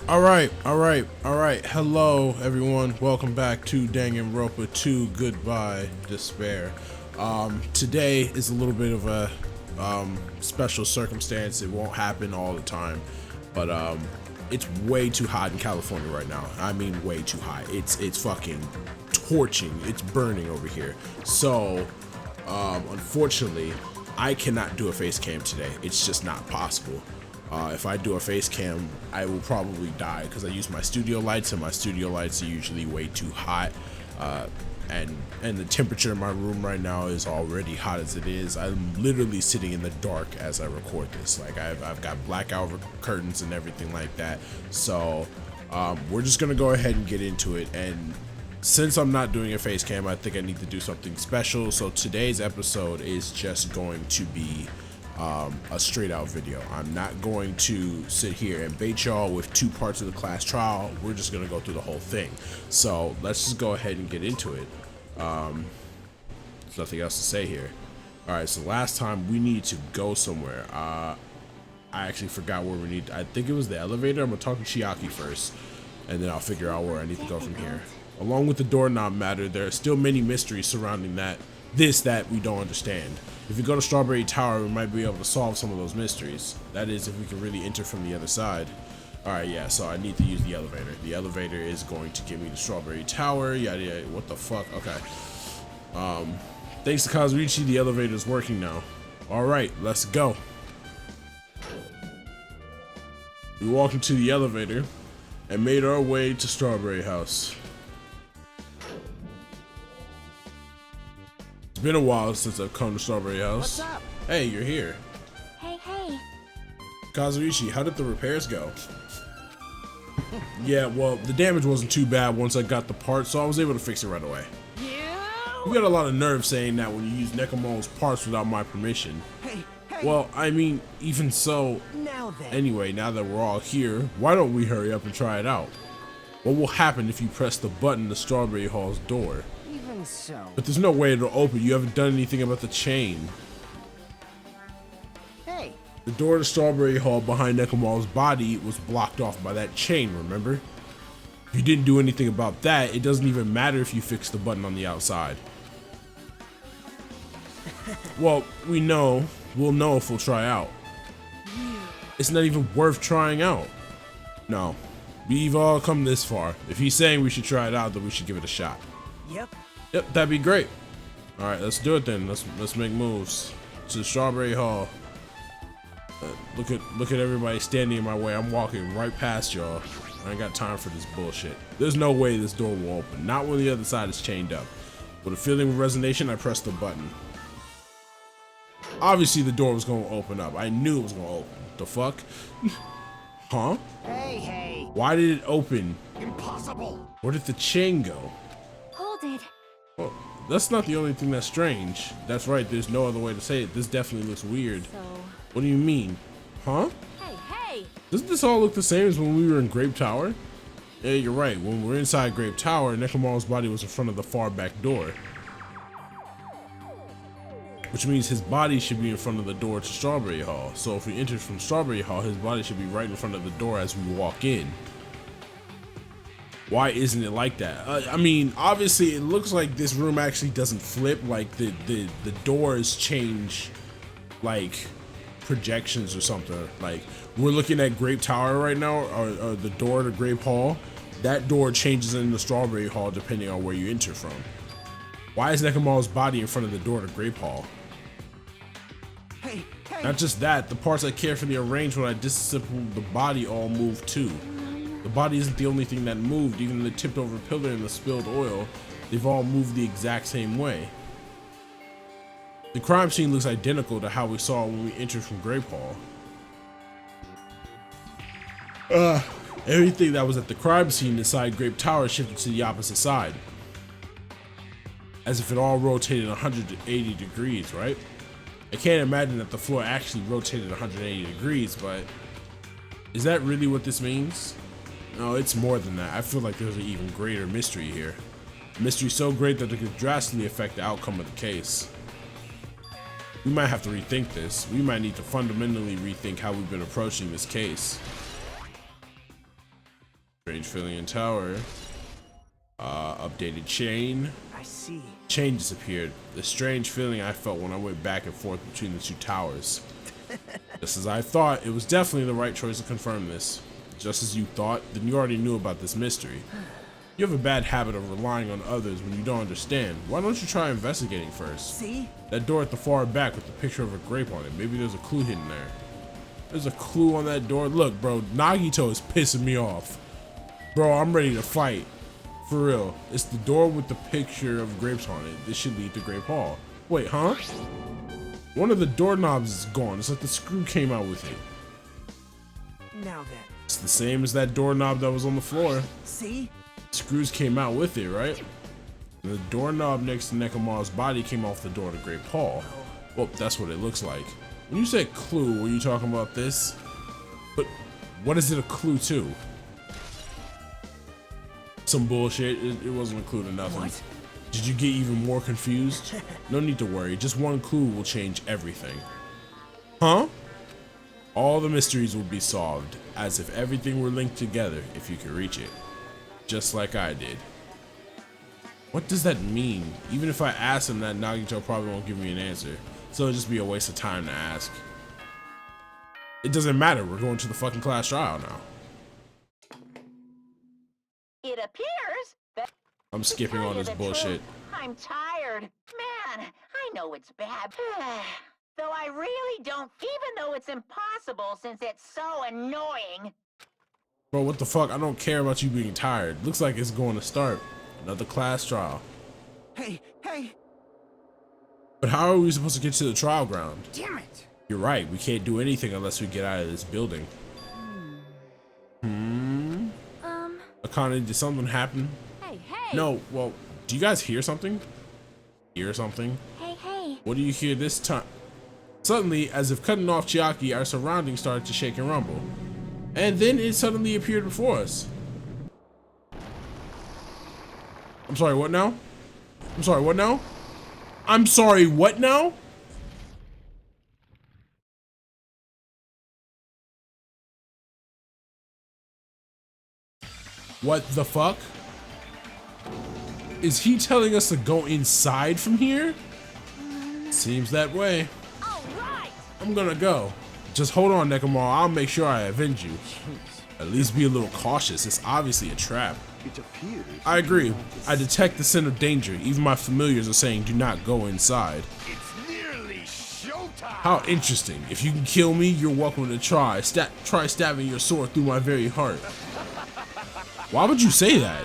All right. Hello, everyone. Welcome back to Danganronpa 2 Goodbye Despair. Today is a little bit of a special circumstance. It won't happen all the time, but it's way too hot in California right now. I mean, way too hot. It's fucking torching. It's burning over here. So, unfortunately, I cannot do a face cam today. It's just not possible. If I do a face cam, I will probably die because I use my studio lights, and my studio lights are usually way too hot. And the temperature in my room right now is already hot as it is. I'm literally sitting in the dark as I record this. Like I've got blackout curtains and everything like that. So we're just gonna go ahead and get into it. And since I'm not doing a face cam, I think I need to do something special. So today's episode is just going to be a straight out video. I'm not going to sit here and bait y'all with two parts of the class trial. We're just gonna go through the whole thing. So let's just go ahead and get into it. There's nothing else to say here. Alright, so last time we need to go somewhere. I actually forgot where we need. I think it was the elevator. I'm gonna talk to Chiaki first, and then I'll figure out where I need to go from here. Along with the doorknob matter, there are still many mysteries surrounding that we don't understand. If we go to Strawberry Tower, we might be able to solve some of those mysteries. That is, if we can really enter from the other side. Alright, yeah, so I need to use the elevator. The elevator is going to get me to Strawberry Tower, yada yada, what the fuck, okay. Thanks to Kazuichi, the elevator is working now. Alright, let's go. We walked into the elevator and made our way to Strawberry House. It's been a while since I've come to Strawberry House. What's up? Hey, you're here. Hey. Kazuichi, how did the repairs go? Yeah, well, the damage wasn't too bad once I got the part, so I was able to fix it right away. You got a lot of nerve saying that when you use Nekomo's parts without my permission. Hey. Well, I mean, even so, Now then. anyway, now that we're all here, why don't we hurry up and try it out? What will happen if you press the button to Strawberry Hall's door? Even so. But there's no way it'll open. You haven't done anything about the chain. Hey. The door to Strawberry Hall behind Nekomal's body was blocked off by that chain, remember? If you didn't do anything about that, it doesn't even matter if you fix the button on the outside. Well, we'll know if we'll try out. It's not even worth trying out. No, we've all come this far. If he's saying we should try it out, then we should give it a shot. Yep, that'd be great. All right, let's do it then. Let's make moves to Strawberry Hall. Look at everybody standing in my way. I'm walking right past y'all. I ain't got time for this bullshit. There's no way this door will open. Not when the other side is chained up. With a feeling of resignation, I pressed the button. Obviously, the door was gonna open up. I knew it was gonna open. The fuck? Huh? Hey. Why did it open? Impossible. Where did the chain go? Hold it. Well, that's not the only thing that's strange. That's right, there's no other way to say it. This definitely looks weird. So. What do you mean? Huh? Hey. Doesn't this all look the same as when we were in Grape Tower? Yeah, you're right. When we're inside Grape Tower, Nekomal's body was in front of the far back door. Which means his body should be in front of the door to Strawberry Hall. So if we enter from Strawberry Hall, his body should be right in front of the door as we walk in. Why isn't it like that? I mean, obviously it looks like this room actually doesn't flip. Like the doors change, like projections or something. Like we're looking at Grape Tower right now, or the door to Grape Hall. That door changes in the Strawberry Hall depending on where you enter from. Why is Nekomal's body in front of the door to Grape Hall? Hey. Not just that, the parts I carefully arranged when I disassembled the body all moved too. The body isn't the only thing that moved. Even the tipped over pillar and the spilled oil, they've all moved the exact same way. The crime scene looks identical to how we saw when we entered from Grape Hall. Everything that was at the crime scene inside Grape Tower shifted to the opposite side. As if it all rotated 180 degrees, right? I can't imagine that the floor actually rotated 180 degrees, but is that really what this means? No, it's more than that. I feel like there's an even greater mystery here. A mystery so great that it could drastically affect the outcome of the case. We might have to rethink this. We might need to fundamentally rethink how we've been approaching this case. Strange feeling in tower. Updated chain. I see. Chain disappeared. The strange feeling I felt when I went back and forth between the two towers. Just as I thought, it was definitely the right choice to confirm this. Just as you thought, then you already knew about this mystery. You have a bad habit of relying on others when you don't understand. Why don't you try investigating first? See? That door at the far back with the picture of a grape on it. Maybe there's a clue hidden there. There's a clue on that door. Look, bro, Nagito is pissing me off. Bro, I'm ready to fight. For real. It's the door with the picture of grapes on it. This should lead to Grape Hall. Wait, huh? One of the doorknobs is gone. It's like the screw came out with it. Now then. It's the same as that doorknob that was on the floor. See? Screws came out with it, right? And the doorknob next to Nekomaru's body came off the door to Grape Hall. Well, that's what it looks like. When you said clue, were you talking about this? But what is it a clue to? Some bullshit. It wasn't a clue to nothing. What? Did you get even more confused? No need to worry. Just one clue will change everything. Huh? All the mysteries will be solved, as if everything were linked together if you could reach it. Just like I did. What does that mean? Even if I ask him that, Nagito probably won't give me an answer. So it'll just be a waste of time to ask. It doesn't matter. We're going to the fucking class trial now. It appears that I'm skipping all this bullshit. I'm tired. Man, I know it's bad. Though I really don't, even though it's impossible since it's so annoying. Bro, what the fuck? I don't care about you being tired. Looks like it's going to start. Another class trial. Hey, hey! But how are we supposed to get to the trial ground? Damn it! You're right. We can't do anything unless we get out of this building. Akane, did something happen? Hey, hey. No, well, do you guys hear something? Hear something? Hey, hey. What do you hear this time? Suddenly, as if cutting off Chiaki, our surroundings started to shake and rumble. And then it suddenly appeared before us. I'm sorry, what now? I'm sorry, what now? I'm sorry, what now? What the fuck? Is he telling us to go inside from here? Seems that way. All right. I'm gonna go. Just hold on, Nekomaru. I'll make sure I avenge you. At least be a little cautious. It's obviously a trap. It appears. I agree. I detect the scent of danger. Even my familiars are saying do not go inside. It's nearly showtime. How interesting. If you can kill me, you're welcome to try. Try stabbing your sword through my very heart. Why would you say that?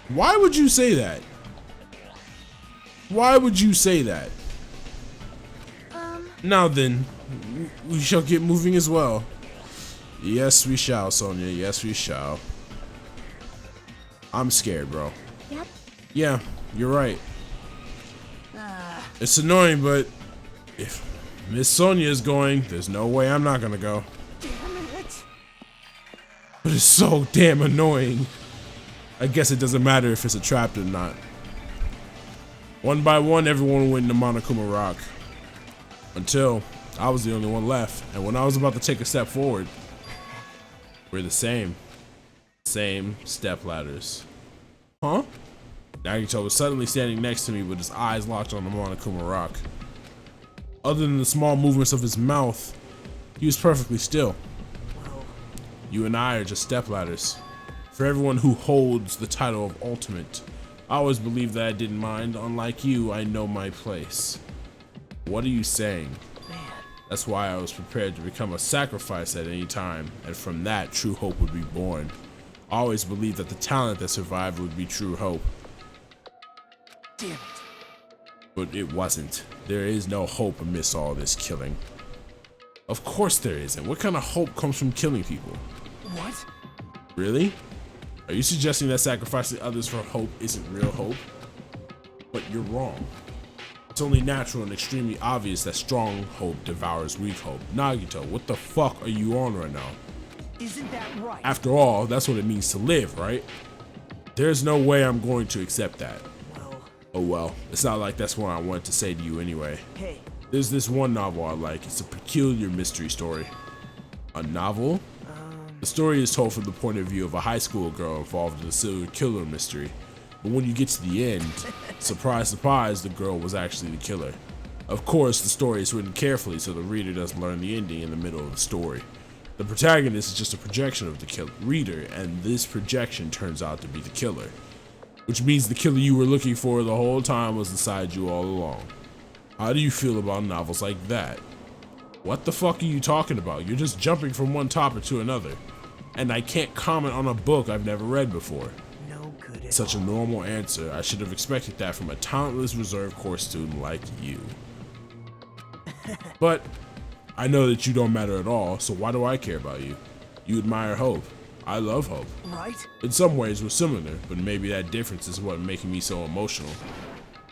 Why would you say that? Why would you say that? Now then, we shall get moving as well. Yes, we shall, Sonia. Yes, we shall. I'm scared, bro. Yep. Yeah, you're right. It's annoying, but if Miss Sonia is going, there's no way I'm not gonna go. Damn it! But it's so damn annoying. I guess it doesn't matter if it's a trap or not. One by one, everyone went into Monokuma Rock. Until I was the only one left. And when I was about to take a step forward, we're the same. Same step ladders. Huh? Nagito was suddenly standing next to me with his eyes locked on the Monokuma Rock. Other than the small movements of his mouth, he was perfectly still. You and I are just step ladders. For everyone who holds the title of Ultimate, I always believed that I didn't mind. Unlike you, I know my place. What are you saying? That's why I was prepared to become a sacrifice at any time, and from that, true hope would be born. I always believed that the talent that survived would be true hope. Damn it! But it wasn't. There is no hope amidst all this killing. Of course there isn't. What kind of hope comes from killing people? What? Really? Are you suggesting that sacrificing others for hope isn't real hope? But you're wrong. It's only natural and extremely obvious that strong hope devours weak hope. Nagito, what the fuck are you on right now? Isn't that right? After all, that's what it means to live, right? There's no way I'm going to accept that. Well, Oh well, it's not like that's what I wanted to say to you anyway. hey, There's this one novel I like. It's a peculiar mystery story. A novel? The story is told from the point of view of a high school girl involved in a serial killer mystery. But when you get to the end, surprise, surprise, the girl was actually the killer. Of course, the story is written carefully so the reader doesn't learn the ending in the middle of the story. The protagonist is just a projection of the reader, and this projection turns out to be the killer. Which means the killer you were looking for the whole time was inside you all along. How do you feel about novels like that? What the fuck are you talking about? You're just jumping from one topic to another. And I can't comment on a book I've never read before. No good at Such a normal answer. I should have expected that from a talentless reserve course student like you. But I know that you don't matter at all, so why do I care about you? You admire hope. I love hope. right? In some ways we're similar, but maybe that difference is what making me so emotional.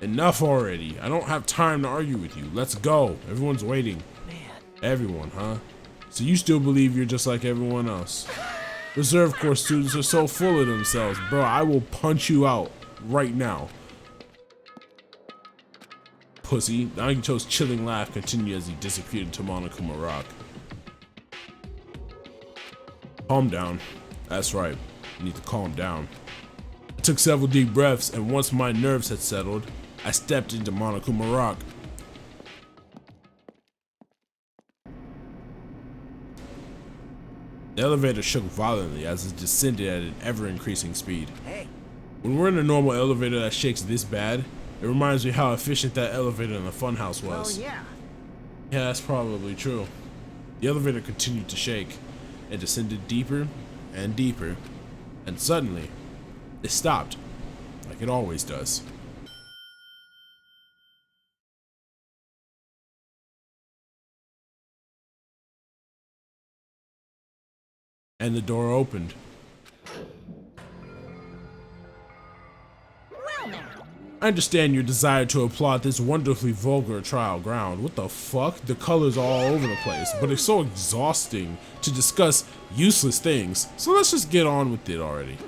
Enough already. I don't have time to argue with you. Let's go. Everyone's waiting. Man, Everyone, huh? So you still believe you're just like everyone else? Reserve Corps students are so full of themselves. Bro, I will punch you out right now. Pussy. Nagito's chilling laugh continued as he disappeared into Monokuma Rock. Calm down. That's right. You need to calm down. I took several deep breaths, and once my nerves had settled, I stepped into Monokuma Rock. The elevator shook violently as it descended at an ever-increasing speed. hey, When we're in a normal elevator that shakes this bad, it reminds me how efficient that elevator in the funhouse well, was. yeah. Yeah, that's probably true. The elevator continued to shake and descended deeper and deeper, and suddenly, it stopped, like it always does. And the door opened. Well now. I understand your desire to applaud this wonderfully vulgar trial ground. What the fuck? The colors are all over the place, but it's so exhausting to discuss useless things. So let's just get on with it already.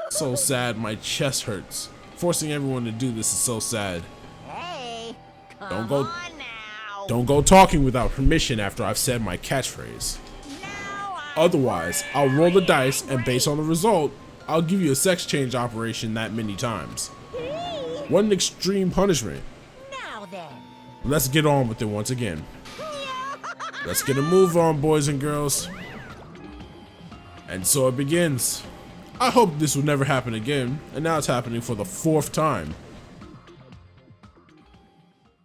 So sad, my chest hurts. Forcing everyone to do this is so sad. Hey, Don't come go- on now. Don't go talking without permission after I've said my catchphrase. Now Otherwise, I'll roll the dice and based on the result, I'll give you a sex change operation that many times. What an extreme punishment. Now then. Let's get on with it once again. Let's get a move on, boys and girls. And so it begins. I hope this will never happen again, and now it's happening for the 4th time.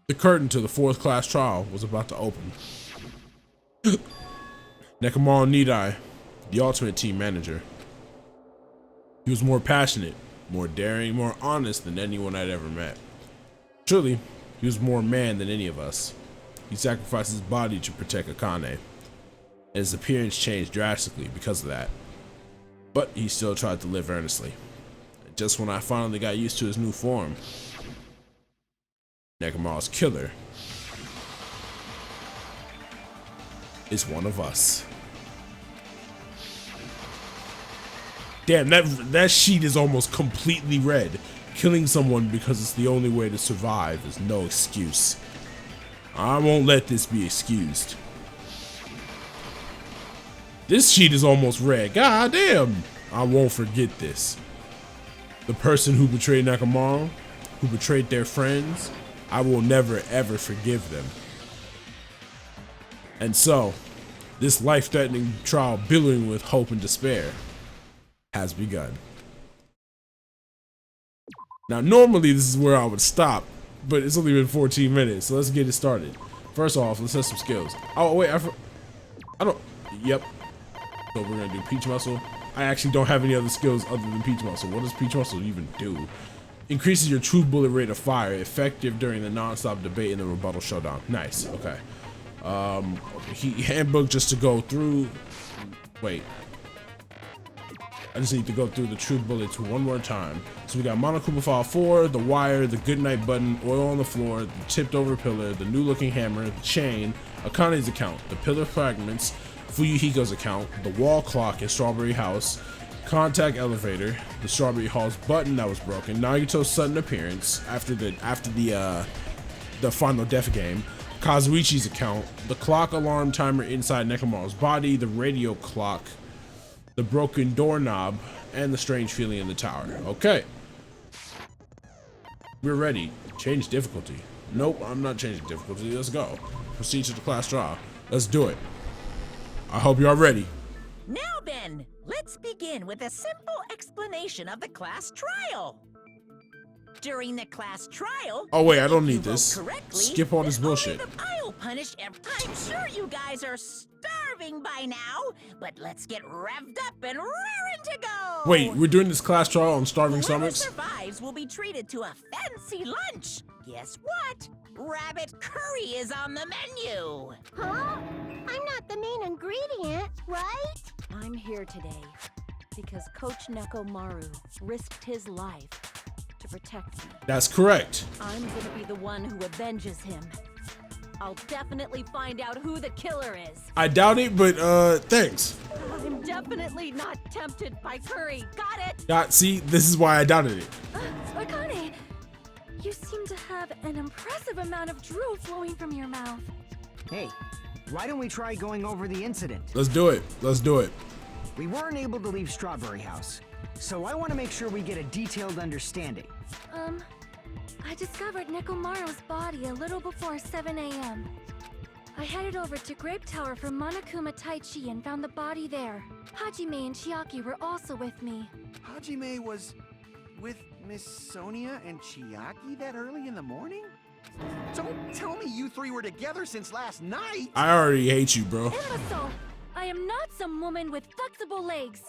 The curtain to the 4th class trial was about to open. Nekomaru Nidai, the Ultimate Team manager. He was more passionate, more daring, more honest than anyone I'd ever met. Truly, he was more man than any of us. He sacrificed his body to protect Akane, and his appearance changed drastically because of that. But he still tried to live earnestly. And just when I finally got used to his new form, Nekomaru's killer is one of us. Damn, that sheet is almost completely red. Killing someone because it's the only way to survive is no excuse. I won't let this be excused. This sheet is almost red. God damn. I won't forget this. The person who betrayed Nekomaru, who betrayed their friends, I will never ever forgive them. And so, this life-threatening trial billowing with hope and despair has begun. Now, normally this is where I would stop, but it's only been 14 minutes, so let's get it started. First off, let's have some skills. Oh, wait, I don't, yep. So we're gonna do Peach Muscle. I actually don't have any other skills other than Peach Muscle. What does Peach Muscle even do? Increases your true bullet rate of fire, effective during the non-stop debate in the rebuttal showdown. Nice, okay. Handbook just to go through, wait. I just need to go through the true bullets one more time. So we got Monokuma File 4, the wire, the goodnight button, oil on the floor, the tipped over pillar, the new looking hammer, the chain, Akane's account, the pillar fragments, Fuyuhiko's account, the wall clock in Strawberry House, contact elevator, the Strawberry Hall's button that was broken, Nagito's sudden appearance after the final death game, Kazuichi's account, the clock alarm timer inside Nekomaru's body, the radio clock, the broken doorknob, and the strange feeling in the tower. Okay. We're ready. Change difficulty. Nope, I'm not changing difficulty. Let's go. Proceed to the class trial. Let's do it. I hope you are ready. Now then, let's begin with a simple explanation of the class trial. During the class trial, Oh wait, I don't if you need vote this. correctly, Skip all this then bullshit. only I'll punish I'm sure you guys are starving by now, but let's get revved up and raring to go. Wait, we're doing this class trial on starving Whoever stomachs? survives will be treated to a fancy lunch. Guess what? Rabbit curry is on the menu. Huh? I'm not the main ingredient, right? I'm here today because Coach Nekomaru risked his life to protect me. That's correct. I'm gonna be the one who avenges him. I'll definitely find out who the killer is. I doubt it, but thanks. I'm definitely not tempted by curry. Got it? See, this is why I doubted it. Akane, you seem to have an impressive amount of drool flowing from your mouth. Hey, why don't we try going over the incident? Let's do it. Let's do it. We weren't able to leave Strawberry House, so I want to make sure we get a detailed understanding. I discovered Nekomaru's body a little before 7 a.m. I headed over to Grape Tower for Monokuma Taichi and found the body there. Hajime and Chiaki were also with me. Hajime was with Miss Sonia and Chiaki that early in the morning? Don't tell me you three were together since last night! I already hate you, bro. Imbecile! I am not some woman with flexible legs.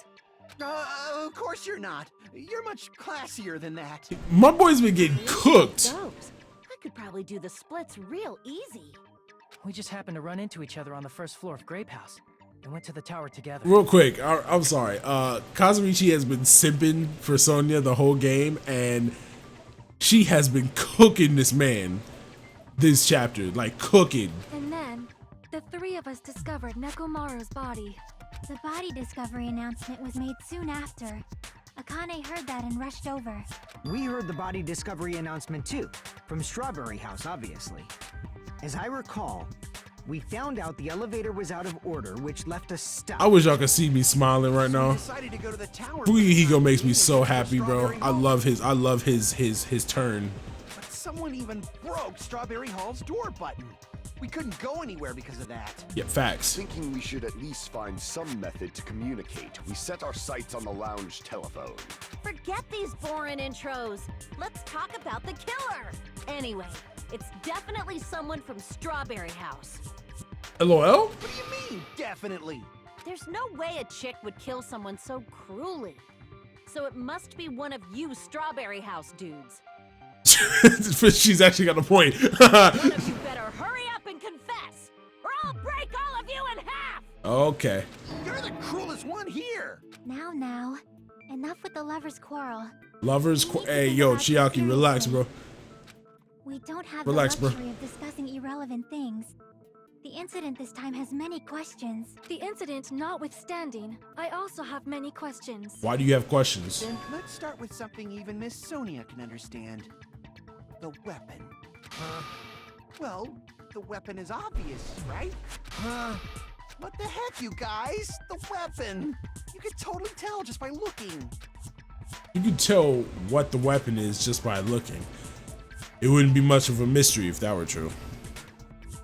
Of course you're not. You're much classier than that. My boy's been getting cooked. Those. I could probably do the splits real easy. We just happened to run into each other on the first floor of Grape House and went to the tower together. Real quick, I'm sorry. Kazumichi has been simping for Sonya the whole game, and she has been cooking this man this chapter, like cooking. And then, the three of us discovered Nekomaru's body. The body discovery announcement was made soon after. Akane heard that and rushed over. We heard the body discovery announcement too, from Strawberry House, obviously. As I recall, we found out the elevator was out of order, which left us stuck. I wish y'all could see me smiling right We now. decided to go to the tower. Fuihigo makes me so and happy, bro. Strawberry I Hall. love his turn. But someone even broke Strawberry Hall's door button. We couldn't go anywhere because of that. Yeah, facts. Thinking we should at least find some method to communicate, we set our sights on the lounge telephone. Forget these boring intros. Let's talk about the killer. Anyway, it's definitely someone from Strawberry House. LOL? What do you mean, definitely? There's no way a chick would kill someone so cruelly. So it must be one of you Strawberry House dudes. She's actually got a point. One of you better hurry up and confess, or I'll break all of you in half! Okay. You're the cruelest one here. Now. Enough with the lovers' quarrel. Hey, yo, Chiaki, relax, bro. We don't have Relax, the bro. luxury of discussing irrelevant things. The incident this time has many questions. The incident notwithstanding, I also have many questions. Why do you have questions? Then let's start with something even Miss Sonia can understand. The weapon. Well, the weapon is obvious, right? What the heck, you guys? The weapon! You could totally tell just by looking. You can tell what the weapon is just by looking. It wouldn't be much of a mystery if that were true.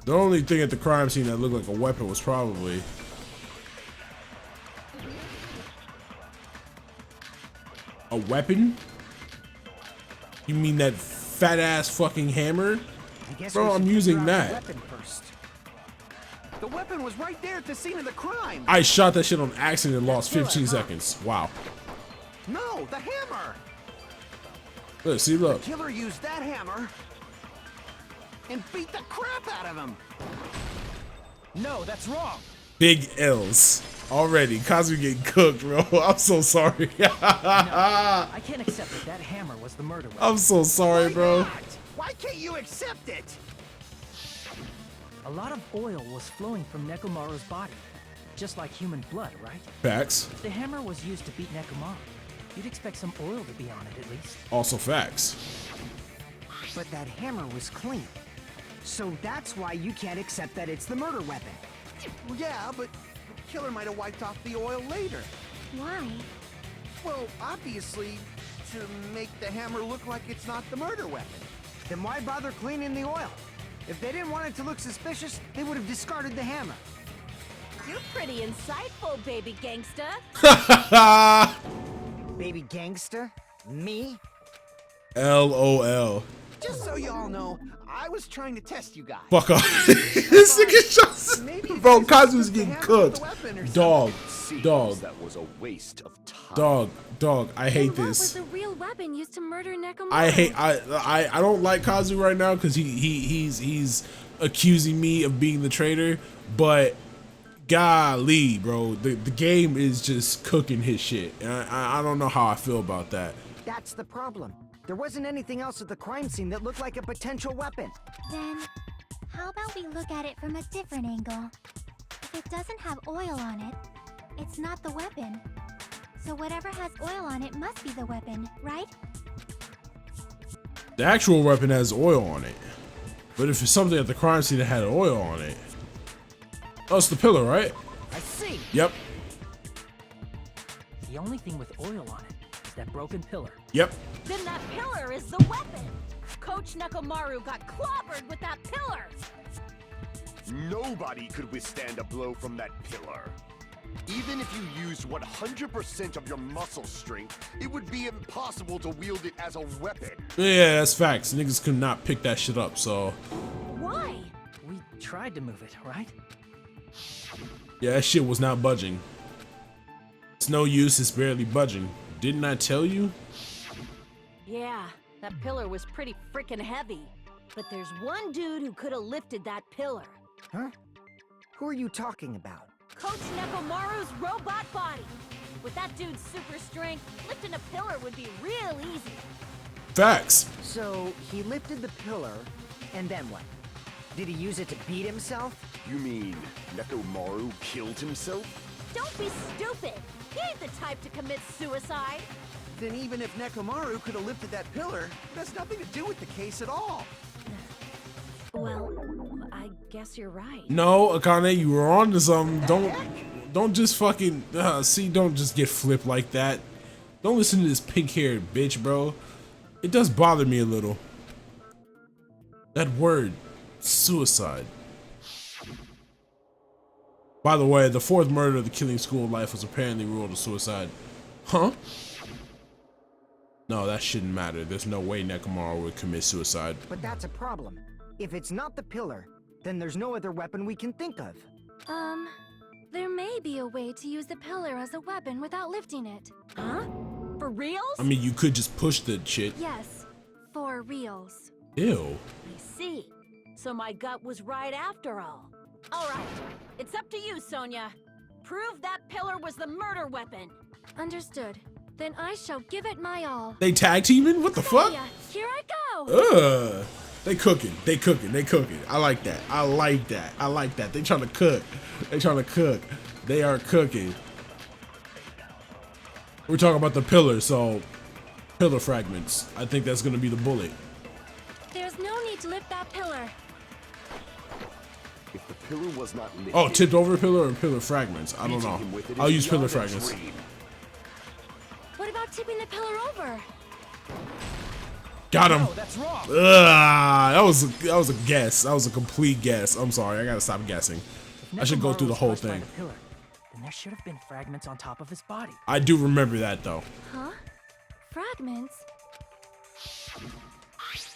The only thing at the crime scene that looked like a weapon was probably a weapon? You mean that fat ass fucking hammer? I guess Bro, we should I'm figure using out that. The weapon first. The weapon was right there at the scene of the crime. I shot that shit on accident and lost 15 seconds. Wow. No, the hammer! Look, see, look. Killer used that hammer and beat the crap out of him. No, that's wrong. Big L's. Already. Kazu getting cooked, bro. I'm so sorry. I can't accept that that hammer was the murder weapon. I'm so sorry, bro. Why not? Why can't you accept it? A lot of oil was flowing from Nekomaru's body, just like human blood, right? Facts. If the hammer was used to beat Nekomaru, you'd expect some oil to be on it at least. Also facts. But that hammer was clean. So that's why you can't accept that it's the murder weapon. Well, yeah, but the killer might have wiped off the oil later. Why? Well, obviously, to make the hammer look like it's not the murder weapon. Then why bother cleaning the oil? If they didn't want it to look suspicious, they would have discarded the hammer. You're pretty insightful, baby gangsta. Baby gangster? Me? LOL. Just so you all know, I was trying to test you guys. Fuck off. This nigga just... Maybe you Bro, guys Kazu's took the getting hammer cooked. with the weapon or Dog. Seems Dog. that was a waste of time. Dog. I hate Then what was this. the real weapon used to murder Nekomaru? I don't like Kazu right now because he's accusing me of being the traitor, but golly, bro, the game is just cooking his shit. And I don't know how I feel about that. That's the problem. There wasn't anything else at the crime scene that looked like a potential weapon. Then, how about we look at it from a different angle? If it doesn't have oil on it, it's not the weapon. So whatever has oil on it must be the weapon, right? The actual weapon has oil on it, but if it's something at the crime scene that had oil on it, oh, it's the pillar, right? I see. Yep. The only thing with oil on it is that broken pillar. Then that pillar is the weapon. Coach Nekomaru got clobbered with that pillar. Nobody could withstand a blow from that pillar. Even if you used 100% of your muscle strength, it would be impossible to wield it as a weapon. Yeah, that's facts. Niggas could not pick that shit up, so Why? We tried to move it, right? yeah, that shit was not budging. It's no use, it's barely budging. Didn't I tell you? Yeah, that pillar was pretty freaking heavy. But there's one dude who could have lifted that pillar. Huh? Who are you talking about? Coach Nekomaru's robot body. With that dude's super strength, lifting a pillar would be real easy. Facts. So, he lifted the pillar, and then what? Did he use it to beat himself? You mean Nekomaru killed himself? Don't be stupid. He ain't the type to commit suicide. Then even if Nekomaru could have lifted that pillar, it has nothing to do with the case at all. Well, I guess you're right. No, Akane, you were on to something. Don't just fucking don't just get flipped like that. Don't listen to this pink-haired bitch, bro. It does bother me a little. That word, suicide. By the way, the fourth murder of the Killing School of Life was apparently ruled a suicide. Huh? No, that shouldn't matter. There's no way Nekomaru would commit suicide. But that's a problem. If it's not the pillar, then there's no other weapon we can think of. There may be a way to use the pillar as a weapon without lifting it. Huh? For reals? I mean, you could just push the shit. Yes, for reals. Ew. I see. So my gut was right after all. All right, it's up to you, Sonia. Prove that pillar was the murder weapon. Understood. Then I shall give it my all. They tag teaming? What the fuck? Yeah, here I go. They cooking. I like that. I like that. They trying to cook. They are cooking. We're talking about the pillar, so pillar fragments. I think that's gonna be the bullet. There's no need to lift that pillar. If the pillar was not lifted, Oh, tipped over pillar or pillar fragments? I don't beating know. him with it I'll is use pillar beyond a fragments. dream. What about tipping the pillar over? Got him. No, that's wrong. That was a guess. That was a complete guess. I'm sorry. I gotta stop guessing. If I should go Nekomaru through the was whole crushed by thing. the pillar, then there should have been fragments on top of his body. I do remember that though. Huh? Fragments?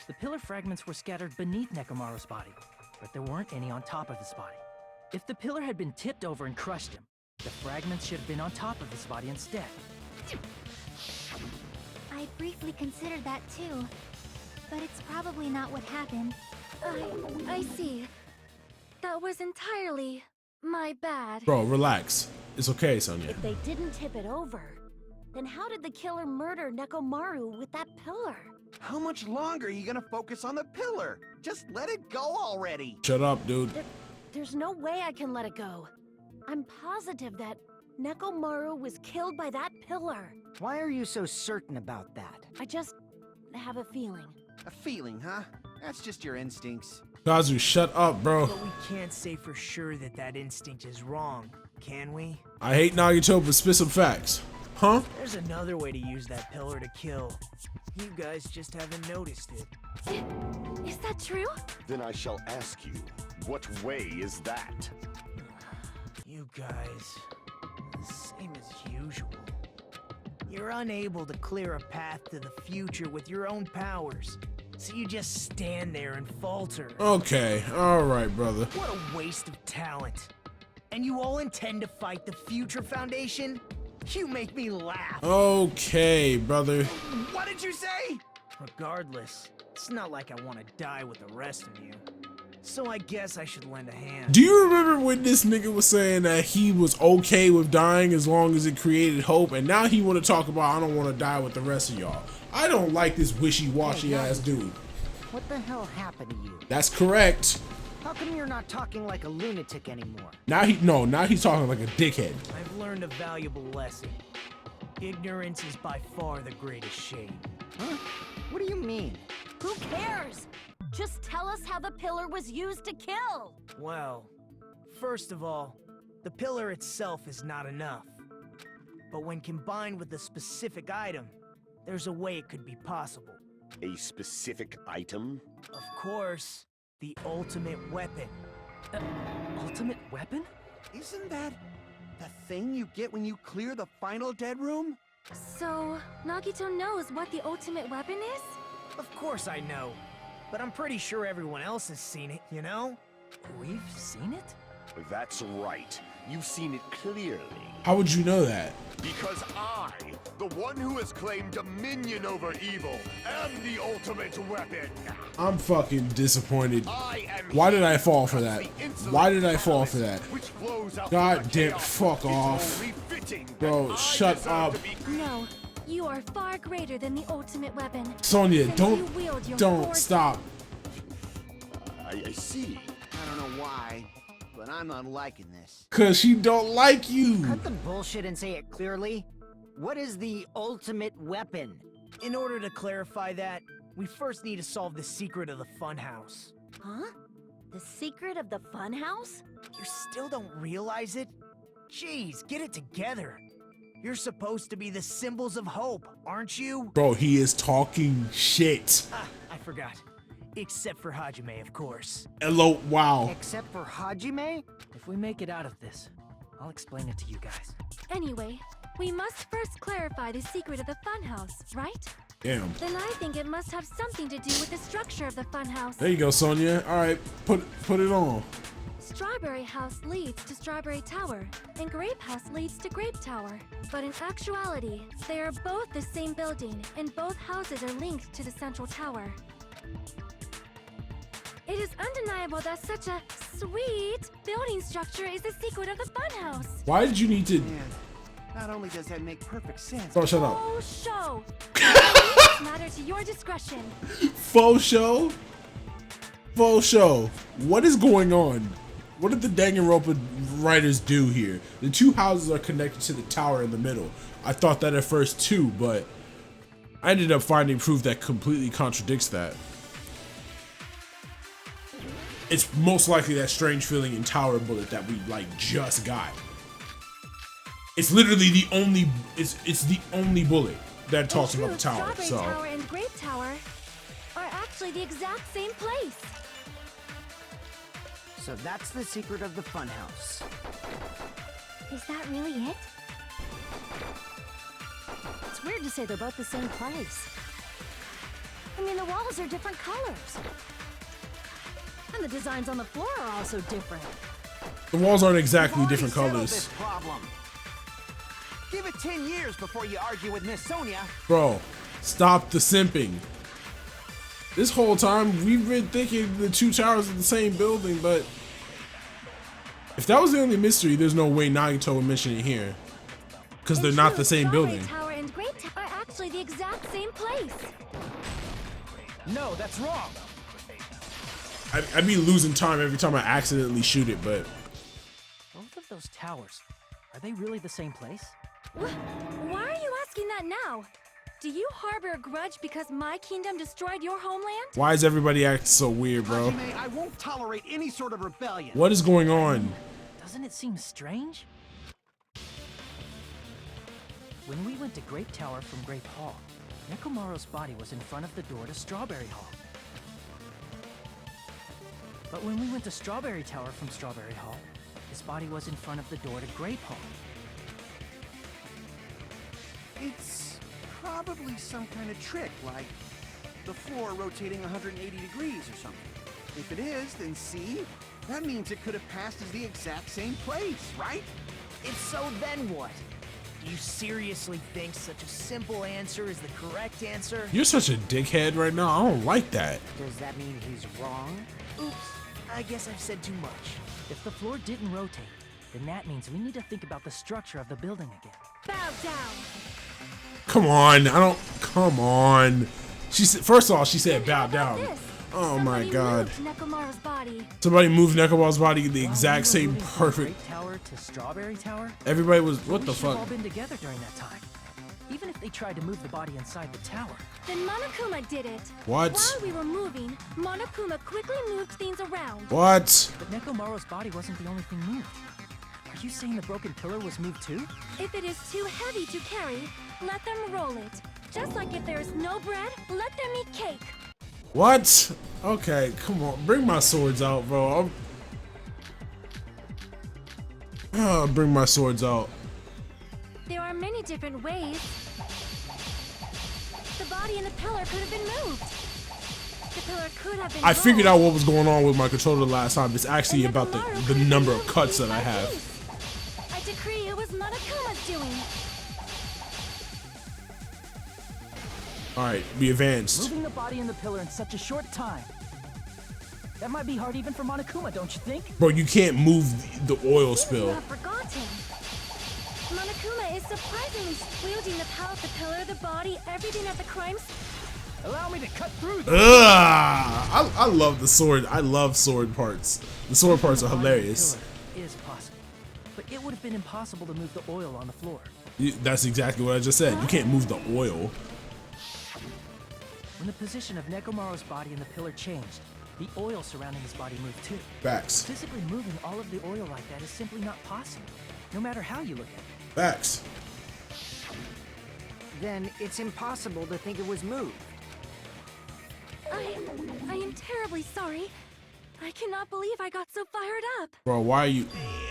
The pillar fragments were scattered beneath Nekomaru's body, but there weren't any on top of his body. If the pillar had been tipped over and crushed him, the fragments should have been on top of his body instead. I briefly considered that too, but it's probably not what happened. I see. That was entirely my bad. Bro, relax. It's okay, Sonia. If they didn't tip it over, then how did the killer murder Nekomaru with that pillar? How much longer are you gonna focus on the pillar? Just let it go already. Shut up, dude. There's no way I can let it go. I'm positive that Nekomaru was killed by that pillar. Why are you so certain about that? I just have a feeling. A feeling, huh? That's just your instincts. Kazu, shut up, bro. But we can't say for sure that that instinct is wrong, can we? I hate Nagito, but spit some facts. Huh? There's another way to use that pillar to kill. You guys just haven't noticed it. Is that true? Then I shall ask you, what way is that? You guys, the same as usual. You're unable to clear a path to the future with your own powers, so you just stand there and falter. Okay, alright, brother. What a waste of talent. And you all intend to fight the Future Foundation? You make me laugh. Okay, brother. What did you say? Regardless, it's not like I want to die with the rest of you. So I guess I should lend a hand. Do you remember when this nigga was saying that he was okay with dying as long as it created hope, and now he want to talk about I don't want to die with the rest of y'all? I don't like this wishy-washy ass dude. What the hell happened to you? That's correct. How come you're not talking like a lunatic anymore? Now he's talking like a dickhead. I've learned a valuable lesson. Ignorance is by far the greatest shame. Huh? What do you mean? Who cares? Just tell us how the pillar was used to kill. Well, first of all, the pillar itself is not enough. But when combined with a specific item, there's a way it could be possible. A specific item? Of course, the ultimate weapon. Ultimate weapon? Isn't that the thing you get when you clear the final dead room? So, Nagito knows what the ultimate weapon is? Of course I know. But I'm pretty sure everyone else has seen it, you know? We've seen it? That's right. You've seen it clearly. How would you know that? Because I, the one who has claimed dominion over evil, am the ultimate weapon. I'm fucking disappointed. I am Why did I fall for that? the insolent Why did I fall for that? which flows out God from the damn, chaos. fuck It's off. only fitting that Bro, I shut deserve up. to be- No, you are far greater than the ultimate weapon. Sonya, Since you wield don't your don't force- stop. I see. I don't know why, but I'm not liking this. Cause she don't like you. Cut the bullshit and say it clearly. What is the ultimate weapon? In order to clarify that, we first need to solve the secret of the funhouse. Huh? The secret of the funhouse? You still don't realize it? Jeez, get it together. You're supposed to be the symbols of hope, aren't you? Bro, he is talking shit. Ah, I forgot. Except for Hajime, of course. Hello, wow. Except for Hajime? If we make it out of this, I'll explain it to you guys. Anyway, we must first clarify the secret of the funhouse, right? Damn. Then I think it must have something to do with the structure of the funhouse. There you go, Sonya. All right, put it on. Strawberry House leads to Strawberry Tower, and Grape House leads to Grape Tower. But in actuality, they are both the same building, and both houses are linked to the central tower. It is undeniable that such a sweet building structure is the secret of the funhouse. Why did you need to? Man, not only does that make perfect sense, Bro, shut up. Oh, show. This matter to your discretion. Faux show? Faux show. What is going on? What did the Danganronpa writers do here? The two houses are connected to the tower in the middle. I thought that at first too, but I ended up finding proof that completely contradicts that. It's most likely that strange feeling in Tower Bullet that we just got. It's literally the only it's the only bullet that talks about the tower. Strawberry So Tower and Grape Tower are actually the exact same place. So that's the secret of the funhouse. Is that really it? It's weird to say they're both the same place. I mean, the walls are different colors. And the designs on the floor are also different. the walls aren't exactly We've different already settled this colors. problem. Give it 10 years before you argue with Miss Sonia. Bro, stop the simping. This whole time we've been thinking the two towers are the same building, but if that was the only mystery, there's no way Nagito would mention it here. Because they're not the same building. Strawberry Tower and Grape Tower are actually the exact same place. No, that's wrong. I'd be losing time every time I accidentally shoot it, but Both of those towers, are they really the same place? Why are you asking that now? Do you harbor a grudge because my kingdom destroyed your homeland? Why is everybody acting so weird, bro? Hajime, I won't tolerate any sort of rebellion. What is going on? Doesn't it seem strange? When we went to Grape Tower from Grape Hall, Nekomaru's body was in front of the door to Strawberry Hall. But when we went to Strawberry Tower from Strawberry Hall, his body was in front of the door to Grape Hall. It's probably some kind of trick, like the floor rotating 180 degrees or something. If it is, then see? That means it could have passed as the exact same place, right? If so, then what? Do you seriously think such a simple answer is the correct answer? You're such a dickhead right now. I don't like that. Does that mean he's wrong? Oops, I guess I've said too much. If the floor didn't rotate, then that means we need to think about the structure of the building again. Bow down. Come on. Come on. She said, first of all, she said bow down. Oh my god. Nekomaru's body. Somebody moved Nekomaru's body in the exact While we same were moving from perfect. Grape Tower to Strawberry Tower. Everybody was, what we the should have all fuck? been together during that time. Even if they tried to move the body inside the tower. Then Monokuma did it. What? While we were moving, Monokuma quickly moved things around. What? But Nekomaru's body wasn't the only thing moved. Are you saying the broken pillar was moved too? If it is too heavy to carry, let them roll it. Just like if there is no bread, let them eat cake. What? Okay, come on. Bring my swords out, bro. Bring my swords out. There are many different ways. The body and the pillar could have been moved. The pillar could have been I figured out rolled. what was going on with my controller last time. It's actually And about Nekomaru the could have number been of moved cuts piece that I by have. piece. I decree it was Monokuma's doing. Alright, we advanced. Moving the body and the pillar in such a short time. That might be hard even for Monokuma, don't you think? Bro, you can't move the oil You spill. have forgotten. Monokuma is surprisingly wielding the power of the pillar, the body, everything at the crime scene. Allow me to cut through this. Ugh! I love the sword. I love sword parts. The sword parts are Moving the body and the hilarious. pillar is possible, but it would have been impossible to move the oil on the floor. That's exactly what I just said. You can't move the oil. When the position of Nekomaru's body and the pillar changed, the oil surrounding his body moved too. Facts. Physically moving all of the oil like that is simply not possible, no matter how you look at it. Facts. Then it's impossible to think it was moved. I am terribly sorry. I cannot believe I got so fired up. Bro, why are you...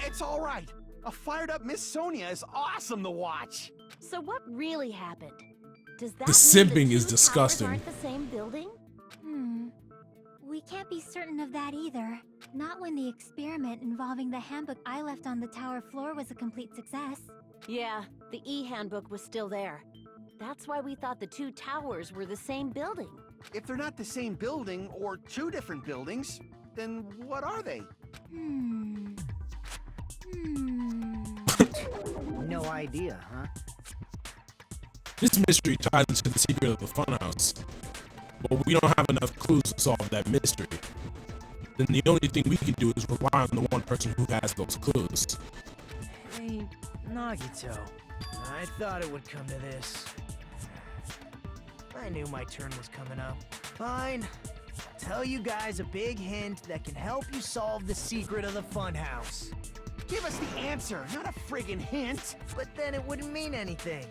It's all right. A fired up Miss Sonia is awesome to watch. So what really happened? Does that The mean simping the is two disgusting. towers aren't the same building? We can't be certain of that either. Not when the experiment involving the handbook I left on the tower floor was a complete success. Yeah, the e-handbook was still there. That's why we thought the two towers were the same building. If they're not the same building or two different buildings, then what are they? No idea, huh? This mystery ties into the secret of the funhouse. But we don't have enough clues to solve that mystery. Then the only thing we can do is rely on the one person who has those clues. Hey, Nagito. I thought it would come to this. I knew my turn was coming up. Fine. I'll tell you guys a big hint that can help you solve the secret of the funhouse. Give us the answer, not a friggin' hint. But then it wouldn't mean anything.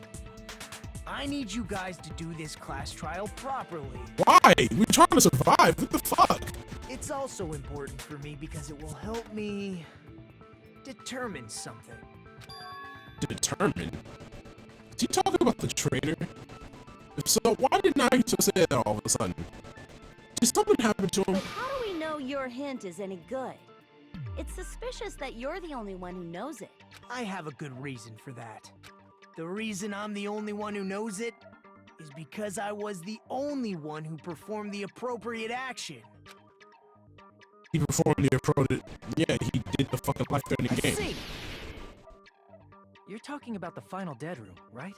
I need you guys to do this class trial properly. Why? We're trying to survive. What the fuck? It's also important for me because it will help me determine something. Determined? Is he talking about the traitor? If so, why did Nagito say that all of a sudden? Did something happen to him? But how do we know your hint is any good? It's suspicious that you're the only one who knows it. I have a good reason for that. The reason I'm the only one who knows it is because I was the only one who performed the appropriate action. He performed the appropriate... Yeah, he did the fucking life-threatening I game. see. You're talking about the final dead room, right?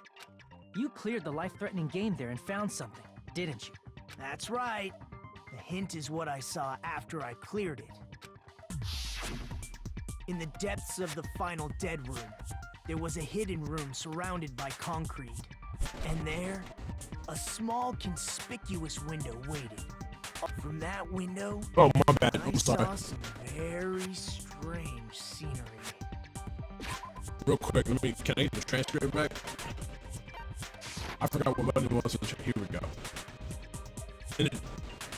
You cleared the life-threatening game there and found something, didn't you? That's right. The hint is what I saw after I cleared it. In the depths of the final dead room, there was a hidden room surrounded by concrete. And there, a small conspicuous window waiting. From that window, Oh, my bad. I I'm sorry. saw some very strange scenery. Real quick, can I get the transcript back? I forgot what button it was. Here we go.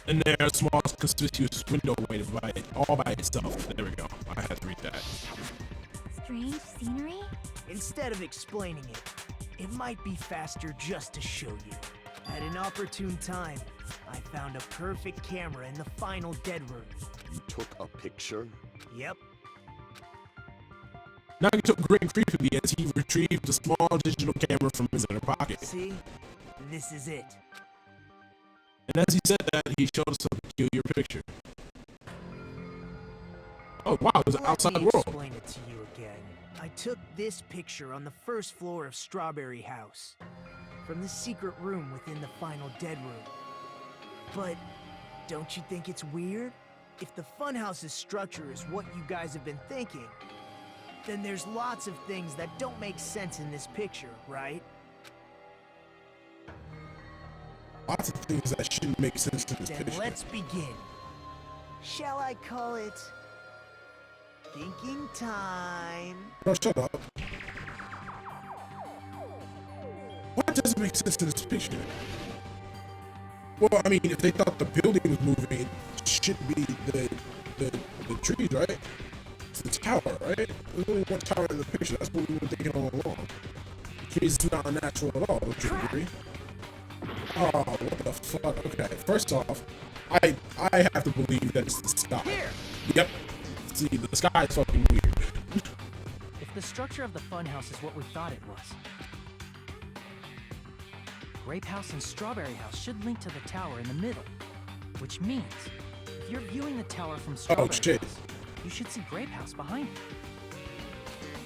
And there, a small conspicuous window waiting all by itself. There we go. I had to read that. Strange scenery? Instead of explaining it, it might be faster just to show you. At an opportune time, I found a perfect camera in the final dead room. You took a picture? Yep. Now he took great creepy as he retrieved a small digital camera from his inner pocket. See? This is it. And as he said that, he showed us a peculiar picture. Oh wow, it's an outside Let me world. explain it to you again. I took this picture on the first floor of Strawberry House, from the secret room within the final dead room. But don't you think it's weird? If the funhouse's structure is what you guys have been thinking, then there's lots of things that don't make sense in this picture, right? Lots of things that shouldn't make sense in this Then picture. let's begin. Shall I call it thinking time? Bro, shut up. What doesn't make sense in this picture? Well, I mean, if they thought the building was moving, it should be the trees, right? It's the tower, right? There's only one tower in the picture. That's what we were thinking all along. The trees is not unnatural at all, don't you agree? Oh, what the fuck? Okay, first off, I have to believe that it's the sky. Yep. See, the sky is fucking weird. If the structure of the funhouse is what we thought it was, Grape House and Strawberry House should link to the tower in the middle, which means if you're viewing the tower from Strawberry shit. House, you should see Grape House behind you.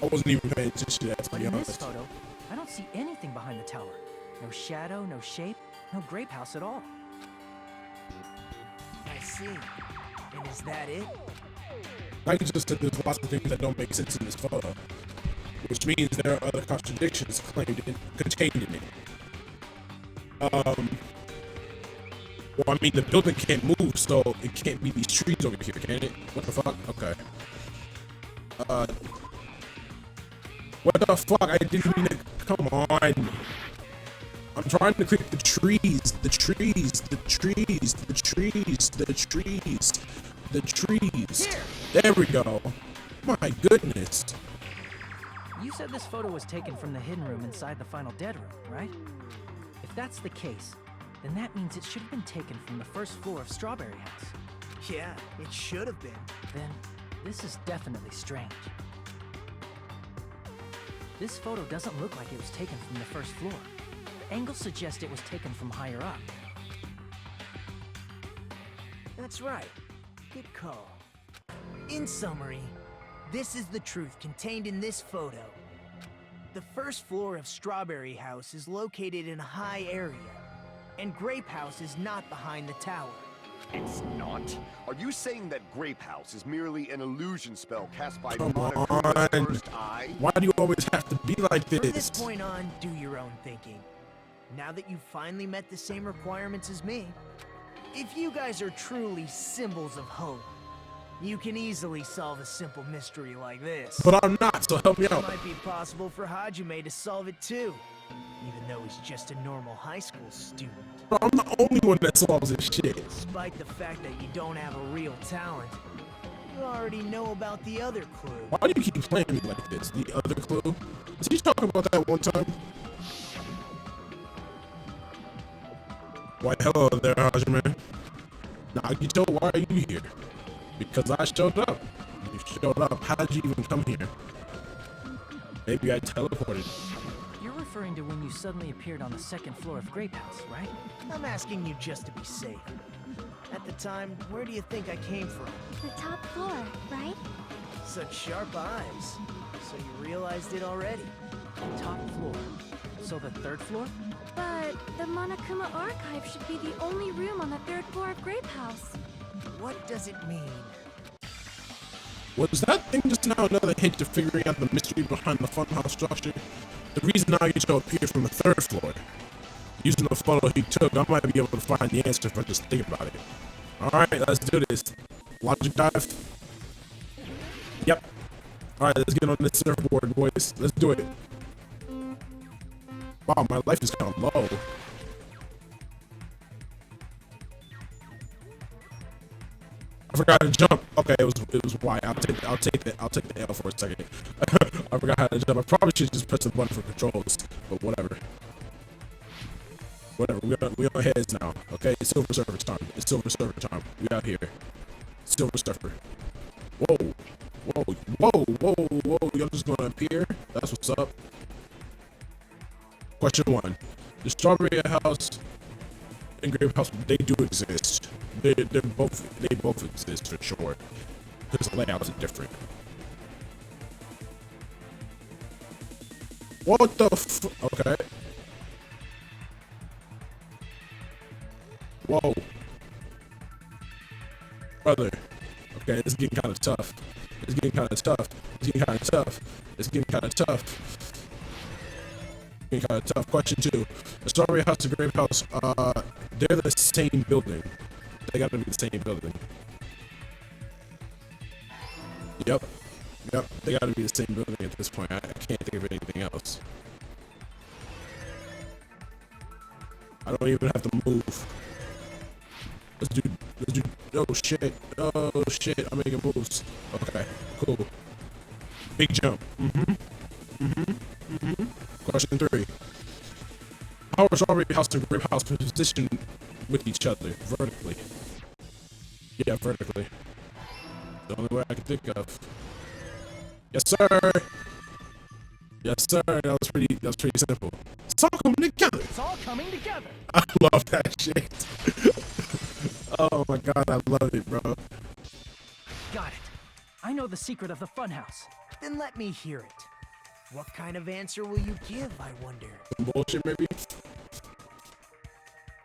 I wasn't even paying attention to that, to But be in this honest. photo, I don't see anything behind the tower. No shadow, no shape, no Grape House at all. I see. And is that it? Like you just said, there's lots of things that don't make sense in this photo, which means there are other contradictions contained in it. Well, I mean, the building can't move, so it can't be these trees over here, can it? What the fuck? Okay. What the fuck? I didn't mean to. Come on. I'm trying to click the trees, the trees, the trees, the trees, the trees, the trees. There we go. My goodness. You said this photo was taken from the hidden room inside the final dead room, right? If that's the case, then that means it should have been taken from the first floor of Strawberry House. Yeah, it should have been. Then, this is definitely strange. This photo doesn't look like it was taken from the first floor. The angles suggest it was taken from higher up. That's right. Good call. In summary, this is the truth contained in this photo. The first floor of Strawberry House is located in a high area, and Grape House is not behind the tower. It's not? Are you saying that Grape House is merely an illusion spell cast by Come Monokuma's on. first eye? Why do you always have to be like From this? this point on, do your own thinking. Now that you've finally met the same requirements as me, if you guys are truly symbols of hope, you can easily solve a simple mystery like this. But I'm not, so help me It out. might be possible for Hajime to solve it too, even though he's just a normal high school student. Bro, I'm the only one that solves this shit. Despite the fact that you don't have a real talent, you already know about the other clue. Why do you keep playing me like this? The other clue? Was he talking about that one time? Why, hello there, Hajime. Nagito, why are you here? Because I showed up. You showed up. How did you even come here? Maybe I teleported. You're referring to when you suddenly appeared on the second floor of Grape House, right? I'm asking you just to be safe. At the time, where do you think I came from? The top floor, right? Such sharp eyes. So you realized it already? Top floor. So the third floor? But the Monokuma Archive should be the only room on the third floor of Grape House. What does it mean? Was that thing just now another hint to figuring out the mystery behind the funhouse structure? The reason Nagito appeared from the 3rd floor. Using the photo he took, I might be able to find the answer if I just think about it. Alright, let's do this. Logic dive. Yep. Alright, let's get on this surfboard, boys. Let's do it. Wow, my life is kind of low. I forgot to jump. Okay, it was Y. I'll take the L for a second. I forgot how to jump. I probably should just press the button for controls, but whatever. Whatever. We on heads now. Okay, it's Silver Surfer time. It's Silver Surfer time. We out here. Silver Surfer. Whoa, whoa, whoa, whoa, whoa! Y'all just gonna appear? That's what's up. Question 1: the Strawberry House and Grape House, they do exist. They both exist for sure. Because the layouts are different. What the okay. Whoa. Brother. Okay, it's getting kind of tough. It's getting kind of tough. It's getting kind of tough. It's getting kind of tough. Getting kind of tough. Question 2. The Strawberry House and Grape House, they're the same building. They gotta be the same building. Yep. Yep, they gotta be the same building at this point. I can't think of anything else. I don't even have to move. Let's do, oh shit, I'm making moves. Okay, cool. Big jump. Question 3. How are Strawberry House and Grape House positioned with each other vertically? Yeah, vertically. The only way I can think of. Yes, sir. Yes, sir. That was pretty simple. It's all coming together. It's all coming together. I love that shit. Oh my god, I love it, bro. Got it. I know the secret of the funhouse. Then let me hear it. What kind of answer will you give, I wonder? Some bullshit, maybe? I'm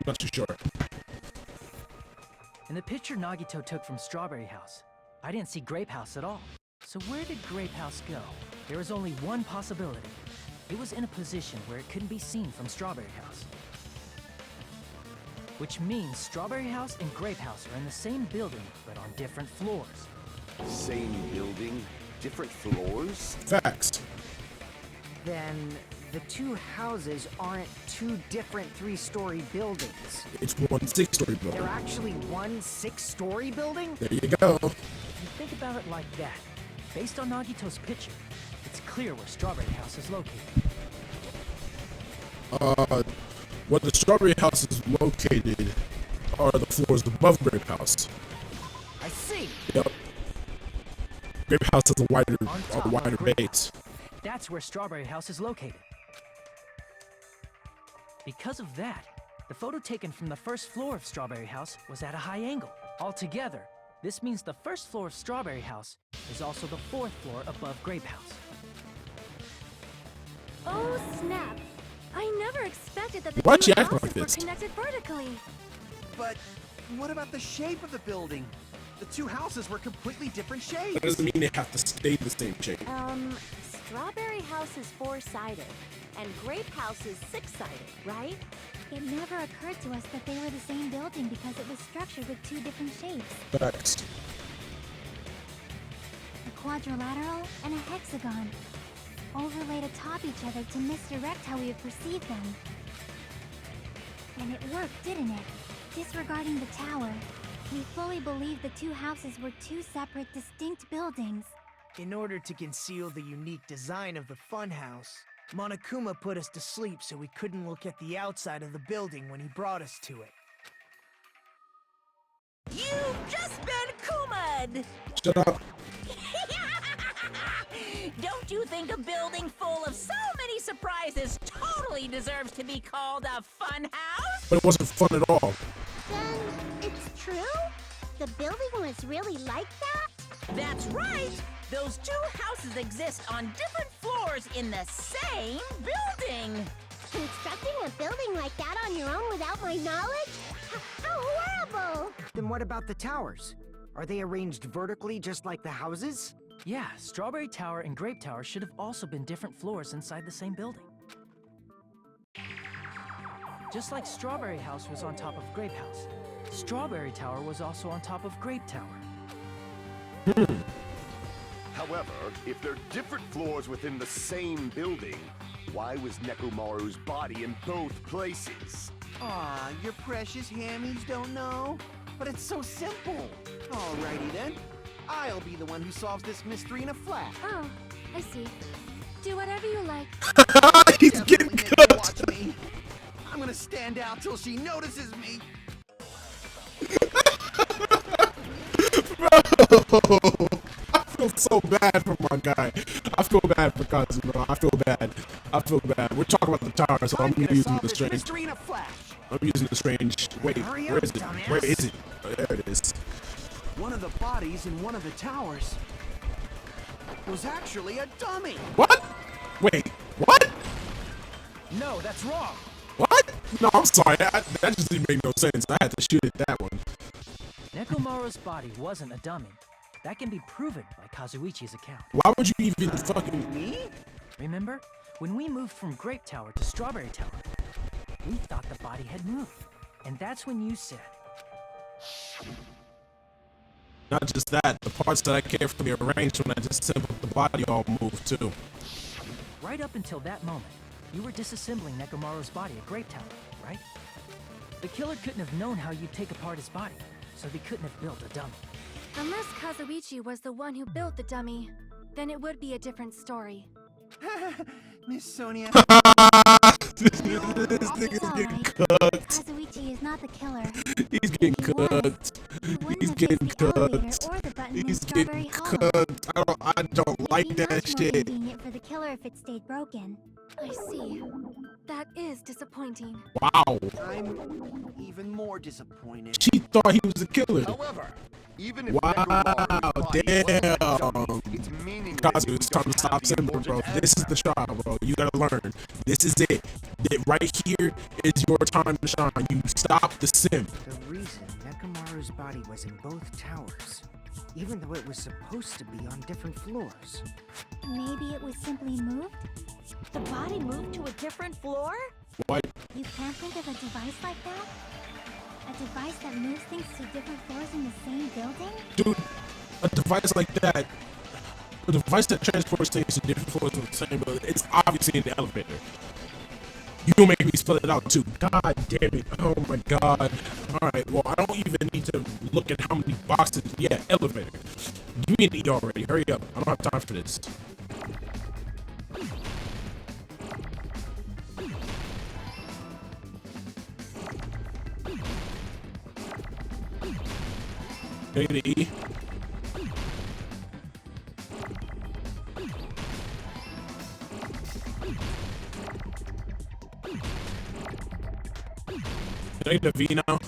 not too sure. In the picture Nagito took from Strawberry House, I didn't see Grape House at all. So where did Grape House go? There was only one possibility. It was in a position where it couldn't be seen from Strawberry House. Which means Strawberry House and Grape House are in the same building, but on different floors. Same building, different floors? Facts. Then the two houses aren't two different 3-story buildings. It's one 6-story building. They're actually one 6-story building? There you go. If you think about it like that, based on Nagito's picture, it's clear where Strawberry House is located. Where the Strawberry House is located are the floors above Grape House. I see. Yep. Grape House has a wider base. That's where Strawberry House is located. Because of that, the photo taken from the first floor of Strawberry House was at a high angle. Altogether, this means the first floor of Strawberry House is also the 4th floor above Grape House. Oh, snap. I never expected that the Why'd two you act houses like were this? connected vertically. But what about the shape of the building? The two houses were completely different shapes. That doesn't mean they have to stay the same shape. Strawberry House is 4-sided, and Grape House is 6-sided, right? It never occurred to us that they were the same building because it was structured with 2 different shapes. Facts. A quadrilateral and a hexagon, overlaid atop each other to misdirect how we would perceive them. And it worked, didn't it? Disregarding the tower, we fully believed the two houses were 2 separate, distinct buildings. In order to conceal the unique design of the funhouse, Monokuma put us to sleep so we couldn't look at the outside of the building when he brought us to it. You've just been Kuma'd! Shut up. Don't you think a building full of so many surprises totally deserves to be called a fun house? But it wasn't fun at all. Then it's true? The building was really like that? That's right! Those 2 houses exist on different floors in the same building! Constructing a building like that on your own without my knowledge? How horrible! Then what about the towers? Are they arranged vertically just like the houses? Yeah, Strawberry Tower and Grape Tower should have also been different floors inside the same building. Just like Strawberry House was on top of Grape House, Strawberry Tower was also on top of Grape Tower. However, if they're different floors within the same building, why was Nekomaru's body in both places? Aw, your precious hammies don't know? But it's so simple. Alrighty then. I'll be the one who solves this mystery in a flash. Oh, I see. Do whatever you like. He's Definitely getting make her cooked. watch me. I'm gonna stand out till she notices me. Bro, I feel so bad for my guy. I feel bad for Kazuno. I feel bad. I feel bad. We're talking about the tower, so I'm using solve the this strange. mystery in a flash. I'm using the strange. Wait, Hurry where up, is it? dumbass. Where is it? Oh, there it is. One of the bodies in one of the towers was actually a dummy. What? Wait, what? No, that's wrong. What? No, I'm sorry. That just didn't make no sense. I had to shoot at that one. Nekomaru's body wasn't a dummy. That can be proven by Kazuichi's account. Why would you even fucking... Me? Remember, when we moved from Grape Tower to Strawberry Tower, we thought the body had moved. And that's when you said, Not just that, the parts that I carefully arranged when I disassembled the body all moved too. right up until that moment, you were disassembling Nekomaru's body at Grape Tower, right? The killer couldn't have known how you'd take apart his body, so they couldn't have built a dummy. Unless Kazuichi was the one who built the dummy, then it would be a different story. Miss Sonia. This nigga's getting cooked. Kazuichi is not the killer. He's getting If he was, cooked. he wouldn't He's have getting pressed the elevator cooked. or the button in He's Strawberry getting Hollow. cooked. I don't like It'd be that much more shit. convenient for the killer if it stayed broken. I see. That is disappointing. Wow. I'm even more disappointed. She thought he was the killer. However, even if Wow, Nekomaru's body wasn't a damn. dummy, it's meaningless Kazu, if we it's time to don't stop have the simping, bro. important This is the aspect. trial, bro. You gotta learn. This is it. Right here is your time to shine. You stop the simp. The reason Nekomaru's body was in both towers, even though it was supposed to be on different floors. Maybe it was simply moved? The body moved to a different floor? What? You can't think of a device like that? A device that moves things to different floors in the same building? Dude, a device like that, a device that transports things to different floors of the same building, it's obviously in the elevator. You don't make me spell it out too. God damn it. Oh my god. Alright, well, I don't even need to look at how many boxes. Yeah, elevator. Give me an E already. Hurry up. I don't have time for this. Can I get an E? Can I get a V now?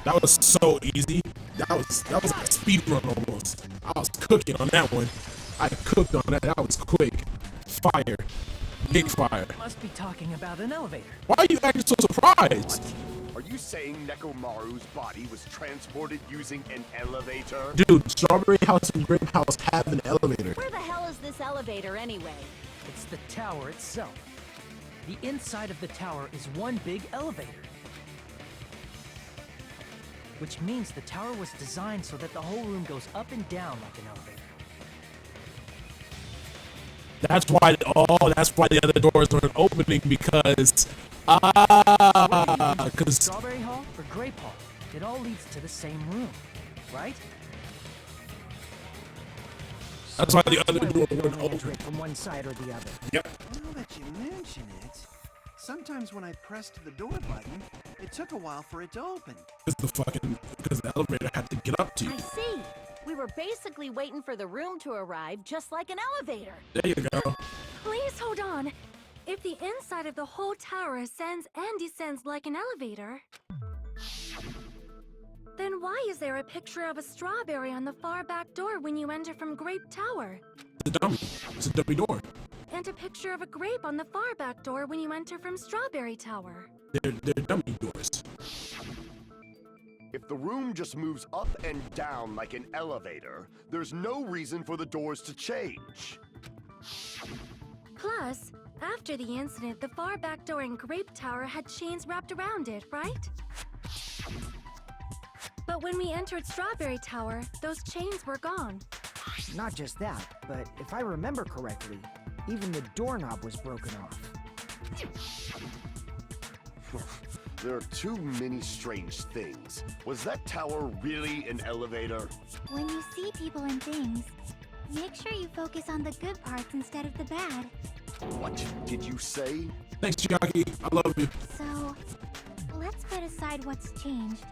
That was so easy. That was like a speed run almost. I was cooking on that one. I cooked on that. That was quick. Fire. Big fire. Must be talking about an elevator. Why are you acting so surprised? Are you saying Nekomaru's body was transported using an elevator? Dude, Strawberry House and Grape House have an elevator. Where the hell is this elevator anyway? It's the tower itself. The inside of the tower is one big elevator. Which means the tower was designed so that the whole room goes up and down like an elevator. That's why the other doors aren't opening because because Strawberry Hall or Grape Hall, it all leads to the same room, right? that's why the other door Don't wouldn't enter open. it from one side or the other. Yep. Now that you mention it, sometimes when I pressed the door button, it took a while for it to open. Because the elevator had to get up to you. I see. We were basically waiting for the room to arrive, just like an elevator. There you go. Please hold on. If the inside of the whole tower ascends and descends like an elevator, then why is there a picture of a strawberry on the far back door when you enter from Grape Tower? It's a dummy. It's a dummy door. and a picture of a grape on the far back door when you enter from Strawberry Tower. They're dummy doors. If the room just moves up and down like an elevator, there's no reason for the doors to change. Plus, after the incident, the far back door in Grape Tower had chains wrapped around it, right? But when we entered Strawberry Tower, those chains were gone. Not just that, but if I remember correctly, even the doorknob was broken off. There are too many strange things. Was that tower really an elevator? When you see people and things, make sure you focus on the good parts instead of the bad. What did you say? Thanks, Chiaki. I love you. So, let's put aside what's changed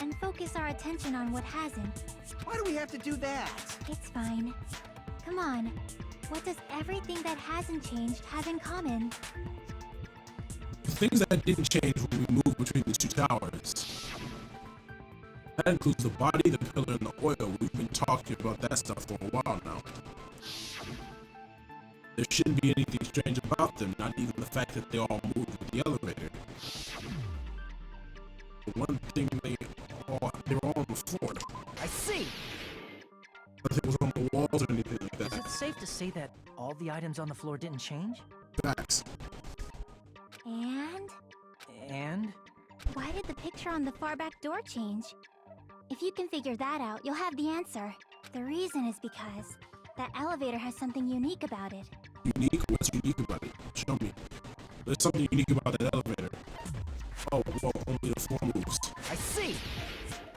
and focus our attention on what hasn't. Why do we have to do that? It's fine. Come on. What does everything that hasn't changed have in common? The things that didn't change when we moved between the two towers. That includes the body, the pillar, and the oil. We've been talking about that stuff for a while now. There shouldn't be anything strange about them, not even the fact that they all moved with the elevator. The one thing they were all on the floor. I see. Nothing was on the walls or anything like Is that. it safe to say that all the items on the floor didn't change? Facts. And? And? Why did the picture on the far back door change? If you can figure that out, you'll have the answer. The reason is because that elevator has something unique about it. Unique? What's unique about it? Show me. There's something unique about that elevator. Oh, well, only the floor moves. I see.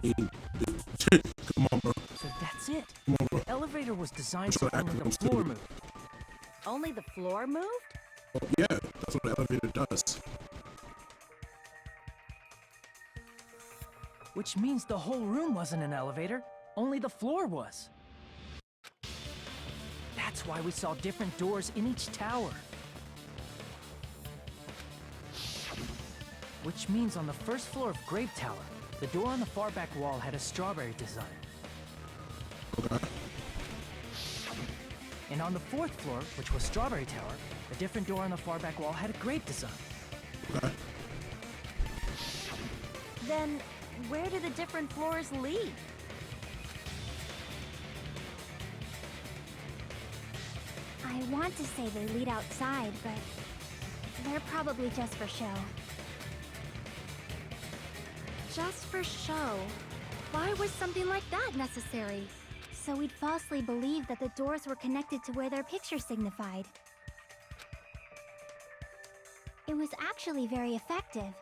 Come on, bro. So that's it. Come on, bro. The elevator was designed That's so what I only the understood. floor moved. Only the floor moved? Oh, yeah, that's what the elevator does. Which means the whole room wasn't an elevator, only the floor was. That's why we saw different doors in each tower. Which means on the first floor of Grape Tower, the door on the far back wall had a strawberry design. Okay. And on the fourth floor, which was Strawberry Tower, a different door on the far back wall had a grape design. Okay. Then, where do the different floors lead? I want to say they lead outside, but they're probably just for show. Just for show. Why was something like that necessary? So we'd falsely believe that the doors were connected to where their picture signified. It was actually very effective.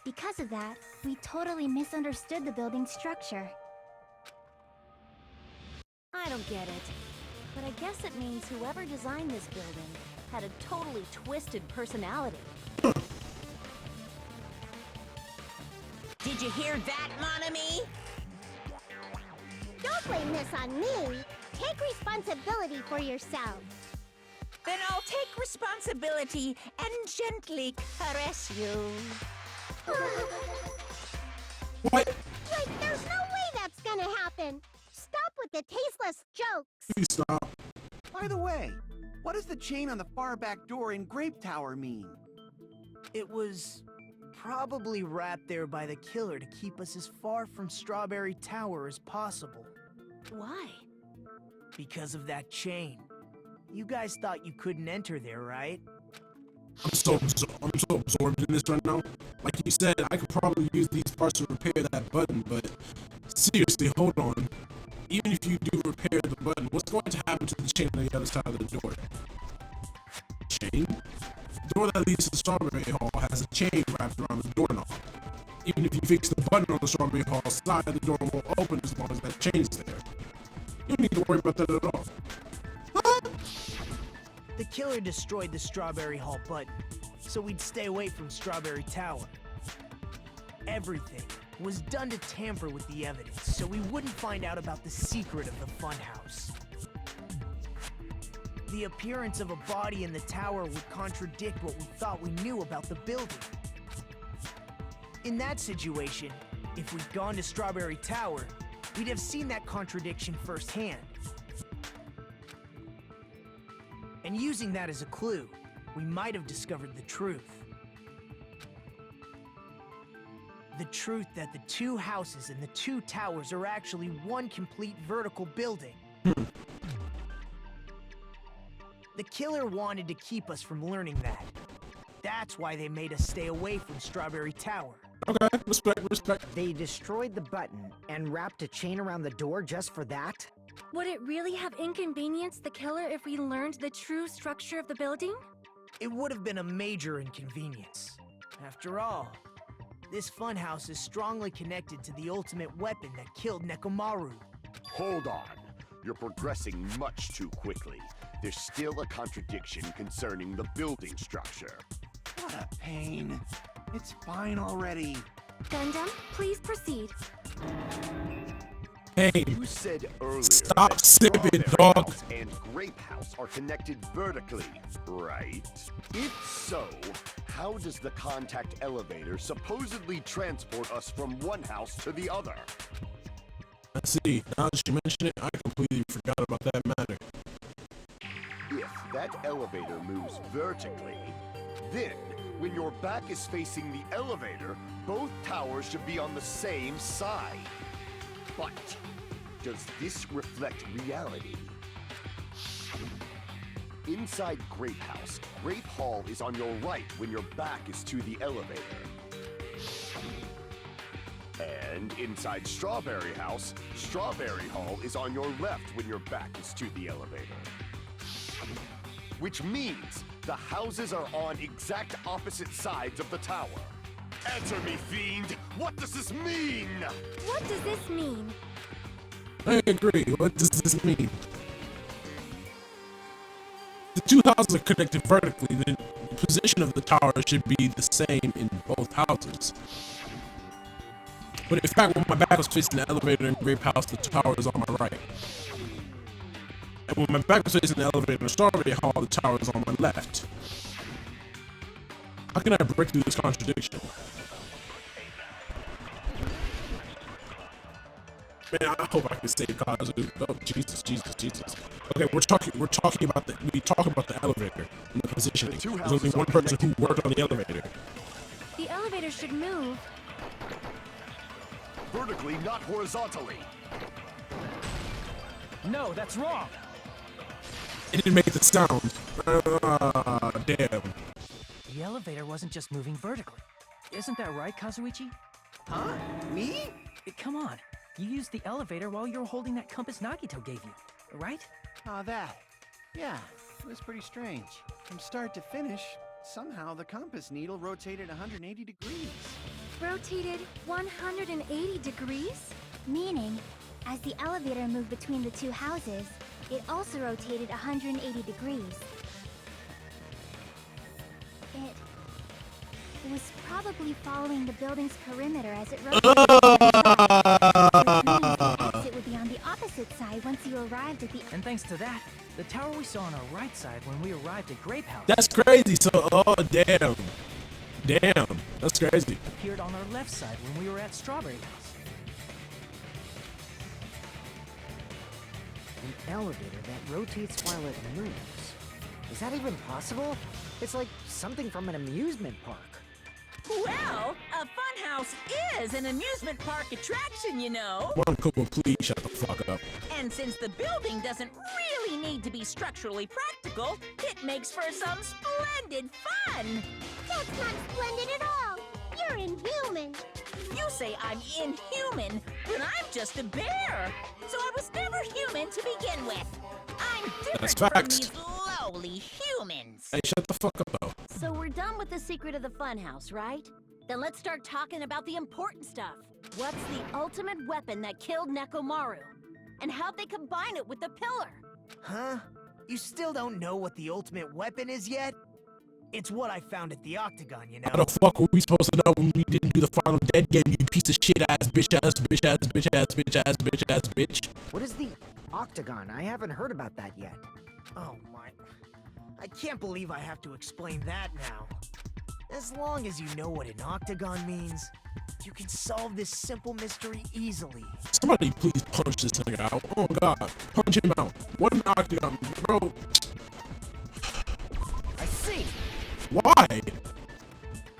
Because of that, we totally misunderstood the building's structure. I don't get it. But I guess it means whoever designed this building had a totally twisted personality. Did you hear that, mon ami? Don't blame this on me. Take responsibility for yourself. Then I'll take responsibility and gently caress you. What? Like, there's no way that's gonna happen. Stop with the tasteless jokes. Please stop. By the way, what does the chain on the far back door in Grape Tower mean? It was probably wrapped there by the killer to keep us as far from Strawberry Tower as possible. Why? Because of that chain. You guys thought you couldn't enter there, right? I'm so absorbed in this right now. Like you said, I could probably use these parts to repair that button, but seriously, hold on. Even if you do repair the button, what's going to happen to the chain on the other side of the door? Chain? The door that leads to the Strawberry Hall has a chain wrapped around the doorknob. Even if you fix the button on the Strawberry Hall side, the door won't open as long as that chain's there. You don't need to worry about that at all. The killer destroyed the Strawberry Hall button, so we'd stay away from Strawberry Tower. Everything was done to tamper with the evidence, so we wouldn't find out about the secret of the funhouse. The appearance of a body in the tower would contradict what we thought we knew about the building. In that situation, if we'd gone to Strawberry Tower, we'd have seen that contradiction firsthand. And using that as a clue, we might have discovered the truth. The truth that the two houses and the two towers are actually one complete vertical building. The killer wanted to keep us from learning that. That's why they made us stay away from Strawberry Tower. Okay, respect. They destroyed the button and wrapped a chain around the door just for that? Would it really have inconvenienced the killer if we learned the true structure of the building? It would have been a major inconvenience. After all, this funhouse is strongly connected to the ultimate weapon that killed Nekomaru. Hold on. You're progressing much too quickly. There's still a contradiction concerning the building structure. What a pain. It's fine already. Gundam, please proceed. Hey, You said earlier stop that sipping, Strawberry dog. House and Grape House are connected vertically, right? If so, how does the contact elevator supposedly transport us from one house to the other? I see. Now that you mention it, I completely forgot about that matter. If that elevator moves vertically, then when your back is facing the elevator, both towers should be on the same side. But does this reflect reality? Inside Grape House, Grape Hall is on your right when your back is to the elevator. And inside Strawberry House, Strawberry Hall is on your left when your back is to the elevator. Which means the houses are on exact opposite sides of the tower. Answer me, fiend! What does this mean? What does this mean? I agree. What does this mean? The two houses are connected vertically. The position of the tower should be the same in both houses. But in fact, when my back was facing the elevator in Grape House, the tower is on my right. And when my back was facing the elevator in Strawberry Hall, the tower is on my left. How can I break through this contradiction? Man, I hope I can save Kazu. Oh, Jesus. Okay, we talk about the elevator and the positioning. There's only one person who worked on the elevator. The elevator should move. Vertically, not horizontally. No, that's wrong. It didn't make the sound. Damn. The elevator wasn't just moving vertically. Isn't that right, Kazuichi? Huh? Me? Come on. You used the elevator while you were holding that compass Nagito gave you, right? Oh, that. Yeah, it was pretty strange. From start to finish, somehow the compass needle rotated 180 degrees. Rotated 180 degrees? Meaning, as the elevator moved between the two houses, it also rotated 180 degrees. It was probably following the building's perimeter as it rotated. The exit would be on the opposite side once you arrived at the... And thanks to that, the tower we saw on our right side when we arrived at Grape House That's crazy. So, oh, damn. That's crazy. appeared on our left side when we were at Strawberry House. An elevator that rotates while it moves. Is that even possible? It's like something from an amusement park. Well, a funhouse is an amusement park attraction, you know. One couple, please shut the fuck up. And since the building doesn't really need to be structurally practical, it makes for some splendid fun. That's not splendid at all. You're inhuman. You say I'm inhuman, but I'm just a bear. So I was never human to begin with. I'm That's different from facts. these lowly humans. Hey, shut the fuck up, though. So we're done with the secret of the funhouse, right? Then let's start talking about the important stuff. What's the ultimate weapon that killed Nekomaru? And how'd they combine it with the pillar? Huh? You still don't know what the ultimate weapon is yet? It's what I found at the Octagon, you know? How the fuck were we supposed to know when we didn't do the final dead game, you piece of shit ass bitch. What is the Octagon? I haven't heard about that yet. Oh my... I can't believe I have to explain that now. As long as you know what an octagon means, you can solve this simple mystery easily. Somebody please punch this nigga out. Oh god. Punch him out. One octagon, bro. see. Why?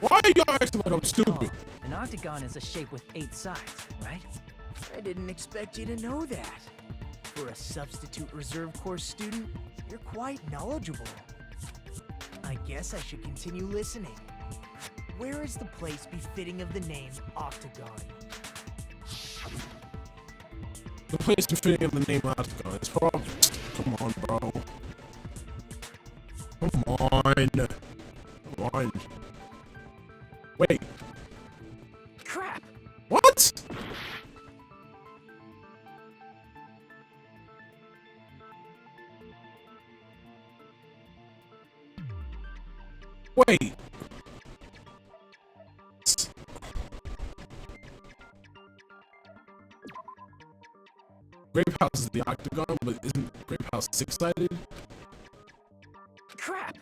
Why are y'all acting like I'm stupid? An octagon is a shape with 8 sides, right? I didn't expect you to know that. For a substitute reserve course student, you're quite knowledgeable. I guess I should continue listening. Where is the place befitting of the name Octagon? The place befitting of the name Octagon is probably... Come on, bro. Come on. Come on. Wait. Crap! What? Wait. Grape House is the octagon, but isn't Grape House 6-sided? Crap!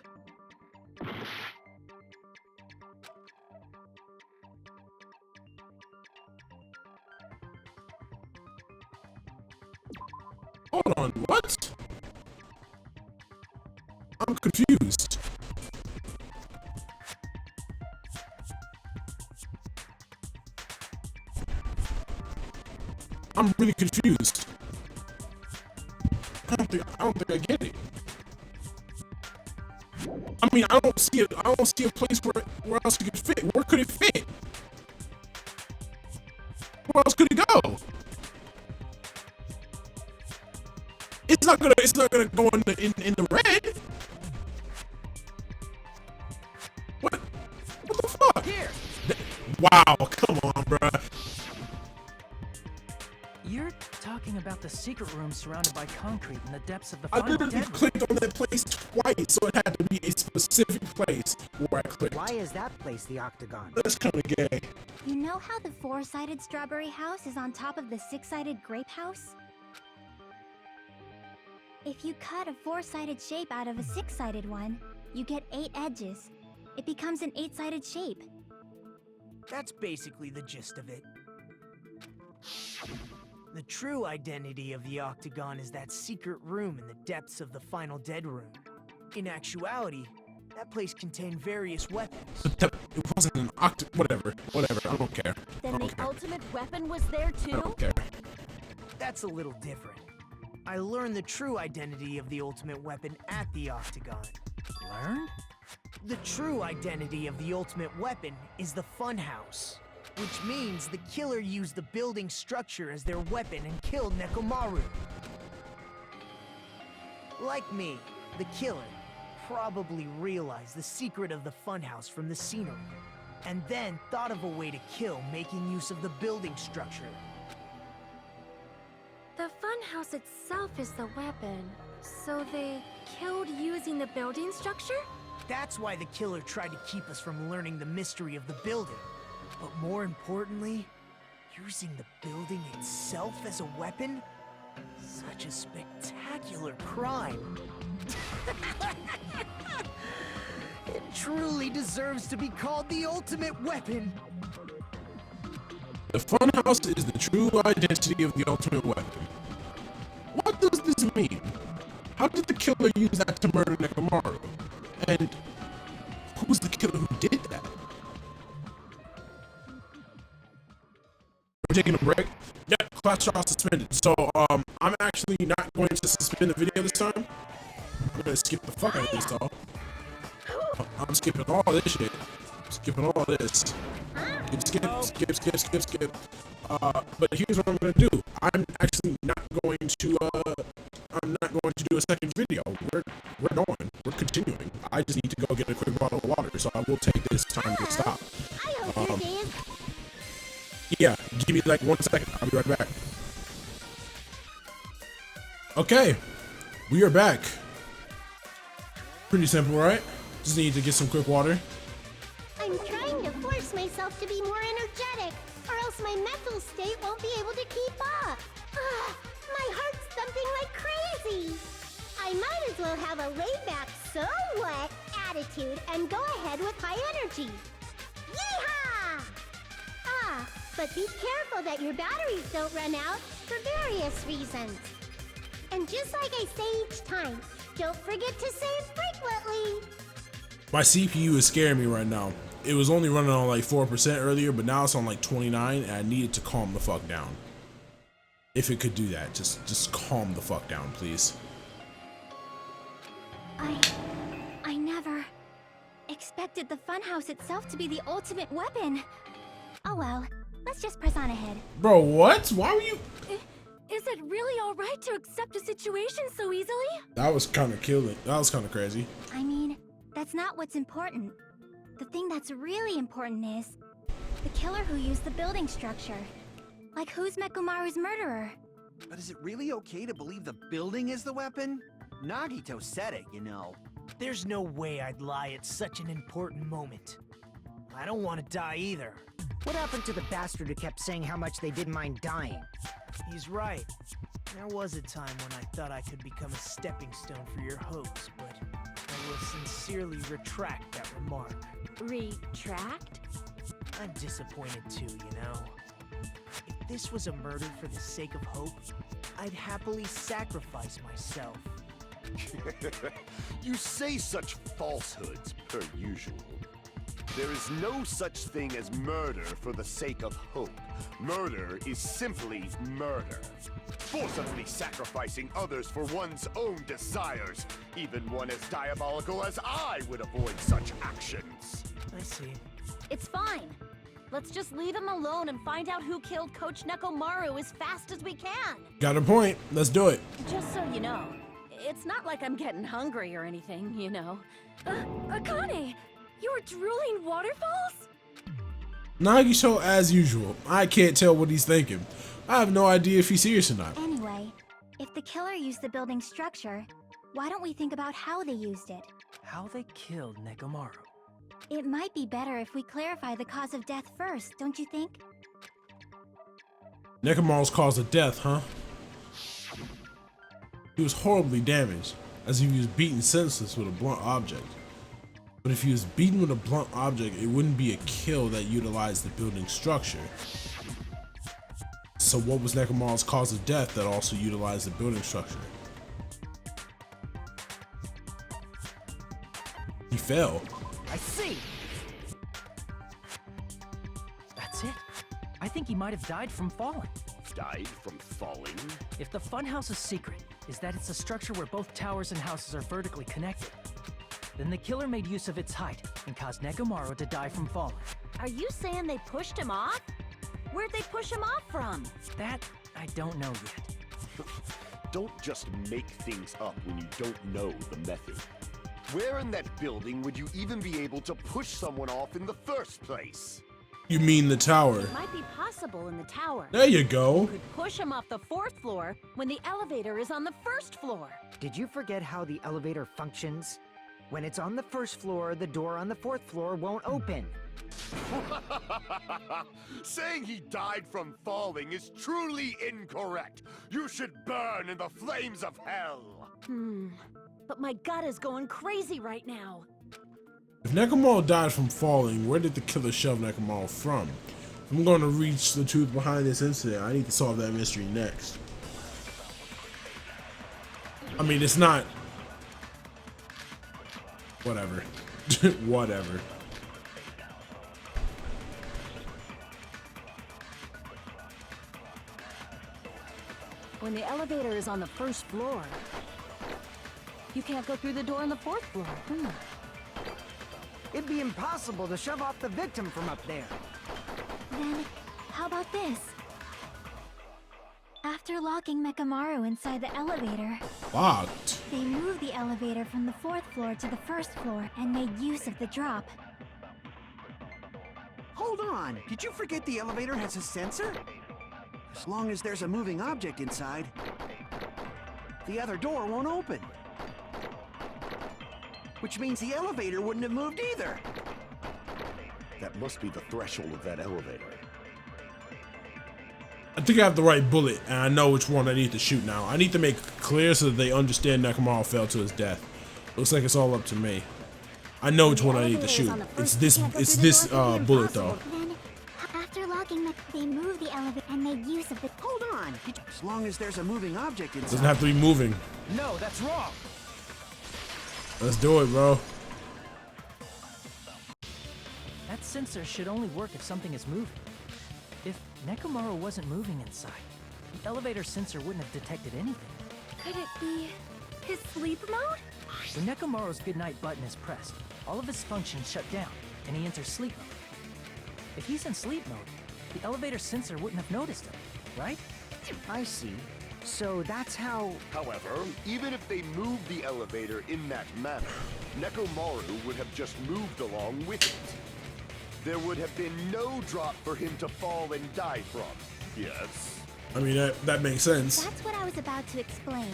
Hold on, what? I'm confused. I'm really confused. I don't think I get it. I mean, I don't see a place where else it could fit. Where could it fit? Where else could it go? It's not gonna go in the red. What the fuck? Here. Wow, come on, bruh. You're talking about the secret room surrounded by concrete in the depths of the I final literally dead room. clicked on that place twice, so it had to be a specific place where I clicked. Why is that place the octagon? That's kind of gay. You know how the 4-sided strawberry house is on top of the 6-sided grape house? If you cut a 4-sided shape out of a 6-sided one, you get 8 edges. It becomes an 8-sided shape. That's basically the gist of it. The true identity of the octagon is that secret room in the depths of the final dead room. In actuality, that place contained various weapons. But it wasn't an whatever, I don't care. Then the ultimate weapon was there I too? don't care. That's a little different. I learned the true identity of the ultimate weapon at the octagon. Learned? The true identity of the ultimate weapon is the funhouse, which means the killer used the building structure as their weapon and killed Nekomaru. Like me, the killer probably realized the secret of the funhouse from the scenery, and then thought of a way to kill making use of the building structure. The funhouse itself is the weapon, so they killed using the building structure? That's why the killer tried to keep us from learning the mystery of the building. But more importantly, using the building itself as a weapon? Such a spectacular crime. It truly deserves to be called the ultimate weapon. The funhouse is the true identity of the ultimate weapon. What does this mean? How did the killer use that to murder Nekomaru? And who's the killer who did that? We're taking a break. Yep, class trial suspended. So I'm actually not going to suspend the video this time. I'm gonna skip the fuck out of this all. I'm skipping all this shit. Skipping all this. Skip. But here's what I'm gonna do. I'm actually not going to do a second video. We're going. We're continuing. I just need to go get a quick bottle of water, so I will take this time to stop. I hope your day is... Yeah, give me like 1 second. I'll be right back. Okay, we are back. Pretty simple, right? Just need to get some quick water. I'm trying to force myself to be more energetic, or else my mental state won't be able to keep up. My heart's thumping like crazy. I might as well have a laid-back, so what attitude and go ahead with high energy. Yeehaw! But be careful that your batteries don't run out for various reasons. And just like I say each time, don't forget to save frequently. My CPU is scaring me right now. It was only running on like 4% earlier, but now it's on like 29, and I need it to calm the fuck down. If it could do that, just calm the fuck down, please. I never expected the funhouse itself to be the ultimate weapon. Oh well, let's just press on ahead. Bro, what? Why were you... Is it really alright to accept a situation so easily? That was kind of killing. That was kind of crazy. I mean, that's not what's important. The thing that's really important is the killer who used the building structure. Like, who's Mechamaru's murderer? But is it really okay to believe the building is the weapon? Nagito said it, you know. There's no way I'd lie at such an important moment. I don't want to die either. What happened to the bastard who kept saying how much they didn't mind dying? He's right. There was a time when I thought I could become a stepping stone for your hopes, but I will sincerely retract that remark. Retract? I'm disappointed too, you know. If this was a murder for the sake of hope, I'd happily sacrifice myself. You say such falsehoods, per usual. There is no such thing as murder for the sake of hope. Murder is simply murder. Forcibly sacrificing others for one's own desires. Even one as diabolical as I would avoid such actions. I see. It's fine. Let's just leave him alone and find out who killed Coach Nekomaru as fast as we can. Got a point. Let's do it. Just so you know, it's not like I'm getting hungry or anything, you know. Akane! You were drooling waterfalls? Nagito, as usual. I can't tell what he's thinking. I have no idea if he's serious or not. Anyway, if the killer used the building structure, why don't we think about how they used it? How they killed Nekomaru. It might be better if we clarify the cause of death first, don't you think? Nekomaru's cause of death, huh? He was horribly damaged, as if he was beaten senseless with a blunt object. But if he was beaten with a blunt object, it wouldn't be a kill that utilized the building structure. So what was Nekomaru's cause of death that also utilized the building structure? He fell. I see! That's it. I think he might have died from falling. Died from falling? If the funhouse's secret is that it's a structure where both towers and houses are vertically connected, then the killer made use of its height and caused Nekomaru to die from falling. Are you saying they pushed him off? Where'd they push him off from? That, I don't know yet. Don't just make things up when you don't know the method. Where in that building would you even be able to push someone off in the first place? You mean the tower? It might be possible in the tower. There you go. You could push him off the 4th floor when the elevator is on the 1st floor. Did you forget how the elevator functions? When it's on the 1st floor, the door on the 4th floor won't open. Saying he died from falling is truly incorrect. You should burn in the flames of hell. But my gut is going crazy right now. If Nekomaru died from falling, where did the killer shove Nekomaru from? If I'm going to reach the truth behind this incident, I need to solve that mystery next. I mean, it's not... Whatever. Whatever. When the elevator is on the 1st floor, you can't go through the door on the 4th floor. It'd be impossible to shove off the victim from up there. Then, how about this? After locking Mechamaru inside the elevator, Locked? they moved the elevator from the 4th floor to the 1st floor and made use of the drop. Hold on, did you forget the elevator has a sensor? As long as there's a moving object inside, the other door won't open. Which means the elevator wouldn't have moved either. That must be the threshold of that elevator. I think I have the right bullet, and I know which one I need to shoot now. I need to make clear so that they understand Nekomaru fell to his death. Looks like it's all up to me. I know which one I need to shoot. It's this bullet though. Then, after locking they moved the elevator and made use of the... Hold on, as long as there's a moving object inside. Doesn't have to be moving. No, that's wrong. Let's do it, bro. That sensor should only work if something is moving. If Nekomaru wasn't moving inside, the elevator sensor wouldn't have detected anything. Could it be his sleep mode? When Nekomaru's goodnight button is pressed, all of his functions shut down, and he enters sleep mode. If he's in sleep mode, the elevator sensor wouldn't have noticed him, right? I see. So that's how... However, even if they moved the elevator in that manner, Nekomaru would have just moved along with it. There would have been no drop for him to fall and die from. Yes? I mean, that makes sense. That's what I was about to explain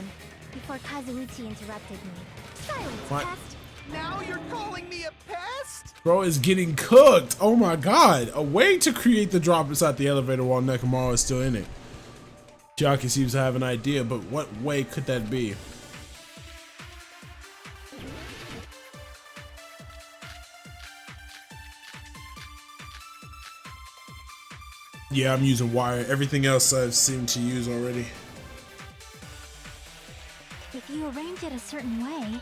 before Kazuichi interrupted me. Silence, What? pest! Now you're calling me a pest? Bro is getting cooked. Oh my god. A way to create the drop inside the elevator while Nekomaru is still in it. Chiaki seems to have an idea, but what way could that be? Yeah, I'm using wire. Everything else I've seemed to use already. If you arrange it a certain way,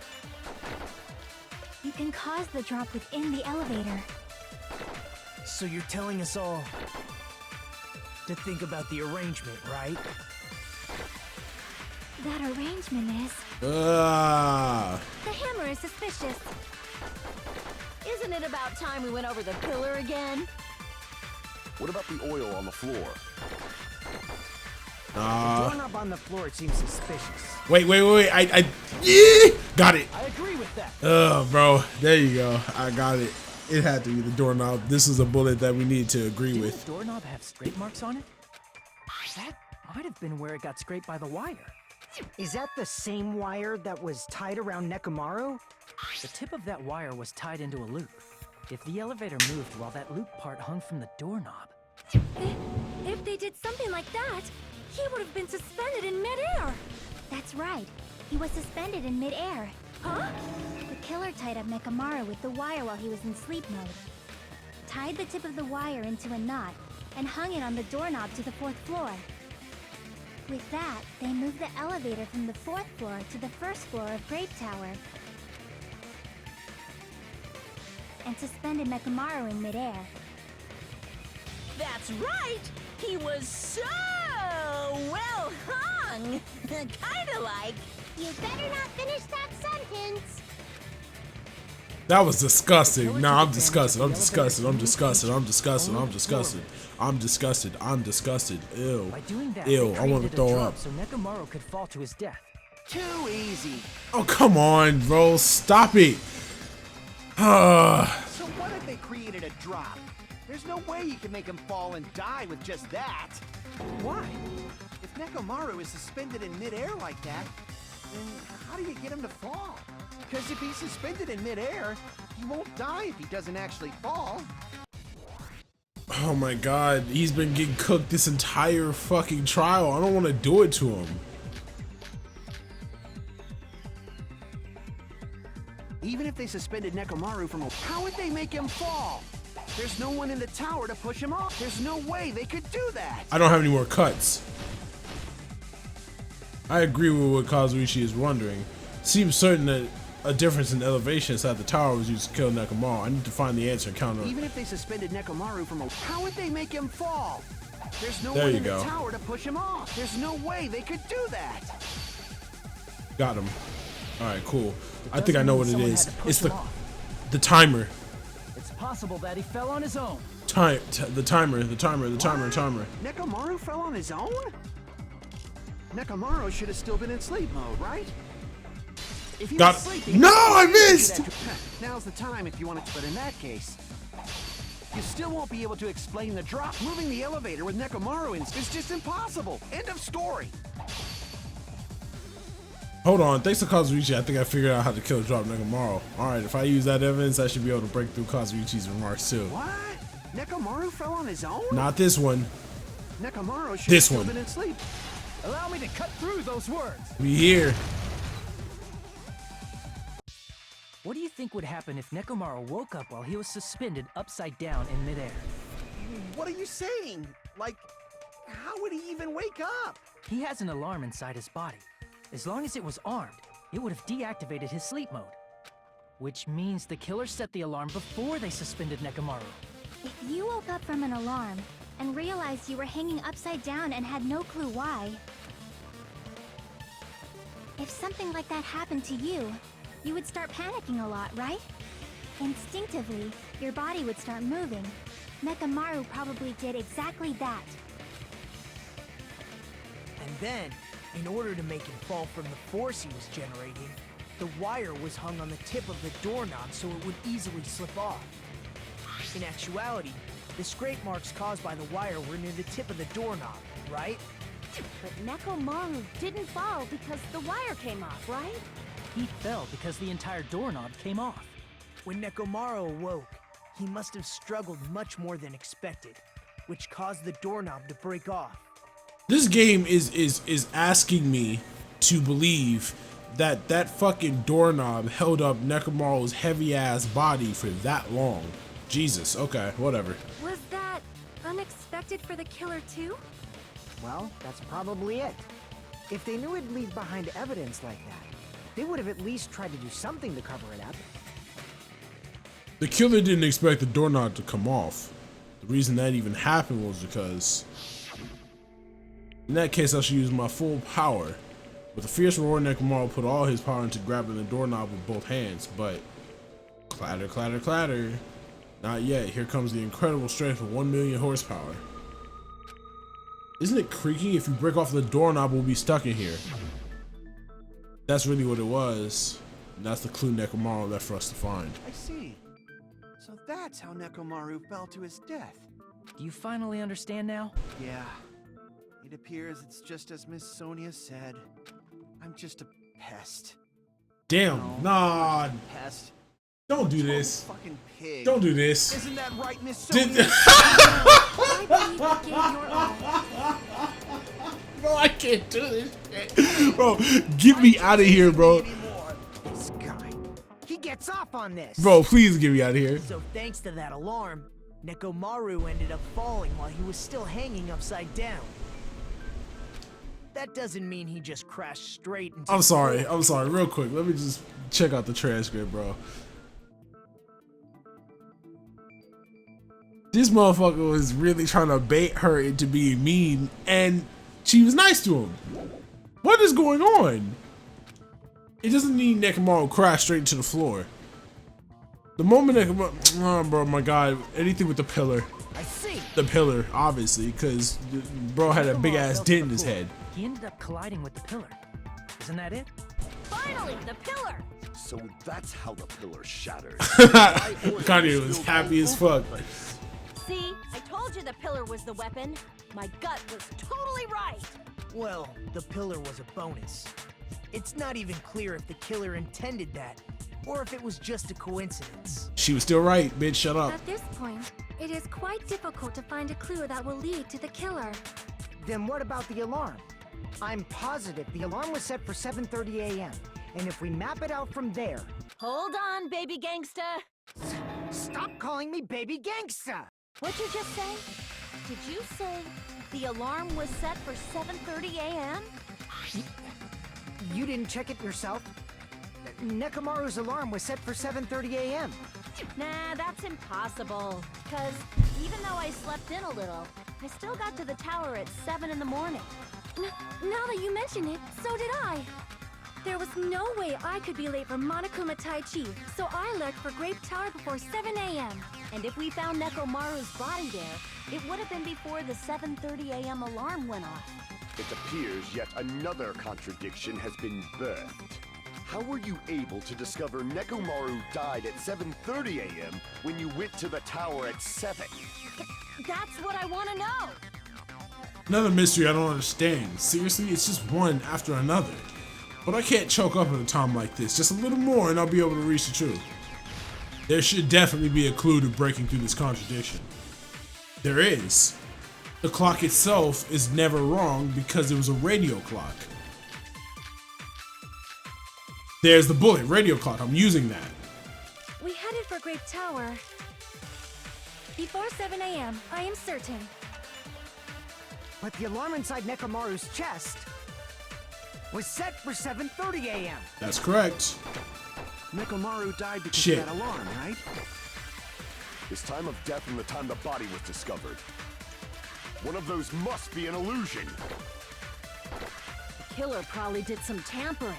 you can cause the drop within the elevator. So you're telling us all to think about the arrangement, right? That arrangement is... Ah. The hammer is suspicious. Isn't it about time we went over the pillar again? What about the oil on the floor? The doorknob on the floor seems suspicious. Wait. Yeah! Got it. I agree with that. Bro. There you go. I got it. It had to be the doorknob. This is a bullet that we need to agree Did with. the doorknob have scrape marks on it? That might have been where it got scraped by the wire. Is that the same wire that was tied around Nekomaru? The tip of that wire was tied into a loop. If the elevator moved while that loop part hung from the doorknob... If they did something like that, he would have been suspended in midair. That's right. He was suspended in midair. Huh? The killer tied up Nekomaru with the wire while he was in sleep mode. Tied the tip of the wire into a knot and hung it on the doorknob to the 4th floor. With that, they moved the elevator from the 4th floor to the 1st floor of Grape Tower. And suspended Nekomaru in midair. That's right! He was so well hung! Kinda like... You better not finish that sentence. That was disgusting. No, I'm disgusted. I'm disgusted. I'm disgusted. I'm disgusted. I'm disgusted. I'm disgusted. I'm disgusted. Ew. By doing that, Ew. they I want to created a throw drop up. so Nekomaru could fall to his death. Too easy. Oh, come on, bro. Stop it. So what if they created a drop? There's no way you can make him fall and die with just that. Why? If Nekomaru is suspended in midair like that, then how do you get him to fall? Because if he's suspended in midair, he won't die if he doesn't actually fall. Oh my god. He's been getting cooked this entire fucking trial. I don't want to do it to him. Even if they suspended Nekomaru from a... How would they make him fall? There's no one in the tower to push him off. There's no way they could do that. I don't have any more cuts. I agree with what Kazuichi is wondering. Seems certain that a difference in elevation inside the tower was used to kill Nekomaru. I need to find the answer and count on. Even if they suspended Nekomaru from a... How would they make him fall? There's no There one you in go. the tower to push him off. There's no way they could do that. Got him. Alright, cool. I It think I doesn't know mean what it someone is. had to push It's him off. the timer. It's possible that he fell on his own. The timer. Nekomaru fell on his own? Nekomaru should have still been in sleep mode, right? If he Got was it. sleeping... No, I missed! Now's the time if you want to... But in that case, you still won't be able to explain the drop. Moving the elevator with Nekomaru in is just impossible. End of story. Hold on. Thanks to Kazuichi, I think I figured out how to kill drop Nekomaru. Alright, if I use that evidence, I should be able to break through Kazuichi's remarks too. What? Nekomaru fell on his own? Not this one. Nekomaru should This have still one. been in sleep. Allow me to cut through those words. We here. What do you think would happen if Nekomaru woke up while he was suspended upside down in midair? What are you saying? Like, how would he even wake up? He has an alarm inside his body. As long as it was armed, it would have deactivated his sleep mode. Which means the killer set the alarm before they suspended Nekomaru. If you woke up from an alarm and realized you were hanging upside down and had no clue why, if something like that happened to you, you would start panicking a lot, right? Instinctively, your body would start moving. Nekomaru probably did exactly that. And then, in order to make him fall from the force he was generating, the wire was hung on the tip of the doorknob so it would easily slip off. In actuality, the scrape marks caused by the wire were near the tip of the doorknob, right? But Nekomaru didn't fall because the wire came off, right? He fell because the entire doorknob came off. When Nekomaru awoke, he must have struggled much more than expected, which caused the doorknob to break off. This game is asking me to believe that that fucking doorknob held up Nekomaru's heavy ass body for that long. Jesus, okay, whatever. Was that unexpected for the killer too? Well, that's probably it. If they knew it'd leave behind evidence like that, they would have at least tried to do something to cover it up. The killer didn't expect the doorknob to come off. The reason that even happened was because, in that case, I should use my full power. With a fierce roar, Nekomaru put all his power into grabbing the doorknob with both hands, but clatter, clatter, clatter. Not yet. Here comes the incredible strength of 1 million horsepower. Isn't it creaking? If you break off the doorknob, we'll be stuck in here. That's really what it was. And that's the clue Nekomaru left for us to find. I see. So that's how Nekomaru fell to his death. Do you finally understand now? Yeah. It appears it's just as Miss Sonia said. I'm just a pest. Damn, No, nah. I'm just a pest. Don't do this. Fucking pig. Don't do this. Isn't that right, Miss Did- Sonia? I believe you gave your all. Bro, I can't do this shit. Bro, get me out of here, bro. This guy, he gets off on this. Bro, please get me out of here. So thanks to that alarm, Nekomaru ended up falling while he was still hanging upside down. That doesn't mean he just crashed straight into I'm the sorry. floor. I'm sorry. Real quick, let me just check out the transcript, bro. This motherfucker was really trying to bait her into being mean, and she was nice to him. What is going on? It doesn't need Nekomaru crash straight into the floor. The moment Nekomaru, oh, bro, my God, anything with the pillar. I see. The pillar, obviously, because bro had a big ass dent in his head. He ended up colliding with the pillar. Isn't that it? Finally, the pillar! So that's how the pillar shattered. Kanye was happy as fuck. See, I told you the pillar was the weapon. My gut was totally right. Well, the pillar was a bonus. It's not even clear if the killer intended that, or if it was just a coincidence. She was still right, bitch. Shut up. At this point, it is quite difficult to find a clue that will lead to the killer. Then what about the alarm? I'm positive the alarm was set for 7:30 a.m. And if we map it out from there... Hold on, baby gangsta. Stop calling me baby gangsta! What'd you just say? Did you say the alarm was set for 7:30 a.m.? You didn't check it yourself? Nekomaru's alarm was set for 7:30 a.m. Nah, that's impossible. Because even though I slept in a little, I still got to the tower at 7 in the morning. Now that you mention it, so did I. There was no way I could be late for Monokuma Tai Chi, so I left for Grape Tower before 7 a.m. And if we found Nekomaru's body there, it would have been before the 7:30 a.m. alarm went off. It appears yet another contradiction has been birthed. How were you able to discover Nekomaru died at 7:30 a.m. when you went to the tower at 7? That's what I want to know. Another mystery I don't understand. Seriously, it's just one after another. But I can't choke up at a time like this. Just a little more and I'll be able to reach the truth. There should definitely be a clue to breaking through this contradiction. There is. The clock itself is never wrong because it was a radio clock. There's the bullet, radio clock. I'm using that. We headed for Grape Tower before 7 a.m., I am certain. But the alarm inside Nekomaru's chest was set for 7:30 a.m. That's correct. Nekomaru died because Shit. of that alarm, right? His time of death and the time the body was discovered. One of those must be an illusion. The killer probably did some tampering.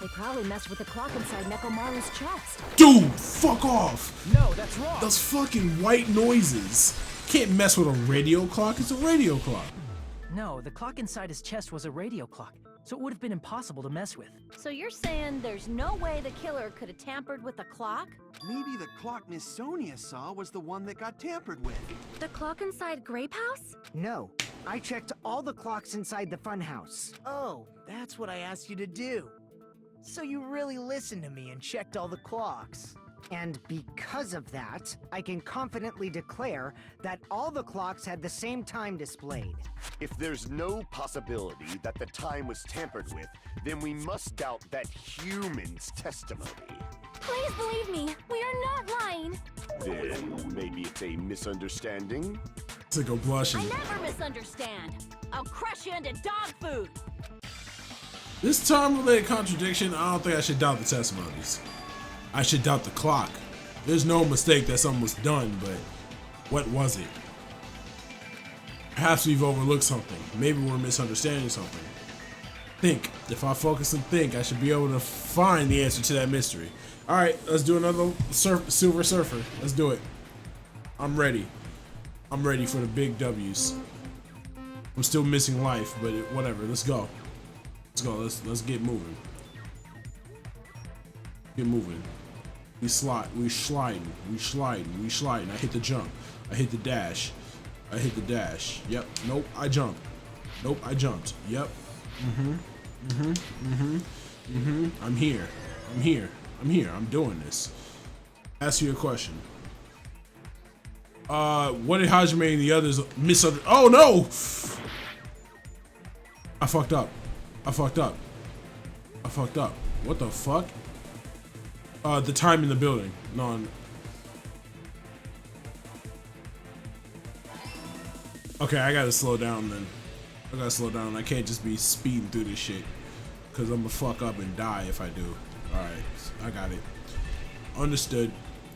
They probably messed with the clock inside Nekomaru's chest. Dude, fuck off. No, that's wrong. Those fucking white noises. Can't mess with a radio clock. It's a radio clock. No, the clock inside his chest was a radio clock, so it would have been impossible to mess with. So you're saying there's no way the killer could have tampered with the clock? Maybe the clock Miss Sonia saw was the one that got tampered with. The clock inside Grape House? No, I checked all the clocks inside the funhouse. Oh, that's what I asked you to do. So you really listened to me and checked all the clocks. And because of that, I can confidently declare that all the clocks had the same time displayed. If there's no possibility that the time was tampered with, then we must doubt that human's testimony. Please believe me, we are not lying. Then maybe it's a misunderstanding? To go blushing. I never misunderstand. I'll crush you into dog food. This time-related contradiction, I don't think I should doubt the testimonies. I should doubt the clock. There's no mistake that something was done, but what was it? Perhaps we've overlooked something. Maybe we're misunderstanding something. Think. If I focus and think, I should be able to find the answer to that mystery. Alright, let's do another Silver Surfer. Let's do it. I'm ready. I'm ready for the big W's. I'm still missing life, but whatever. Let's go. Let's go. Let's get moving. Get moving. We sliding. I hit the jump. I hit the dash. Yep. Nope. I jumped. Nope. I jumped. Yep. I'm here. I'm doing this. Ask you a question. What did Hajime and the others misunderstand? Oh no! I fucked up. What the fuck? The time in the building. No. Okay, I gotta slow down then. I can't just be speeding through this shit. Cause I'm gonna fuck up and die if I do. Alright, I got it. Understood.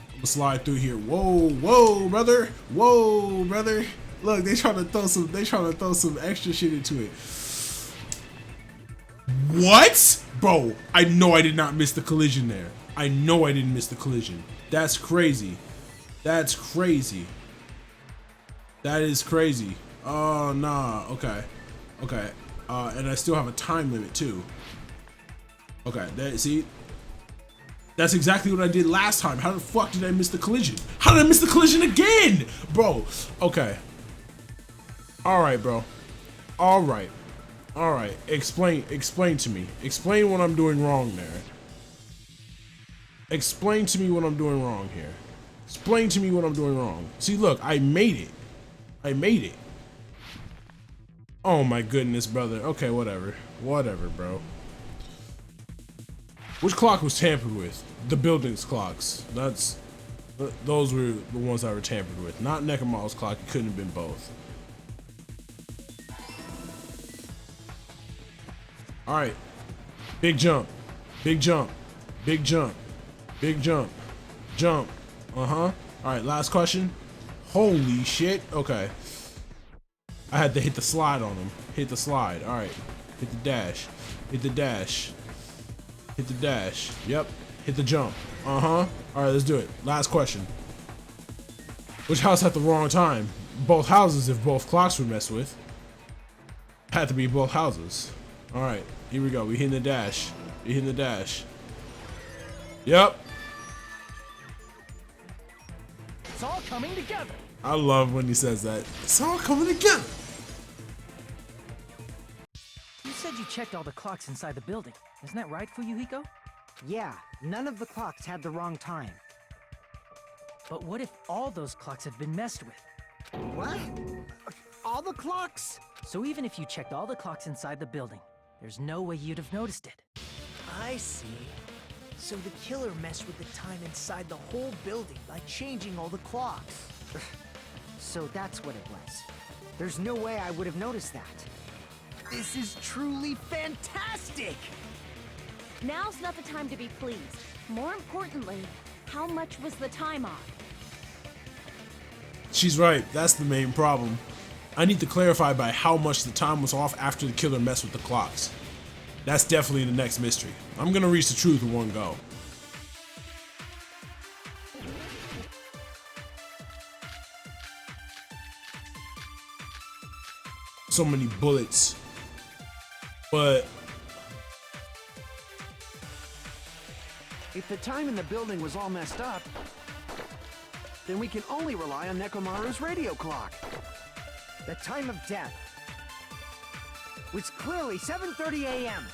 I'm gonna slide through here. Whoa, brother. Look, they trying to throw some extra shit into it. What? Bro, I know I did not miss the collision there. I know I didn't miss the collision. That's crazy. That is crazy. Oh, nah. Okay. And I still have a time limit too. Okay, see? That's exactly what I did last time. How the fuck did I miss the collision? How did I miss the collision again? Bro, okay. Alright, bro. Alright. Explain to me. Explain what I'm doing wrong there. Explain to me what I'm doing wrong here. Explain to me what I'm doing wrong. See, look, I made it. Oh my goodness, brother. Okay, whatever, bro. Which clock was tampered with? The building's clocks. Those were the ones that were tampered with. Not Nekomaru's clock. It couldn't have been both. All right. Big jump. Jump. All right, last question. Holy shit. Okay. I had to hit the slide on him. Hit the slide. All right. Hit the dash. Yep. Hit the jump. All right, let's do it. Last question. Which house had the wrong time? Both houses if both clocks were messed with. Had to be both houses. All right, here we go. We hitting the dash. Yep. It's all coming together. I love when he says that. It's all coming together. You said you checked all the clocks inside the building. Isn't that right, Fuyuhiko? Yeah, none of the clocks had the wrong time. But what if all those clocks had been messed with? What? All the clocks? So even if you checked all the clocks inside the building, there's no way you'd have noticed it. I see. So the killer messed with the time inside the whole building by changing all the clocks. So that's what it was. There's no way I would have noticed that. This is truly fantastic! Now's not the time to be pleased. More importantly, how much was the time off? She's right. That's the main problem. I need to clarify by how much the time was off after the killer messed with the clocks. That's definitely the next mystery. I'm gonna reach the truth in one go. So many bullets. But If the time in the building was all messed up, then we can only rely on Nekomaru's radio clock. The time of death was clearly 7:30 a.m.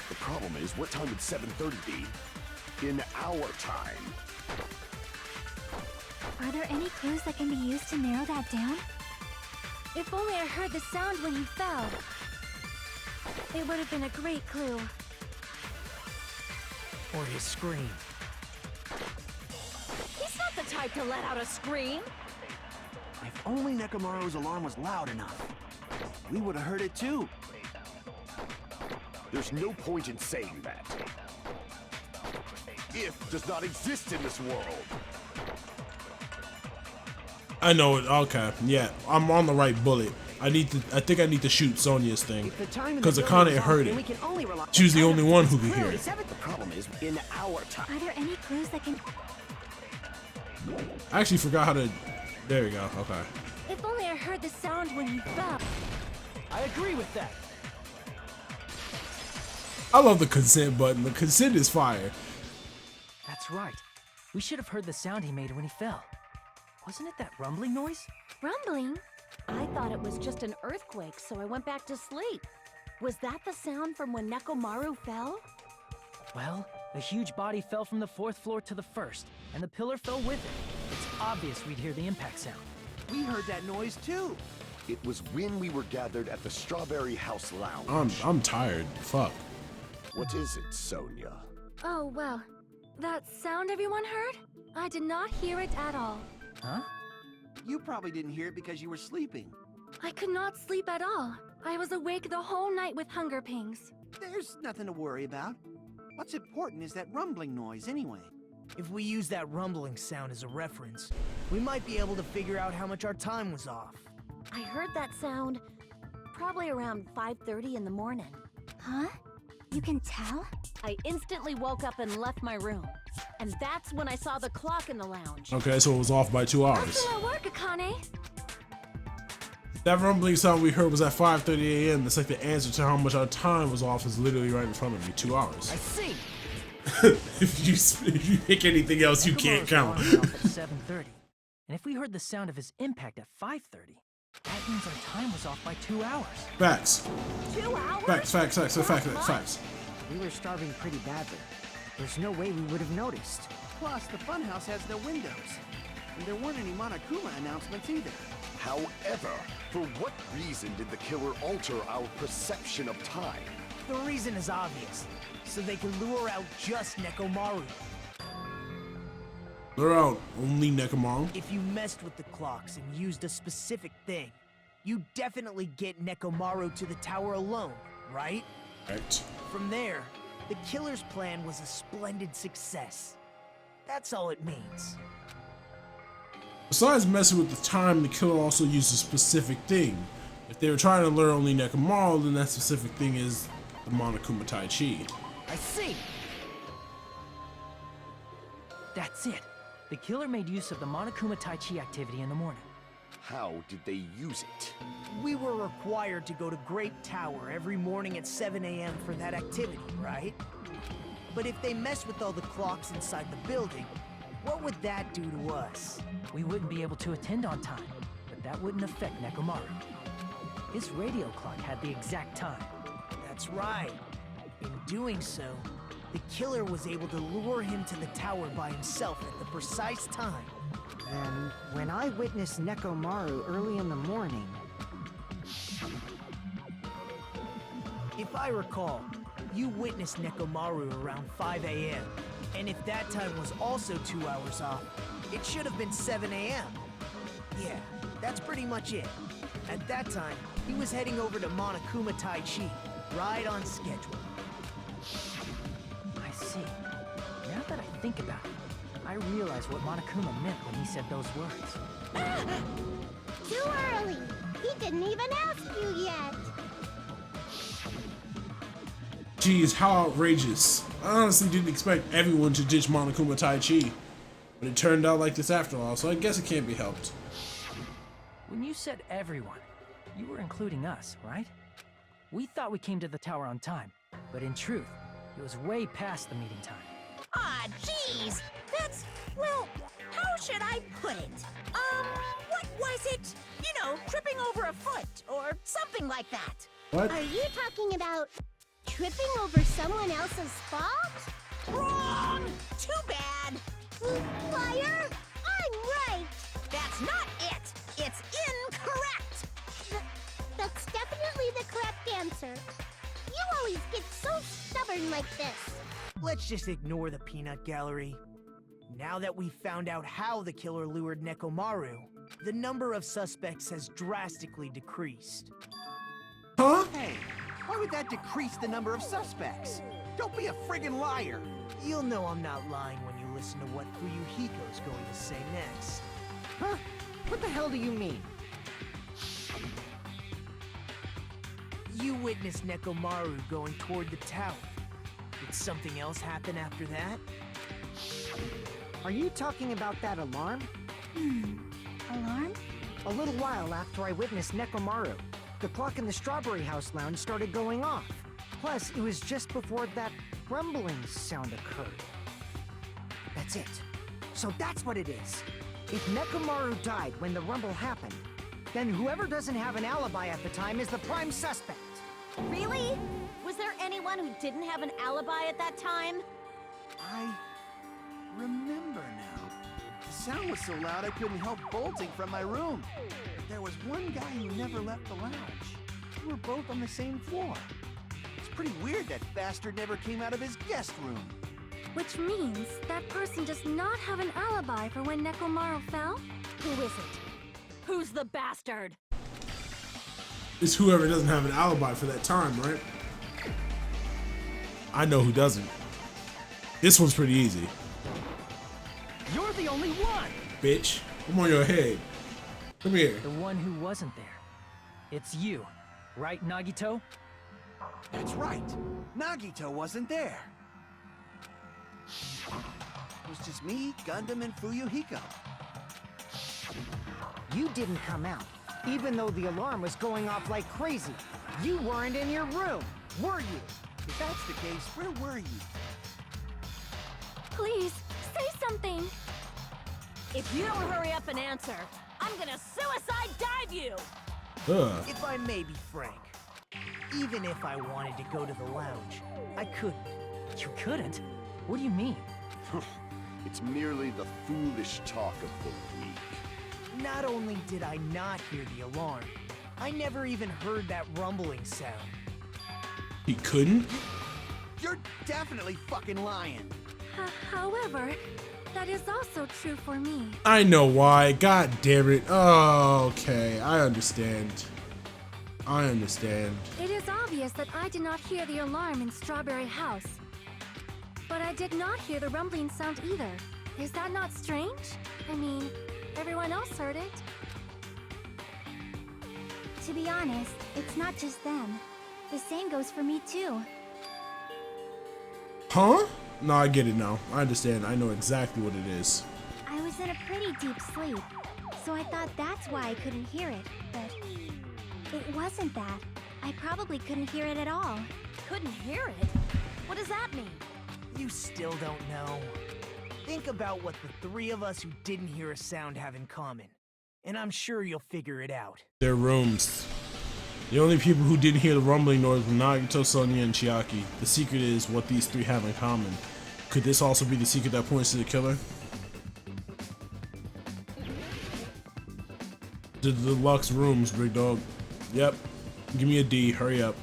The problem is, what time would 7:30 be? In our time. Are there any clues that can be used to narrow that down? If only I heard the sound when he fell. It would have been a great clue. Or his scream. He's not the type to let out a scream. If only Nekomaru's alarm was loud enough, we would have heard it too. There's no point in saying that. If does not exist in this world. I know it. Okay, yeah, I'm on the right bullet. I think I need to shoot Sonia's thing because Akane heard it. She was the only one who could hear it. The problem is in our time. Are there any clues that can... I actually forgot how to. There we go. Okay. If only I heard the sound when he fell. I agree with that. I love the consent button. The consent is fire. That's right. We should have heard the sound he made when he fell. Wasn't it that rumbling noise? Rumbling? I thought it was just an earthquake, so I went back to sleep. Was that the sound from when Nekomaru fell? Well, the huge body fell from the 4th floor to the 1st, and the pillar fell with it. It's obvious we'd hear the impact sound. We heard that noise too. It was when we were gathered at the Strawberry House Lounge. I'm tired. Fuck. What is it, Sonia? Oh, well. That sound everyone heard? I did not hear it at all. Huh? You probably didn't hear it because you were sleeping. I could not sleep at all. I was awake the whole night with hunger pangs. There's nothing to worry about. What's important is that rumbling noise anyway. If we use that rumbling sound as a reference, we might be able to figure out how much our time was off. I heard that sound probably around 5:30 in the morning. Huh? You can tell? I instantly woke up and left my room. And that's when I saw the clock in the lounge. Okay, so it was off by 2 hours. Excellent work, Akane. That rumbling sound we heard was at 5:30 a.m. It's like the answer to how much our time was off is literally right in front of me. 2 hours. I see. if you pick anything else, you can't count. Nekomaru's alarm went off at 7:30, and if we heard the sound of his impact at 5:30, that means our time was off by 2 hours. Facts. 2 hours? Facts. We were starving pretty badly. There's no way we would have noticed. Plus, the funhouse has no windows. And there weren't any Monokuma announcements either. However, for what reason did the killer alter our perception of time? The reason is obvious. So they can lure out just Nekomaru. They're out. Only Nekomaru. If you messed with the clocks and used a specific thing, you definitely get Nekomaru to the tower alone, right? Right. From there, the killer's plan was a splendid success. That's all it means. Besides messing with the time, the killer also used a specific thing. If they were trying to lure only Nekomaru, then that specific thing is the Monokuma Tai Chi. I see. That's it. The killer made use of the Monokuma Tai Chi activity in the morning. How did they use it? We were required to go to Grape Tower every morning at 7 a.m. for that activity, right? But if they mess with all the clocks inside the building, what would that do to us? We wouldn't be able to attend on time, but that wouldn't affect Nekomaru. His radio clock had the exact time. That's right. In doing so, the killer was able to lure him to the tower by himself at the precise time. And when I witnessed Nekomaru early in the morning... If I recall, you witnessed Nekomaru around 5 a.m. And if that time was also 2 hours off, it should have been 7 a.m. Yeah, that's pretty much it. At that time, he was heading over to Monokuma Tai Chi, right on schedule. Think about it. I realize what Monokuma meant when he said those words. Too early. He didn't even ask you yet. Geez, how outrageous. I honestly didn't expect everyone to ditch Monokuma Tai Chi. But it turned out like this after all, so I guess it can't be helped. When you said everyone, you were including us, right? We thought we came to the tower on time, but in truth, it was way past the meeting time. Ah, jeez. That's, well, how should I put it? What was it? You know, tripping over a foot or something like that. What? Are you talking about tripping over someone else's fault? Wrong! Too bad. Liar! I'm right! That's not it. It's incorrect. That's definitely the correct answer. You always get so stubborn like this. Let's just ignore the peanut gallery. Now that we've found out how the killer lured Nekomaru, the number of suspects has drastically decreased. Huh? Hey, why would that decrease the number of suspects? Don't be a friggin' liar! You'll know I'm not lying when you listen to what Fuyuhiko's going to say next. Huh? What the hell do you mean? You witnessed Nekomaru going toward the tower. Did something else happen after that? Are you talking about that alarm? Alarm? A little while after I witnessed Nekomaru, the clock in the Strawberry House lounge started going off. Plus, it was just before that rumbling sound occurred. That's it. So that's what it is. If Nekomaru died when the rumble happened, then whoever doesn't have an alibi at the time is the prime suspect. Really? Was there anyone who didn't have an alibi at that time? I remember now. The sound was so loud I couldn't help bolting from my room. There was one guy who never left the lounge. We were both on the same floor. It's pretty weird that bastard never came out of his guest room. Which means that person does not have an alibi for when Nekomaru fell? Who is it? Who's the bastard? It's whoever doesn't have an alibi for that time, right? I know who doesn't. This one's pretty easy. You're the only one! Bitch, I'm on your head. Come here. The one who wasn't there. It's you, right, Nagito? That's right. Nagito wasn't there. It was just me, Gundam, and Fuyuhiko. You didn't come out, even though the alarm was going off like crazy. You weren't in your room, were you? If that's the case, where were you? Please, say something! If you don't hurry up and answer, I'm gonna suicide dive you! Ugh. If I may be frank, even if I wanted to go to the lounge, I couldn't. You couldn't? What do you mean? It's merely the foolish talk of the weak. Not only did I not hear the alarm, I never even heard that rumbling sound. He couldn't? You're definitely fucking lying. However, that is also true for me. I know why. God damn it. Oh, okay. I understand. I understand. It is obvious that I did not hear the alarm in Strawberry House. But I did not hear the rumbling sound either. Is that not strange? I mean, everyone else heard it. To be honest, it's not just them. The same goes for me too. Huh? No, I get it now. I understand. I know exactly what it is. I was in a pretty deep sleep, so I thought that's why I couldn't hear it, but it wasn't that. I probably couldn't hear it at all. Couldn't hear it? What does that mean? You still don't know. Think about what the three of us who didn't hear a sound have in common, and I'm sure you'll figure it out. Their rooms. The only people who didn't hear the rumbling noise were Nagito, Sonia, and Chiaki. The secret is what these three have in common. Could this also be the secret that points to the killer? The deluxe rooms, big dog. Yep. Give me a D. Hurry up.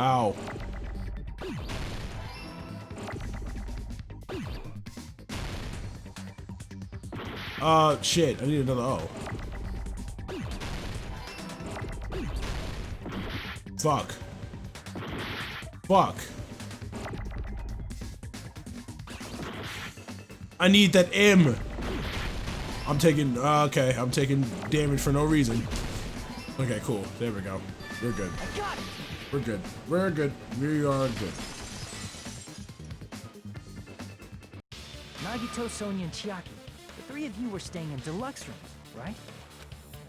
Ow. Shit, I need another O. Fuck. Fuck. I need that M. I'm taking, okay, I'm taking damage for no reason. Okay, cool. There we go. We're good. I got it. We're good. We're good. We are good. Nagito, Sonia, and Chiaki. The three of you were staying in deluxe rooms, right?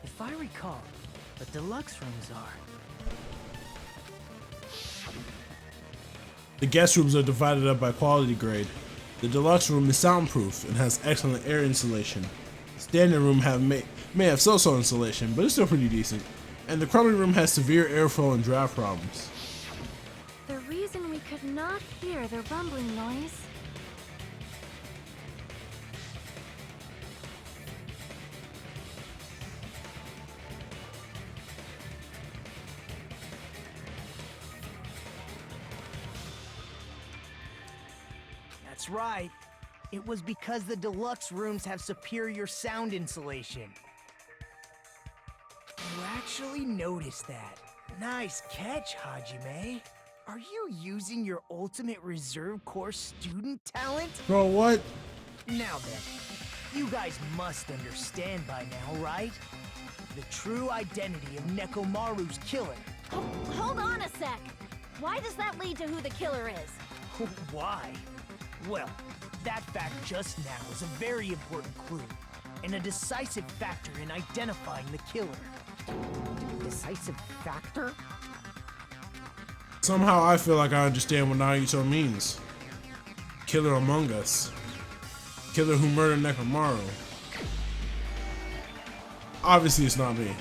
If I recall, the deluxe rooms are... The guest rooms are divided up by quality grade. The deluxe room is soundproof and has excellent air insulation. The standard room may have so-so insulation, but it's still pretty decent. And the crumbling room has severe airflow and draft problems. The reason we could not hear the rumbling noise. That's right. It was because the deluxe rooms have superior sound insulation. You actually noticed that. Nice catch, Hajime. Are you using your ultimate reserve corps student talent? Bro, what? Now then, you guys must understand by now, right? The true identity of Nekomaru's killer. Oh, hold on a sec. Why does that lead to who the killer is? Why? Well, that fact just now is a very important clue, and a decisive factor in identifying the killer. Decisive factor? Somehow I feel like I understand what Nagito means. Killer among us. Killer who murdered Nekomaru. Obviously it's not me.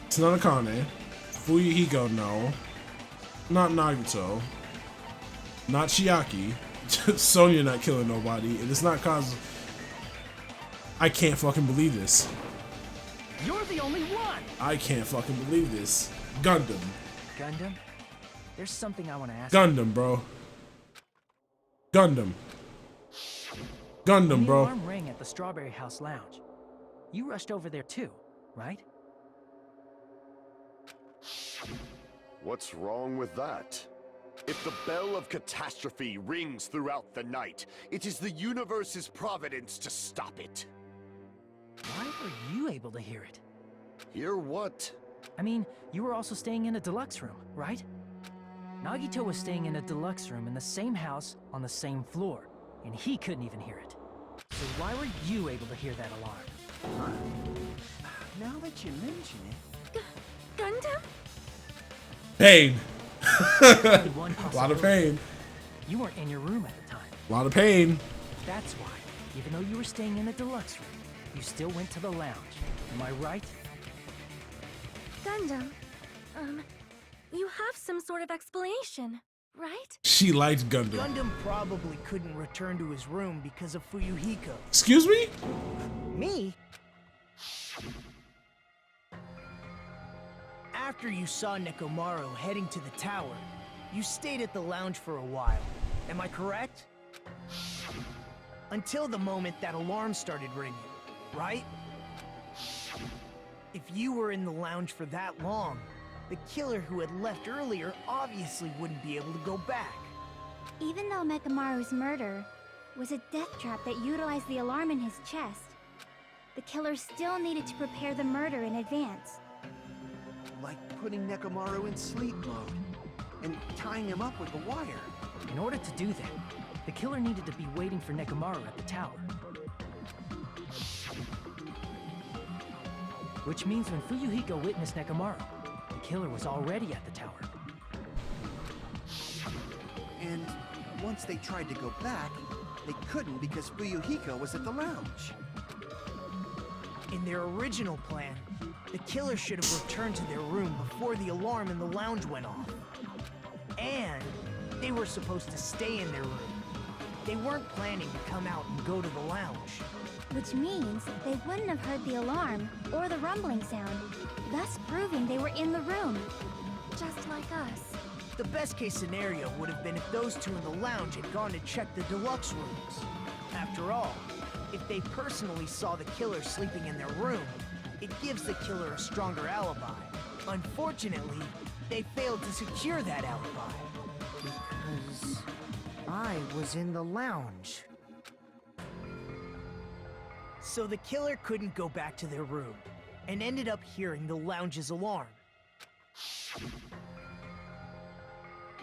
It's not Akane. Fuyuhiko, no. Not Nagito. Not Chiaki. Sonia not killing nobody. And it's not Kazu. I can't fucking believe this. You're the only one! I can't fucking believe this. Gundam. Gundam? There's something I want to ask. Gundam, bro. Gundam. Gundam, When the bro. alarm rang at the Strawberry House Lounge. You rushed over there too, right? What's wrong with that? If the bell of catastrophe rings throughout the night, it is the universe's providence to stop it. Why were you able to hear it? Hear what? I mean, you were also staying in a deluxe room, right? Nagito was staying in a deluxe room in the same house on the same floor, and he couldn't even hear it. So why were you able to hear that alarm? Now that you mention it... Gundam? Pain. Only one A lot of possibility. pain. You weren't in your room at the time. A lot of pain. That's why, even though you were staying in a deluxe room, you still went to the lounge. Am I right? Gundam. You have some sort of explanation, right? She liked Gundam. Gundam probably couldn't return to his room because of Fuyuhiko. Excuse me? Me? After you saw Nekomaru heading to the tower, you stayed at the lounge for a while. Am I correct? Until the moment that alarm started ringing, right? If you were in the lounge for that long, the killer who had left earlier obviously wouldn't be able to go back. Even though Nekomaru's murder was a death trap that utilized the alarm in his chest, the killer still needed to prepare the murder in advance. Like putting Nekomaru in sleep mode and tying him up with a wire. In order to do that, the killer needed to be waiting for Nekomaru at the tower. Which means when Fuyuhiko witnessed Nekomaru, the killer was already at the tower. And once they tried to go back, they couldn't because Fuyuhiko was at the lounge. In their original plan, the killer should have returned to their room before the alarm in the lounge went off. And they were supposed to stay in their room. They weren't planning to come out and go to the lounge. Which means they wouldn't have heard the alarm or the rumbling sound, thus proving they were in the room. Just like us. The best case scenario would have been if those two in the lounge had gone to check the deluxe rooms. After all, if they personally saw the killer sleeping in their room, it gives the killer a stronger alibi. Unfortunately, they failed to secure that alibi. Because I was in the lounge. So the killer couldn't go back to their room, and ended up hearing the lounge's alarm.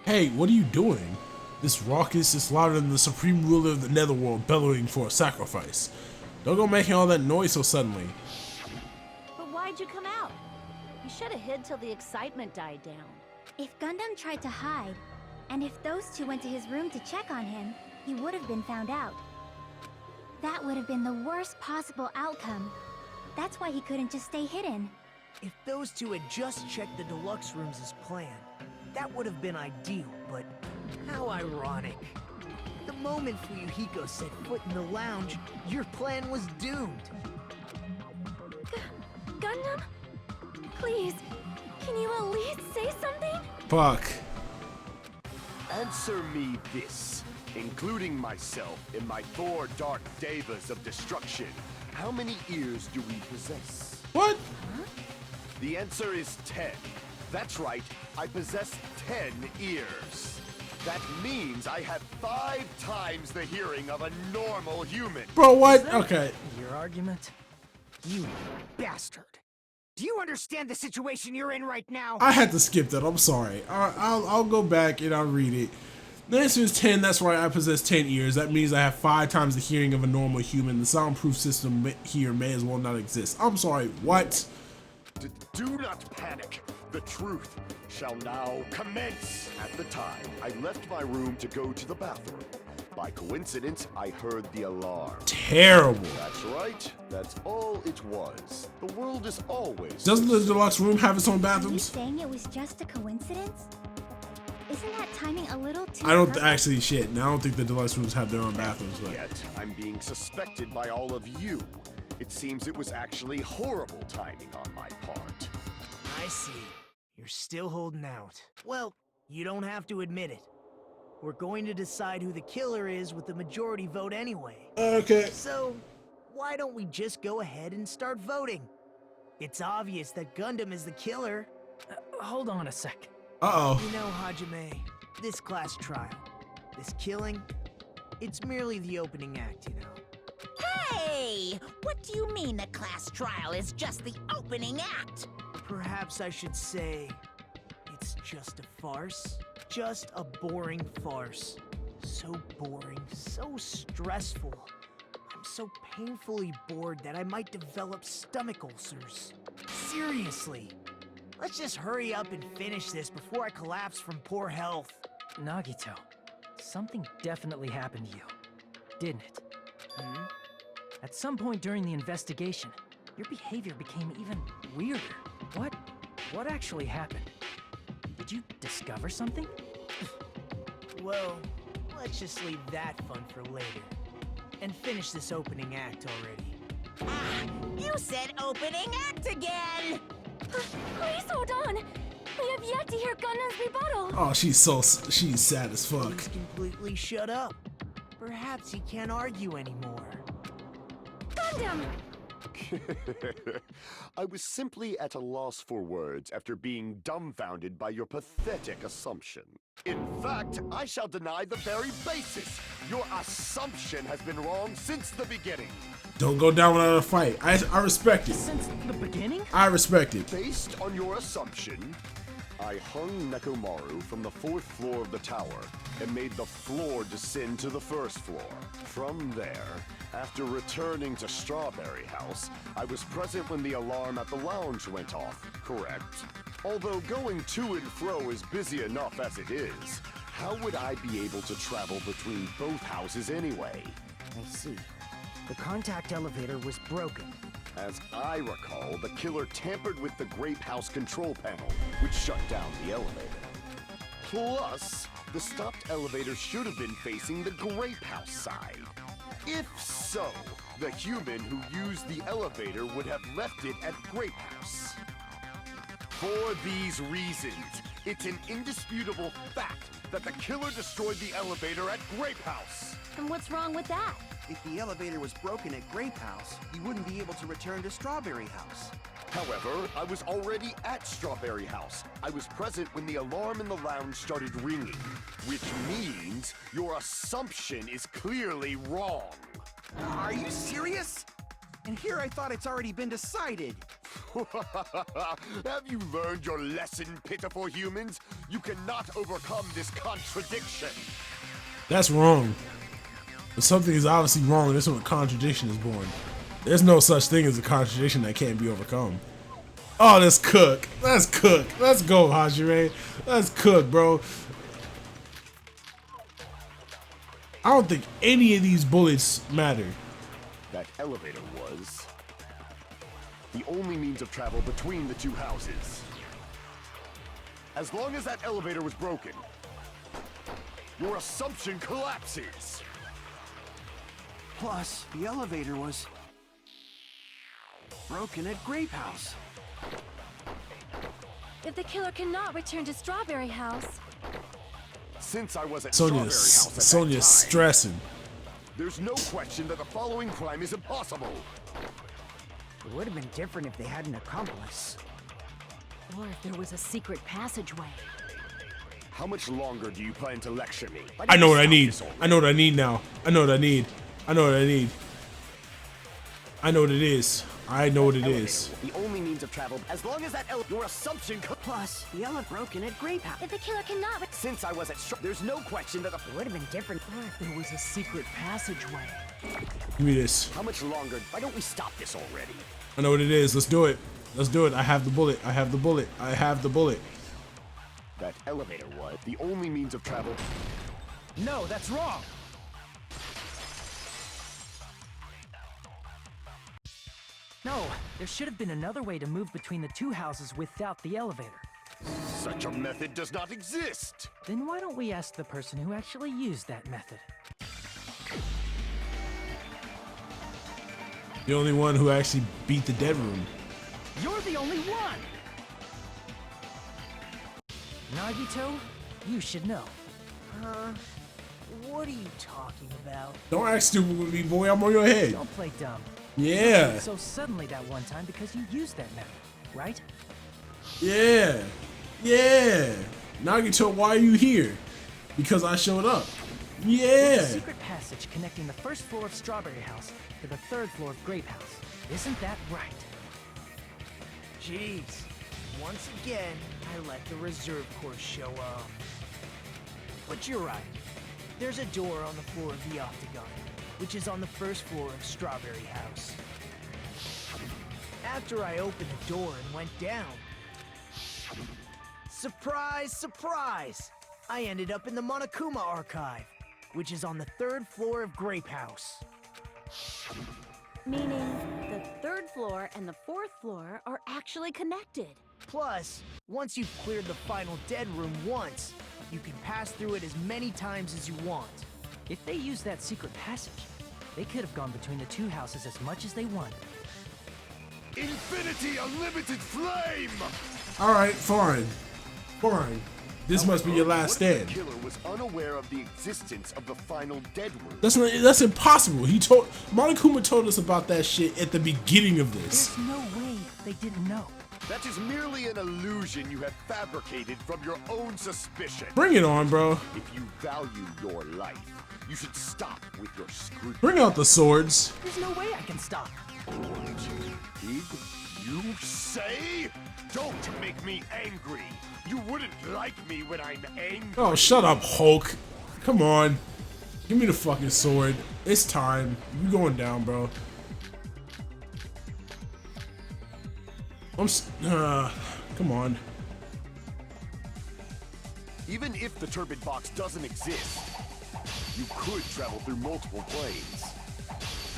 Hey, what are you doing? This raucous is louder than the supreme ruler of the netherworld bellowing for a sacrifice. Don't go making all that noise so suddenly. But why'd you come out? You should have hid till the excitement died down. If Gundam tried to hide, and if those two went to his room to check on him, he would have been found out. That would have been the worst possible outcome. That's why he couldn't just stay hidden. If those two had just checked the deluxe rooms as planned, that would have been ideal, but how ironic. The moment Fuyuhiko set foot in the lounge, your plan was doomed. Gundam? Please, can you at least say something? Fuck. Answer me this, including myself in my 4 dark devas of destruction. How many ears do we possess? What? The answer is 10. That's right, I possess 10 ears. That means I have 5 times the hearing of a normal human. Bro, what? Okay. Your argument? You bastard! Do you understand the situation you're in right now? I had to skip that. I'm sorry. I'll go back and I'll read it. The answer is 10. That's right. I possess 10 ears. That means I have 5 times the hearing of a normal human. The soundproof system here may as well not exist. I'm sorry. What? Do not panic. The truth shall now commence. At the time, I left my room to go to the bathroom. By coincidence, I heard the alarm. Terrible. That's right. That's all it was. The world is always... Doesn't the deluxe room have its own Are you bathrooms? saying it was just a coincidence? Isn't that timing a little too I don't perfect? actually shit. Now I don't think the deluxe rooms have their own bathrooms. But Yet, I'm being suspected by all of you. It seems it was actually horrible timing on my part. I see. You're still holding out. Well, you don't have to admit it. We're going to decide who the killer is with the majority vote anyway. okay. So, why don't we just go ahead and start voting? It's obvious that Gundam is the killer. Hold on a sec. Uh-oh. You know, Hajime, this class trial, this killing, it's merely the opening act, you know. Hey! What do you mean the class trial is just the opening act? Perhaps I should say, it's just a farce. Just a boring farce. So boring, so stressful. I'm so painfully bored that I might develop stomach ulcers. Seriously. Let's just hurry up and finish this before I collapse from poor health. Nagito, something definitely happened to you, didn't it? At some point during the investigation, your behavior became even weirder. What actually happened? Did you discover something? Well, let's just leave that fun for later. And finish this opening act already. Ah, you said opening act again! Please hold on. We have yet to hear Gundam's rebuttal. Oh, she's sad as fuck. Please completely shut up. Perhaps he can't argue anymore. Gundam! I was simply at a loss for words after being dumbfounded by your pathetic assumption. In fact, I shall deny the very basis. Your assumption has been wrong since the beginning. Don't go down without a fight. I respect it. Since the beginning? I respect it. Based on your assumption, I hung Nekomaru from the 4th floor of the tower and made the floor descend to the 1st floor. From there, after returning to Strawberry House, I was present when the alarm at the lounge went off, correct? Although going to and fro is busy enough as it is, how would I be able to travel between both houses anyway? I see. The contact elevator was broken. As I recall, the killer tampered with the Grape House control panel, which shut down the elevator. Plus, the stopped elevator should have been facing the Grape House side. If so, the human who used the elevator would have left it at Grape House. For these reasons, it's an indisputable fact that the killer destroyed the elevator at Grape House. And what's wrong with that? If the elevator was broken at Grape House, he wouldn't be able to return to Strawberry House. However, I was already at Strawberry House. I was present when the alarm in the lounge started ringing, which means your assumption is clearly wrong. Are you serious? And here I thought it's already been decided. Have you learned your lesson, pitiful humans? You cannot overcome this contradiction. That's wrong. But something is obviously wrong, and that's when a contradiction is born. There's no such thing as a contradiction that can't be overcome. Oh, let's cook. Let's cook. Let's go, Hajime. Let's cook, bro. I don't think any of these bullets matter. That elevator was the only means of travel between the two houses. As long as that elevator was broken, your assumption collapses. Plus, the elevator was broken at Grape House. If the killer cannot return to Strawberry House, Since I was at Strawberry House at that Sonia's time, stressing. there's no question that the following crime is impossible. It would have been different if they had an accomplice. Or if there was a secret passageway. How much longer do you plan to lecture me? I know what I need. I know what I need now. I know what I need. I know what I need. I know what it is. I know what it is. The only means of travel, as long as that your assumption. Plus, the elevator broken at Grape House. if the killer cannot Since I was at there's no question that the. It would have been different. Or if there was a secret passageway. Give me this. How much longer? Why don't we stop this already? I know what it is. Let's do it. Let's do it. I have the bullet. I have the bullet. I have the bullet. That elevator was the only means of travel. No, that's wrong. No, there should have been another way to move between the two houses without the elevator. Such a method does not exist. Then why don't we ask the person who actually used that method? The only one who actually beat the dead room. You're the only one! Nagito, you should know. What are you talking about? Don't act stupid with me, boy. I'm on your head. Don't play dumb. Yeah. So suddenly that one time because you used that method, right? Yeah. Yeah. Nagito, why are you here? Because I showed up. There's Yeah. a secret passage connecting the first floor of Strawberry House to the third floor of Grape House. Isn't that right? Jeez. Once again, I let the reserve course show up. But you're right. There's a door on the floor of the Octagon, which is on the first floor of Strawberry House. After I opened the door and went down, surprise, surprise! I ended up in the Monokuma Archive, which is on the third floor of Grape House. Meaning, the third floor and the fourth floor are actually connected. Plus, once you've cleared the final dead room once, you can pass through it as many times as you want. If they used that secret passage, they could have gone between the two houses as much as they wanted. Infinity Unlimited Flame! All right, fine. Fine. This must be your last What if stand. the killer was unaware of the existence of the final dead room? That's impossible. Monokuma told us about that shit at the beginning of this. There's no way they didn't know. That is merely an illusion you have fabricated from your own suspicion. Bring it on, bro. If you value your life, you should stop with your scrutiny. Bring out the swords. There's no way I can stop. What did you say? Don't make me angry. You wouldn't like me when I'm angry. Oh, shut up, Hulk. Come on. Give me the fucking sword. It's time. You going down, bro. Come on. Even if the turbid box doesn't exist, you could travel through multiple planes,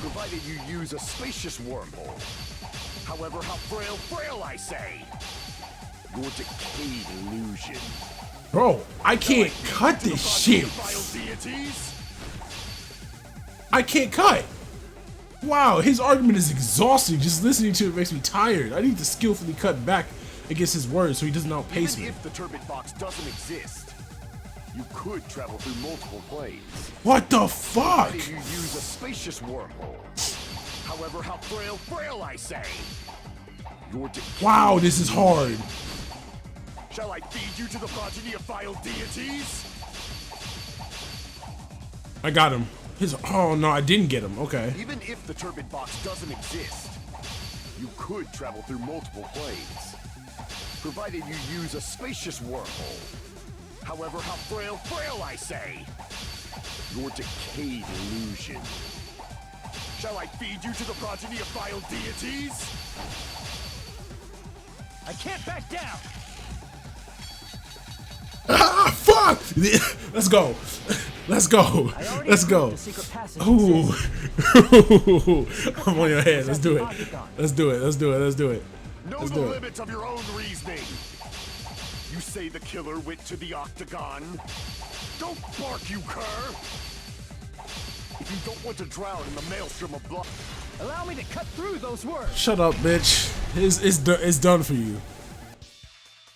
provided you use a spacious wormhole. However, how frail I say. Your decayed illusion. Bro, I can't cut this shit. I can't cut. Wow, his argument is exhausting. Just listening to it makes me tired. I need to skillfully cut back against his words so he doesn't outpace me. Even if the turbid box doesn't exist, you could travel through multiple planes. What the fuck? You use a spacious wormhole. However, how frail I say. Your wow, this is hard. Shall I feed you to the progeny of vile deities? I got him. Oh no, I didn't get him. Okay. Even if the turbid box doesn't exist, you could travel through multiple planes, provided you use a spacious wormhole. However, how frail I say. Your decayed illusion. Shall I feed you to the progeny of vile deities? I can't back down. Ah, fuck! Let's go. Let's go. Let's go. Ooh. I'm on your head. Let's do it. Let's do it. Let's do it. Let's do it. Know the limits of your own reasoning. You say the killer went to the Octagon. Don't bark, you cur. If you don't want to drown in the maelstrom of blood, allow me to cut through those words. Shut up, bitch. It's done for you.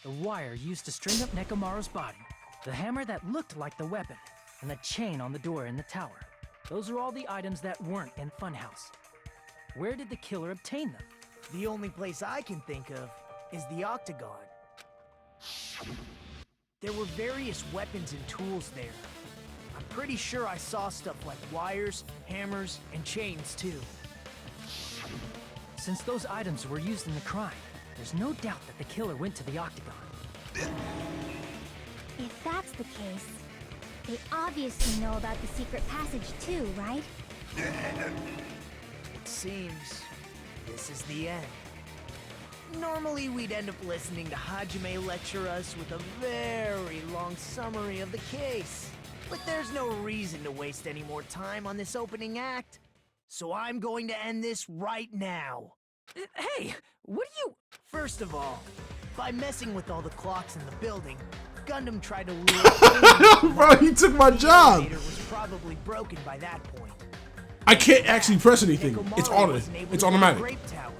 The wire used to string up Nekomaru's body, the hammer that looked like the weapon, and the chain on the door in the tower. Those are all the items that weren't in Funhouse. Where did the killer obtain them? The only place I can think of is the Octagon. There were various weapons and tools there. I'm pretty sure I saw stuff like wires, hammers, and chains too. Since those items were used in the crime, there's no doubt that the killer went to the Octagon. If that's the case, they obviously know about the secret passage too, right? It seems this is the end. Normally we'd end up listening to Hajime lecture us with a very long summary of the case. But there's no reason to waste any more time on this opening act. So I'm going to end this right now. Hey, what are you... First of all, by messing with all the clocks in the building, Gundam tried to lure... Bro, he took my job! The elevator was probably broken by that point. I can't actually press anything. It's automatic. Grape Tower,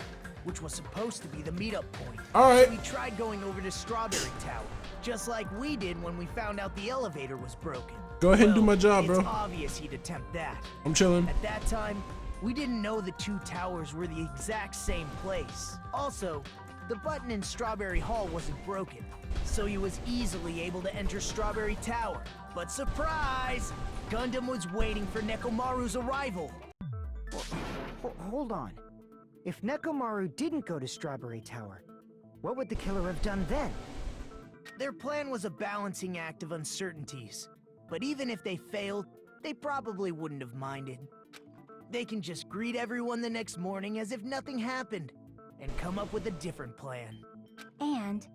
which was supposed to be the meetup point. Alright. So we tried going over to Strawberry Tower, just like we did when we found out the elevator was broken. Go ahead and do my job, bro. It's obvious he'd attempt that. I'm chilling. At that time, we didn't know the two towers were the exact same place. Also, the button in Strawberry Hall wasn't broken, so he was easily able to enter Strawberry Tower. But surprise! Gundam was waiting for Nekomaru's arrival. Hold on. If Nekomaru didn't go to Strawberry Tower, what would the killer have done then? Their plan was a balancing act of uncertainties. But even if they failed, they probably wouldn't have minded. They can just greet everyone the next morning as if nothing happened, and come up with a different plan. And,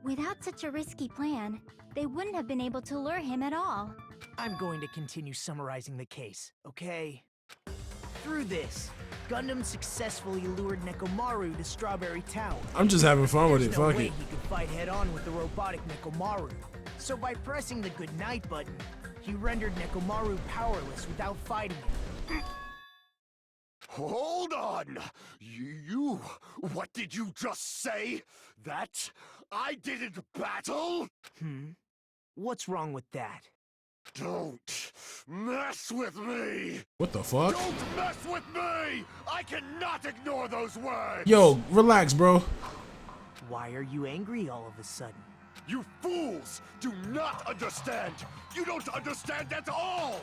without such a risky plan, they wouldn't have been able to lure him at all. I'm going to continue summarizing the case, okay? Through this, Gundam successfully lured Nekomaru to Strawberry Tower. I'm just having fun with it, There's no fuck way it. he could fight head-on with the robotic Nekomaru. So by pressing the goodnight button, he rendered Nekomaru powerless without fighting him. hold on! What did you just say? That I didn't battle? What's wrong with that? Don't mess with me! What the fuck? Don't mess with me! I cannot ignore those words! Yo, relax, bro. Why are you angry all of a sudden? You fools do not understand! You don't understand at all!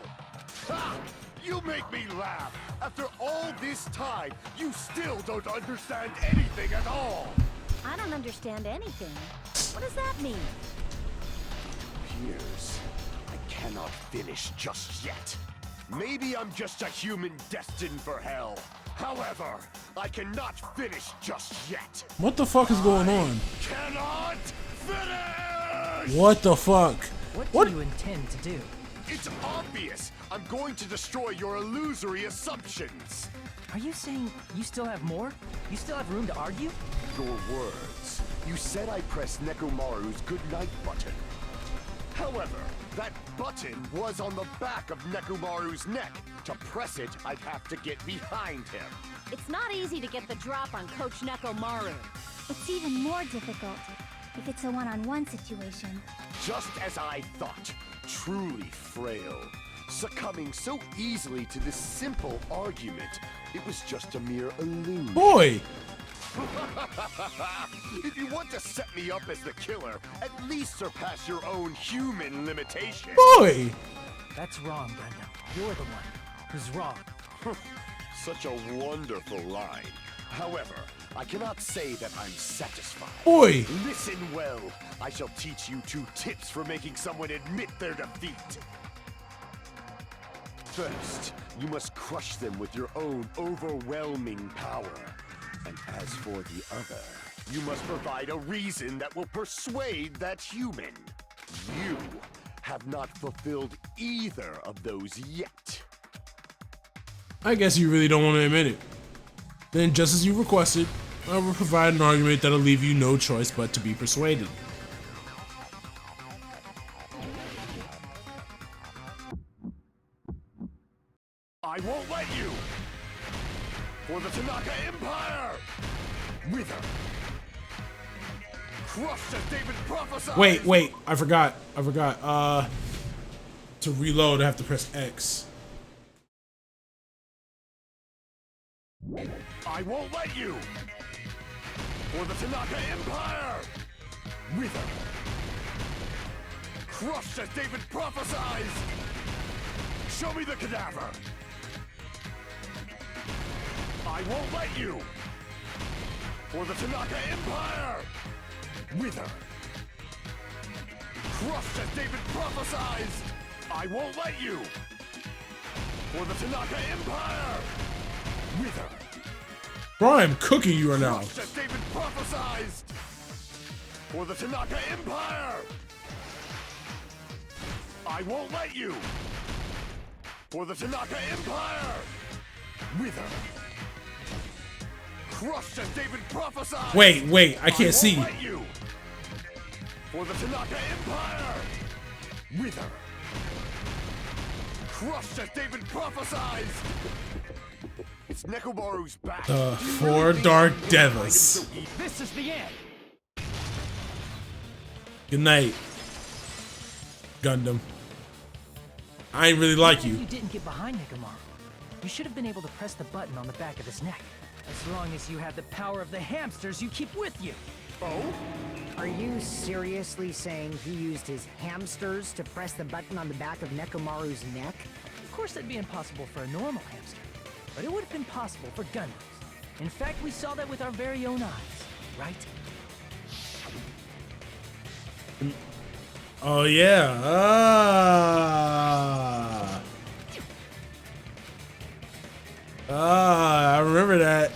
Ha! You make me laugh! After all this time, you still don't understand anything at all! I don't understand anything. What does that mean? Piers, I cannot finish just yet. Maybe I'm just a human destined for hell. However, I cannot finish just yet. What the fuck is going on? Cannot finish! What the fuck? What do you intend to do? It's obvious. I'm going to destroy your illusory assumptions. Are you saying you still have more? You still have room to argue? Your words. You said I pressed Nekomaru's goodnight button. However, that button was on the back of Nekomaru's neck. To press it, I'd have to get behind him. It's not easy to get the drop on Coach Nekomaru. It's even more difficult if it's a one-on-one situation. Just as I thought. Truly frail. Succumbing so easily to this simple argument. It was just a mere illusion. Boy! If you want to set me up as the killer, at least surpass your own human limitation. Boy! That's wrong, Gundam. You're the one who's wrong. Such a wonderful line. However, I cannot say that I'm satisfied. Boy! Listen well. I shall teach you 2 tips for making someone admit their defeat. First, you must crush them with your own overwhelming power. And as for the other, you must provide a reason that will persuade that human. You have not fulfilled either of those yet. I guess you really don't want to admit it. Then, just as you requested, I will provide an argument that'll leave you no choice but to be persuaded. I won't let you! For the Tanaka Empire! Wither! Crushed as David prophesied! Wait, I forgot. To reload, I have to press X. I won't let you! For the Tanaka Empire! Wither! Crushed as David prophesied! Show me the cadaver! I won't let you! For the Tanaka Empire! Wither! Crushed as David prophesied! I won't let you! For the Tanaka Empire! Wither! Bro, I'm cooking you right now. Crushed as David prophesied! For the Tanaka Empire! I won't let you! For the Tanaka Empire! Wither! Crushed as David prophesied! Wait, I can't see. Let you. For the Tanaka Empire! Wither! Crushed as David prophesied! It's Nekomaru's back. The 4 Dark Devils. This is the end. Good night, Gundam. I ain't really like Even if you. you didn't get behind Nekomaru, you should have been able to press the button on the back of his neck. As long as you have the power of the hamsters you keep with you. Oh? Are you seriously saying he used his hamsters to press the button on the back of Nekomaru's neck? Of course that'd be impossible for a normal hamster, but it would have been possible for Gundams. In fact, we saw that with our very own eyes, right? Oh yeah. I remember that.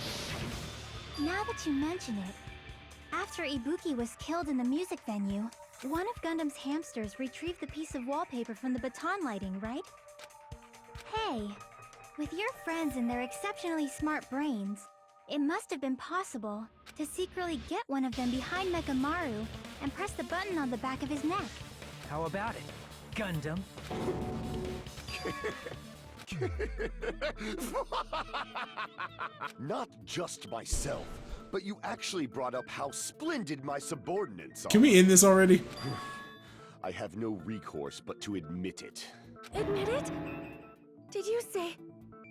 Now that you mention it, after Ibuki was killed in the music venue, one of Gundam's hamsters retrieved the piece of wallpaper from the baton lighting, right? Hey, with your friends and their exceptionally smart brains, it must have been possible to secretly get one of them behind Nekomaru and press the button on the back of his neck. How about it, Gundam? Not just myself, but you actually brought up how splendid my subordinates are. Can we end this already? I have no recourse but to admit it. Admit it? Did you say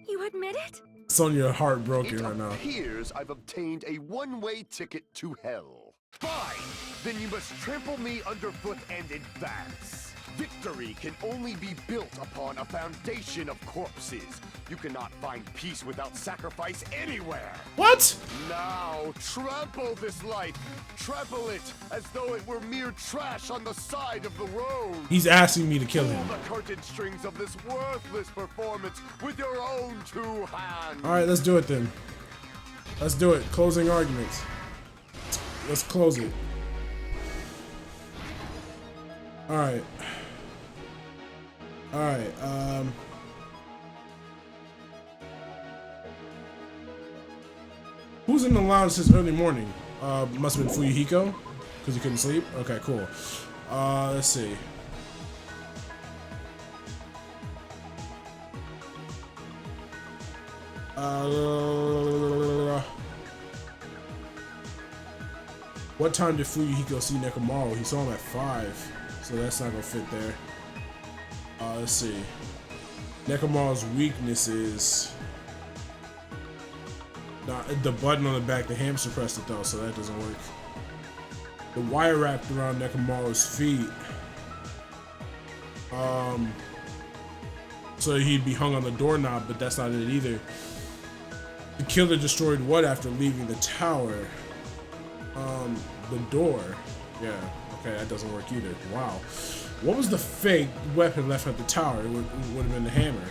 you admit it? Sonya heartbroken It right now. appears I've obtained a one-way ticket to hell. Fine! Then you must trample me underfoot and advance. Victory can only be built upon a foundation of corpses. You cannot find peace without sacrifice anywhere. What? Now, trample this life. Trample it as though it were mere trash on the side of the road. He's asking me to kill Pull him. the curtain strings of this worthless performance with your own 2 hands. Alright, let's do it then. Let's do it. Closing arguments. Let's close it. Alright. Alright, Who's in the lounge since early morning? Must have been Fuyuhiko, because he couldn't sleep. Okay, cool. Let's see. What time did Fuyuhiko see Nekomaru? He saw him at 5, so that's not gonna fit there. Let's see. Nekomaru's weakness is the button on the back. The hamster pressed it though, so that doesn't work. The wire wrapped around Nekomaru's feet. So he'd be hung on the doorknob, but that's not it either. The killer destroyed what after leaving the tower? The door. Yeah, okay, that doesn't work either. Wow. What was the fake weapon left at the tower? It would have been the hammer.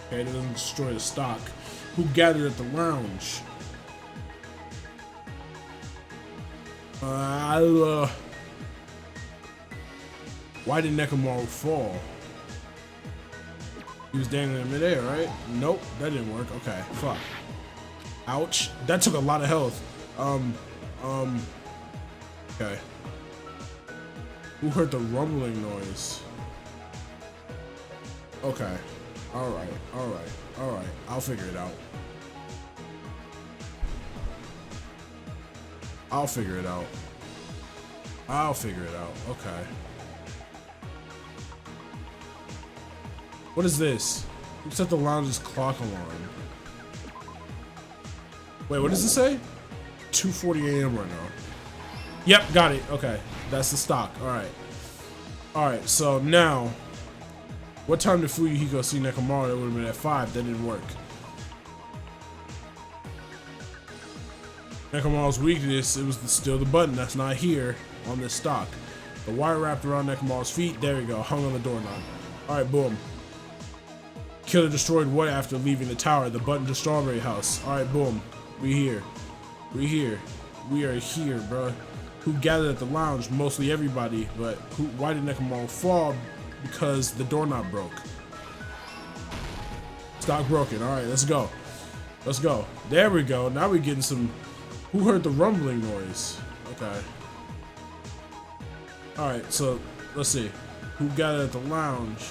Okay, it doesn't destroy the stock. Who gathered at the lounge? Why did Nekomaru fall? He was dangling in midair, right? Nope, that didn't work. Okay, fuck. Ouch. That took a lot of health. Okay. Who heard the rumbling noise? Okay. Alright. I'll figure it out. Okay. What is this? Who set the lounge's clock alarm? Wait, what does it say? 2:40 a.m. right now. Yep, got it. Okay, that's the stock. Alright, so now, what time did Fuyuhiko see Nekomaru? That would have been at 5. That didn't work. Nekomaru's weakness, it was still the button that's not here on this stock. The wire wrapped around Nekomaru's feet. There we go, hung on the doorknob. Alright, boom. Killer destroyed what after leaving the tower? The button to Strawberry House. Alright, boom. We here. We are here, bro. Who gathered at the lounge? Mostly everybody, but why did Nekomaru fall? Because the doorknob broke. Stock broken. Alright, let's go. There we go. Now we're getting some. Who heard the rumbling noise? Okay. Alright, so let's see. Who gathered at the lounge?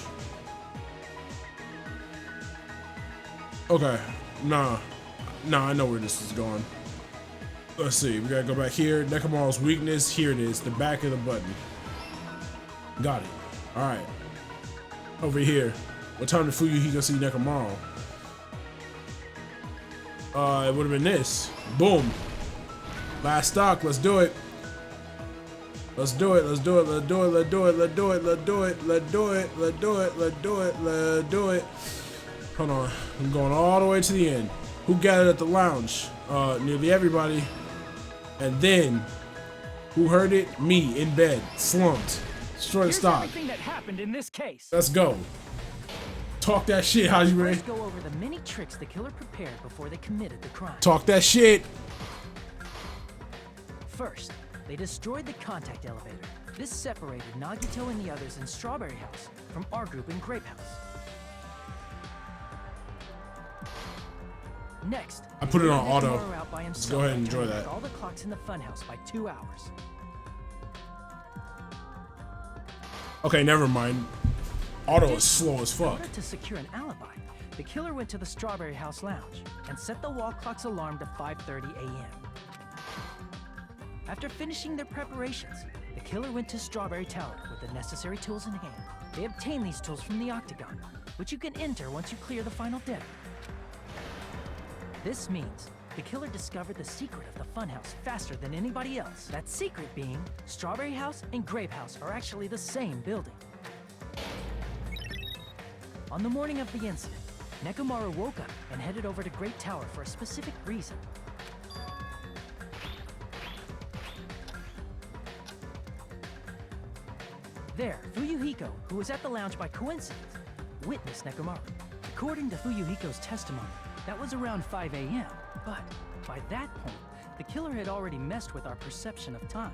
Okay. Nah, I know where this is going. Let's see. We gotta go back here. Nekomaru's weakness. Here it is. The back of the button. Got it. Alright. Over here. What time did Fuyuhiko see Nekomaru? It would have been this. Boom. Last stock. Let's do it. Let's do it. Hold on. I'm going all the way to the end. Who gathered at the lounge? Nearly everybody. And then, who heard it? Me, in bed, slumped. Destroy the stock. Everything that happened in this case. Let's go. Talk that shit, Hajime. Let's go over the many tricks the killer prepared before they committed the crime. Talk that shit. First, they destroyed the contact elevator. This separated Nagito and the others in Strawberry House from our group in Grape House. Next, I put it on Nekomaru auto. out by Let's go ahead and enjoy that. All the clocks in the funhouse by 2 hours. Okay, never mind. Auto is slow as In fuck. order to secure an alibi, the killer went to the Strawberry House lounge and set the wall clock's alarm to 5:30 a.m. After finishing their preparations, the killer went to Strawberry Tower with the necessary tools in hand. They obtained these tools from the Octagon, which you can enter once you clear the final debt. This means the killer discovered the secret of the funhouse faster than anybody else. That secret being, Strawberry House and Grape House are actually the same building. On the morning of the incident, Nekomaru woke up and headed over to Great Tower for a specific reason. There, Fuyuhiko, who was at the lounge by coincidence, witnessed Nekomaru. According to Fuyuhiko's testimony, that was around 5 a.m., but by that point, the killer had already messed with our perception of time.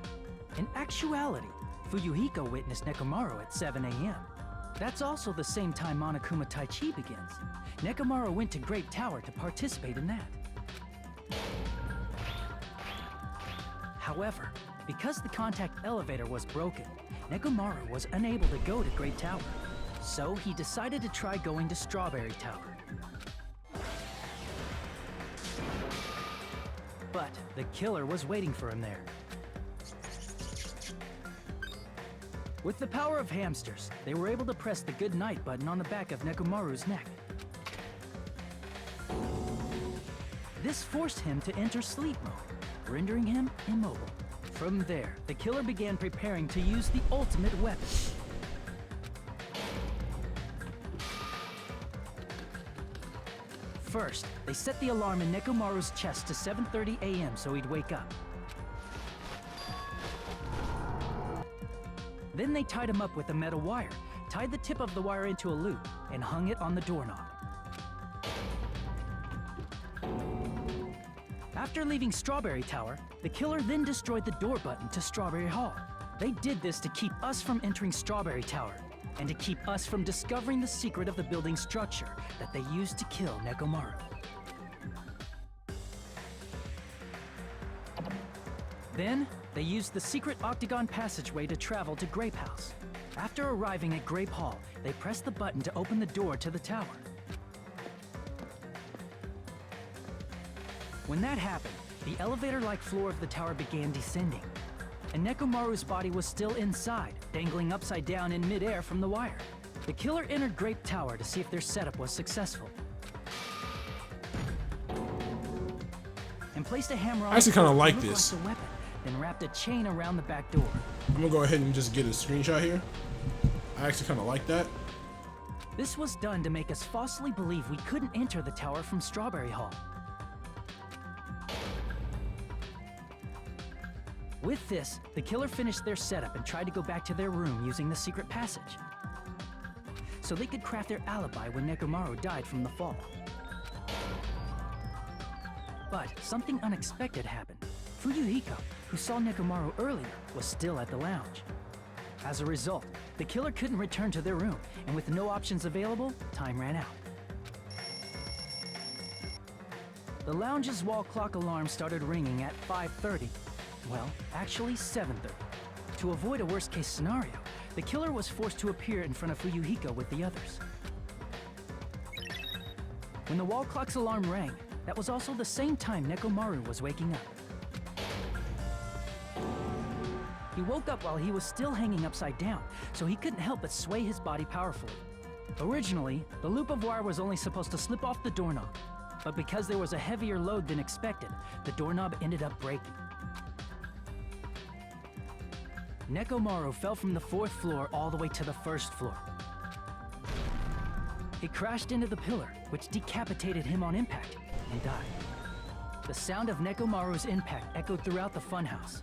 In actuality, Fuyuhiko witnessed Nekomaru at 7 a.m. That's also the same time Monokuma Tai Chi begins. Nekomaru went to Grape Tower to participate in that. However, because the contact elevator was broken, Nekomaru was unable to go to Grape Tower. So he decided to try going to Strawberry Tower. But the killer was waiting for him there. With the power of hamsters, they were able to press the good night button on the back of Nekomaru's neck. This forced him to enter sleep mode, rendering him immobile. From there, the killer began preparing to use the ultimate weapon. First, they set the alarm in Nekomaru's chest to 7:30 a.m. so he'd wake up. Then they tied him up with a metal wire, tied the tip of the wire into a loop, and hung it on the doorknob. After leaving Strawberry Tower, the killer then destroyed the door button to Strawberry Hall. They did this to keep us from entering Strawberry Tower, and to keep us from discovering the secret of the building's structure that they used to kill Nekomaru. Then, they used the secret octagon passageway to travel to Grape House. After arriving at Grape Hall, they pressed the button to open the door to the tower. When that happened, the elevator-like floor of the tower began descending, and Nekomaru's body was still inside, dangling upside down in midair from the wire. The killer entered Grape Tower to see if their setup was successful, and placed a hammer on I actually kind of like the this. weapon, then wrapped a chain around the back door. I'm gonna go ahead and just get a screenshot here. I actually kind of like that. This was done to make us falsely believe we couldn't enter the tower from Strawberry Hall. With this, the killer finished their setup and tried to go back to their room using the secret passage, so they could craft their alibi when Nekomaru died from the fall. But something unexpected happened. Fuyuhiko, who saw Nekomaru earlier, was still at the lounge. As a result, the killer couldn't return to their room, and with no options available, time ran out. The lounge's wall clock alarm started ringing at 5:30. Well, actually 7:30. To avoid a worst-case scenario, the killer was forced to appear in front of Fuyuhiko with the others. When the wall clock's alarm rang, that was also the same time Nekomaru was waking up. He woke up while he was still hanging upside down, so he couldn't help but sway his body powerfully. Originally, the loop of wire was only supposed to slip off the doorknob, but because there was a heavier load than expected, the doorknob ended up breaking. Nekomaru fell from the 4th floor all the way to the 1st floor. He crashed into the pillar, which decapitated him on impact, and died. The sound of Nekomaru's impact echoed throughout the funhouse.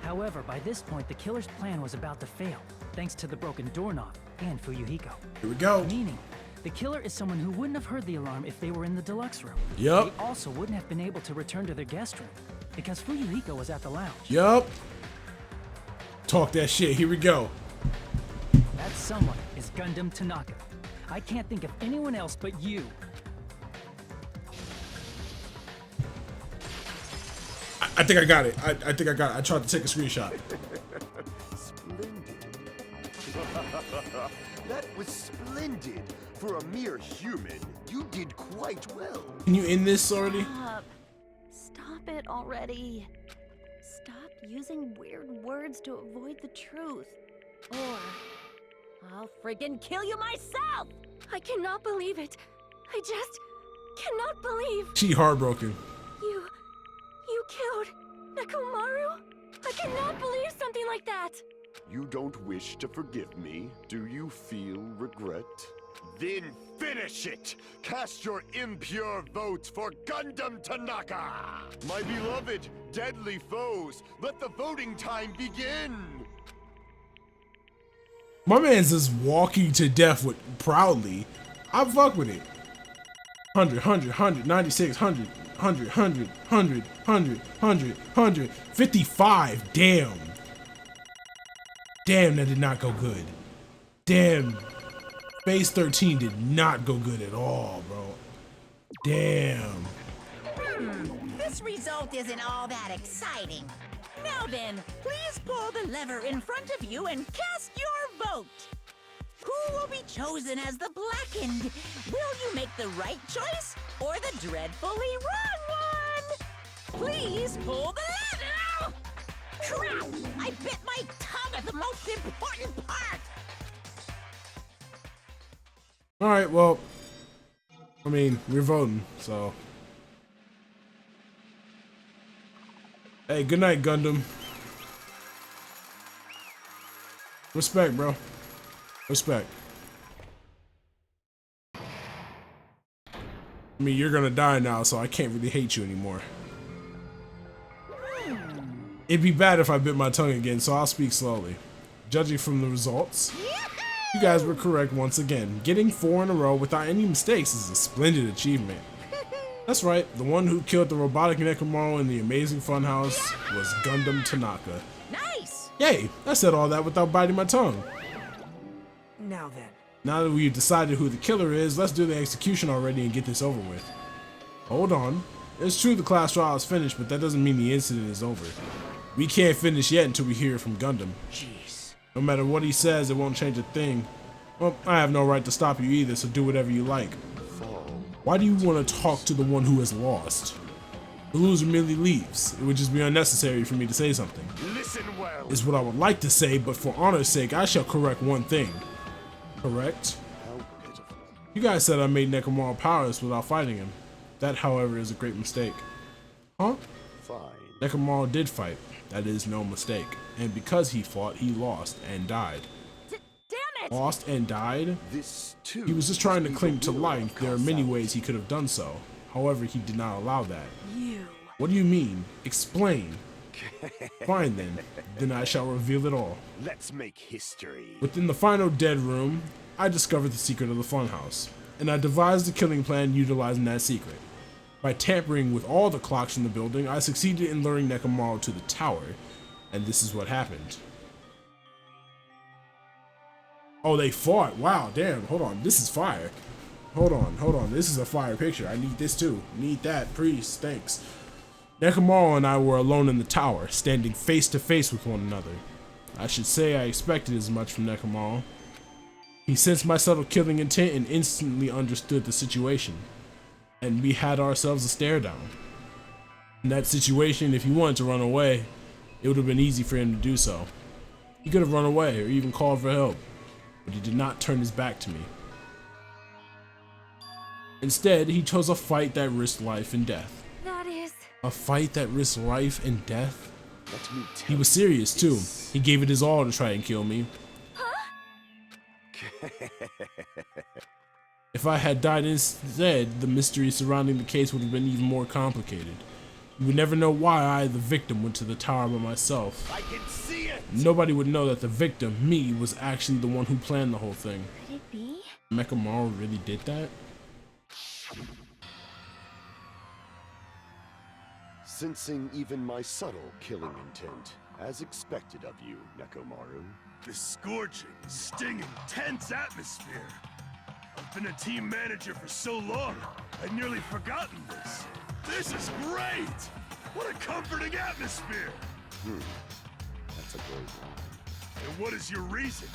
However, by this point, the killer's plan was about to fail, thanks to the broken doorknob and Fuyuhiko. Here we go. Meaning, the killer is someone who wouldn't have heard the alarm if they were in the deluxe room. Yup. They also wouldn't have been able to return to their guest room, because Fuyuhiko was at the lounge. Yup. Talk that shit. Here we go. That someone is Gundam Tanaka. I can't think of anyone else but you. I think I got it. I think I got it. I tried to take a screenshot. Splendid. That was splendid. For a mere human, you did quite well. Can you end this already? Stop it already. Stop using weird words to avoid the truth. Or I'll friggin' kill you myself! I cannot believe it. I just cannot believe. She heartbroken. You killed Nekomaru? I cannot believe something like that. You don't wish to forgive me? Do you feel regret? Then finish it! Cast your impure votes for Gundam Tanaka! My beloved, deadly foes, let the voting time begin! My man's just walking to death with proudly. I fuck with it. 100, 100, 100, 96, 100, 100, 100, 100, 100, 100, 100, 55, damn. Damn, that did not go good. Damn. Phase 13 did not go good at all, bro. Damn. This result isn't all that exciting. Now then, please pull the lever in front of you and cast your vote. Who will be chosen as the blackened? Will you make the right choice or the dreadfully wrong one? Please pull the lever! Crap! I bit my tongue at the most important part! Alright, well, I mean, we're voting, so. Hey, good night, Gundam. Respect, bro. Respect. I mean, you're gonna die now, so I can't really hate you anymore. It'd be bad if I bit my tongue again, so I'll speak slowly. Judging from the results, you guys were correct once again. Getting 4 in a row without any mistakes is a splendid achievement. That's right, the one who killed the robotic Nekomaru in the Amazing Funhouse was Gundam Tanaka. Nice! Yay, I said all that without biting my tongue. Now then. Now that we've decided who the killer is, let's do the execution already and get this over with. Hold on. It's true the class trial is finished, but that doesn't mean the incident is over. We can't finish yet until we hear from Gundam. Jeez. No matter what he says, it won't change a thing. Well, I have no right to stop you either, so do whatever you like. Why do you want to talk to the one who has lost? The loser merely leaves. It would just be unnecessary for me to say something. Listen well. Is what I would like to say, but for honor's sake, I shall correct one thing. Correct? You guys said I made Nekomaru powerless without fighting him. That, however, is a great mistake. Huh? Fine. Nekomaru did fight. That is no mistake. And because he fought, he lost and died. Damn it! Lost and died? This too. He was just trying to cling to life. There are many ways he could have done so. However, he did not allow that. You. What do you mean? Explain. Fine then. Then I shall reveal it all. Let's make history. Within the final dead room, I discovered the secret of the funhouse, and I devised a killing plan utilizing that secret. By tampering with all the clocks in the building, I succeeded in luring Nekomaru to the tower, and this is what happened. Oh, they fought. Wow, damn. Hold on. This is fire. Hold on. This is a fire picture. I need this too. Need that. Priest, thanks. Nekomaru and I were alone in the tower, standing face to face with one another. I should say I expected as much from Nekomaru. He sensed my subtle killing intent and instantly understood the situation. And we had ourselves a stare down. In that situation, if he wanted to run away, it would have been easy for him to do so. He could have run away or even called for help, but he did not turn his back to me. Instead, he chose a fight that risked life and death. That is... A fight that risked life and death? Let me tell He was serious too. He gave it his all to try and kill me. If I had died instead, the mystery surrounding the case would have been even more complicated. You would never know why I, the victim, went to the tower by myself. I can see it. Nobody would know that the victim, me, was actually the one who planned the whole thing. Could it be? Nekomaru really did that? Sensing even my subtle killing intent, as expected of you, Nekomaru. The scorching, stinging, tense atmosphere. I've been a team manager for so long, I'd nearly forgotten this. This is great! What a comforting atmosphere! That's a great one. And what is your reason?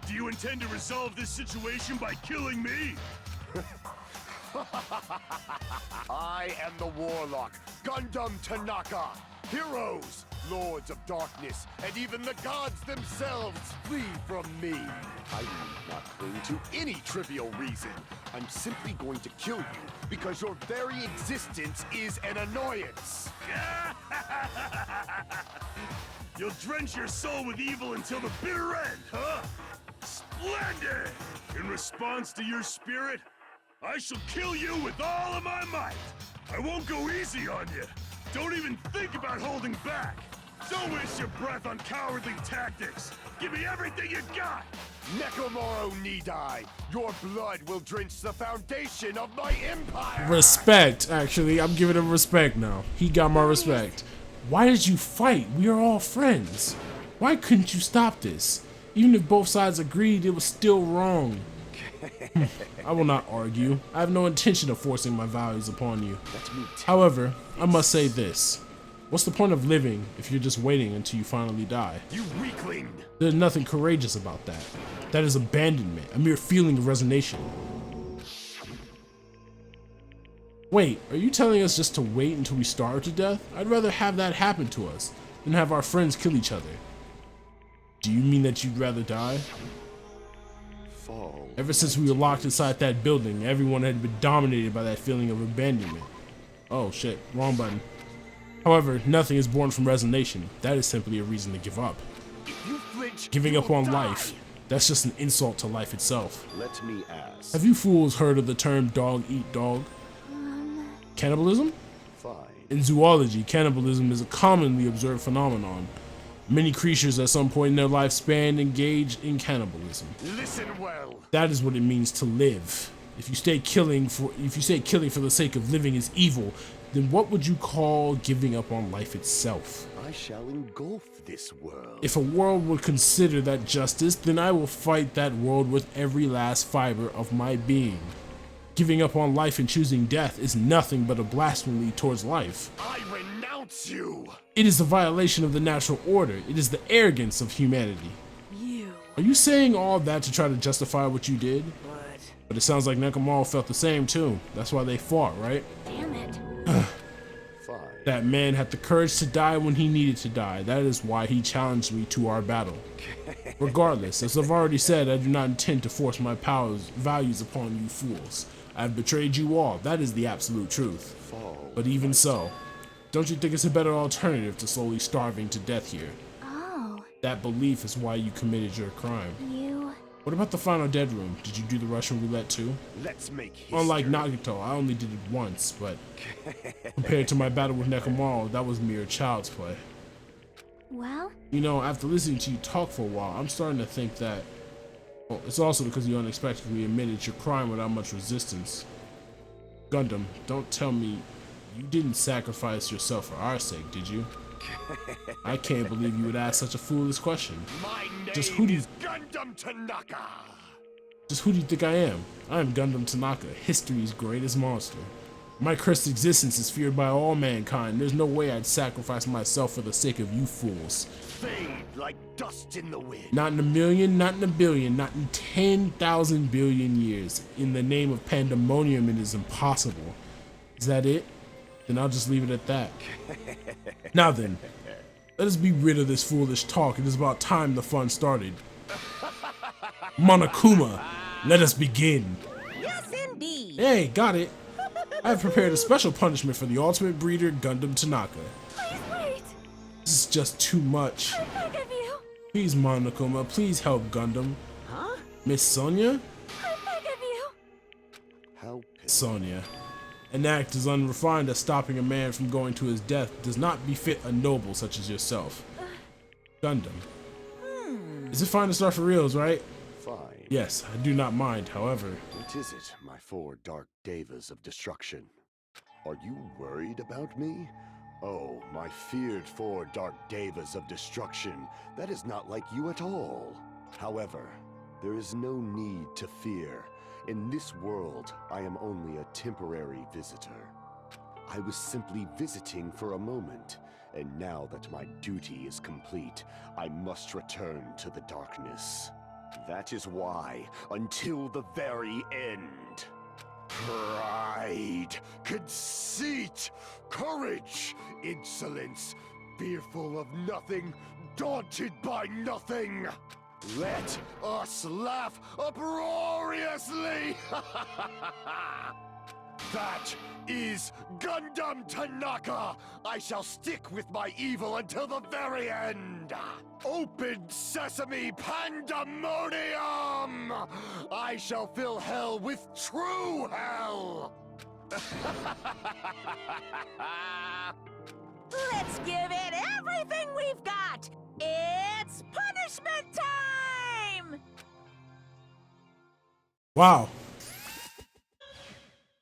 Do you intend to resolve this situation by killing me? I am the Warlock, Gundam Tanaka. Heroes, Lords of Darkness, and even the gods themselves flee from me. I need not cling to any trivial reason. I'm simply going to kill you because your very existence is an annoyance. You'll drench your soul with evil until the bitter end, huh? Splendid! In response to your spirit, I shall kill you with all of my might. I won't go easy on you. Don't even think about holding back. Don't waste your breath on cowardly tactics. Give me everything you got. Nekomaru Nidai, your blood will drench the foundation of my empire. Respect, actually. I'm giving him respect now. He got my respect. Why did you fight? We are all friends. Why couldn't you stop this? Even if both sides agreed, it was still wrong. I will not argue. I have no intention of forcing my values upon you. However, I must say this. What's the point of living if you're just waiting until you finally die? You weakling! There's nothing courageous about that. That is abandonment, a mere feeling of resignation. Wait, are you telling us just to wait until we starve to death? I'd rather have that happen to us than have our friends kill each other. Do you mean that you'd rather die? Fall. Ever since we were locked inside that building, everyone had been dominated by that feeling of abandonment. Oh shit, wrong button. However, nothing is born from resignation. That is simply a reason to give up. If you flinch, Giving up you'll on die. life, that's just an insult to life itself. Let me ask. Have you fools heard of the term dog eat dog? Cannibalism? Fine. In zoology, cannibalism is a commonly observed phenomenon. Many creatures at some point in their lifespan engage in cannibalism. Listen well. That is what it means to live. If you say killing for the sake of living is evil, then what would you call giving up on life itself? I shall engulf this world. If a world would consider that justice, then I will fight that world with every last fiber of my being. Giving up on life and choosing death is nothing but a blasphemy towards life. I renounce you! It is a violation of the natural order. It is the arrogance of humanity. You. Are you saying all that to try to justify what you did? What? But it sounds like Nekomaru felt the same too. That's why they fought, right? Damn it. Fine. That man had the courage to die when he needed to die. That is why he challenged me to our battle. Regardless, as I've already said, I do not intend to force my values upon you fools. I have betrayed you all. That is the absolute truth. But even so, don't you think it's a better alternative to slowly starving to death here? Oh, That belief is why you committed your crime. you... What about the final dead room? Did you do the Russian roulette too? Let's make history. Unlike Nagito, I only did it once, but compared to my battle with Nekomaru, that was mere child's play. Well, You know, after listening to you talk for a while, I'm starting to think that, well, it's also because you unexpectedly admitted your crime without much resistance. Gundam, don't tell me you didn't sacrifice yourself for our sake, did you? I can't believe you would ask such a foolish question. My name Just who do you is Gundam Tanaka. Just who do you think I am? I am Gundam Tanaka, history's greatest monster. My cursed existence is feared by all mankind. There's no way I'd sacrifice myself for the sake of you fools. Fade like dust in the wind. Not in a million, not in a billion, not in 10,000 billion years. In the name of pandemonium, it is impossible. Is that it? Then I'll just leave it at that. Now then, let us be rid of this foolish talk. It is about time the fun started. Monokuma, let us begin. Yes, indeed. Hey, got it. I have prepared a special punishment for the ultimate breeder, Gundam Tanaka. Please wait. This is just too much. I beg of you. Please, Monokuma, please help Gundam. Huh? Miss Sonia? I beg of you. How Sonia. An act as unrefined as stopping a man from going to his death does not befit a noble such as yourself. Gundam. Is it fine to start for reals, right? fine. Yes, I do not mind, however. What is it, my four dark devas of destruction? Are you worried about me? Oh, my feared four dark devas of destruction. That is not like you at all. However, there is no need to fear. In this world, I am only a temporary visitor. I was simply visiting for a moment, and now that my duty is complete, I must return to the darkness. That is why, until the very end, pride, conceit, courage, insolence, fearful of nothing, daunted by nothing. Let us laugh uproariously! That is Gundam Tanaka! I shall stick with my evil until the very end! Open sesame pandemonium! I shall fill hell with true hell! Let's give it everything we've got! It's punishment time! Wow.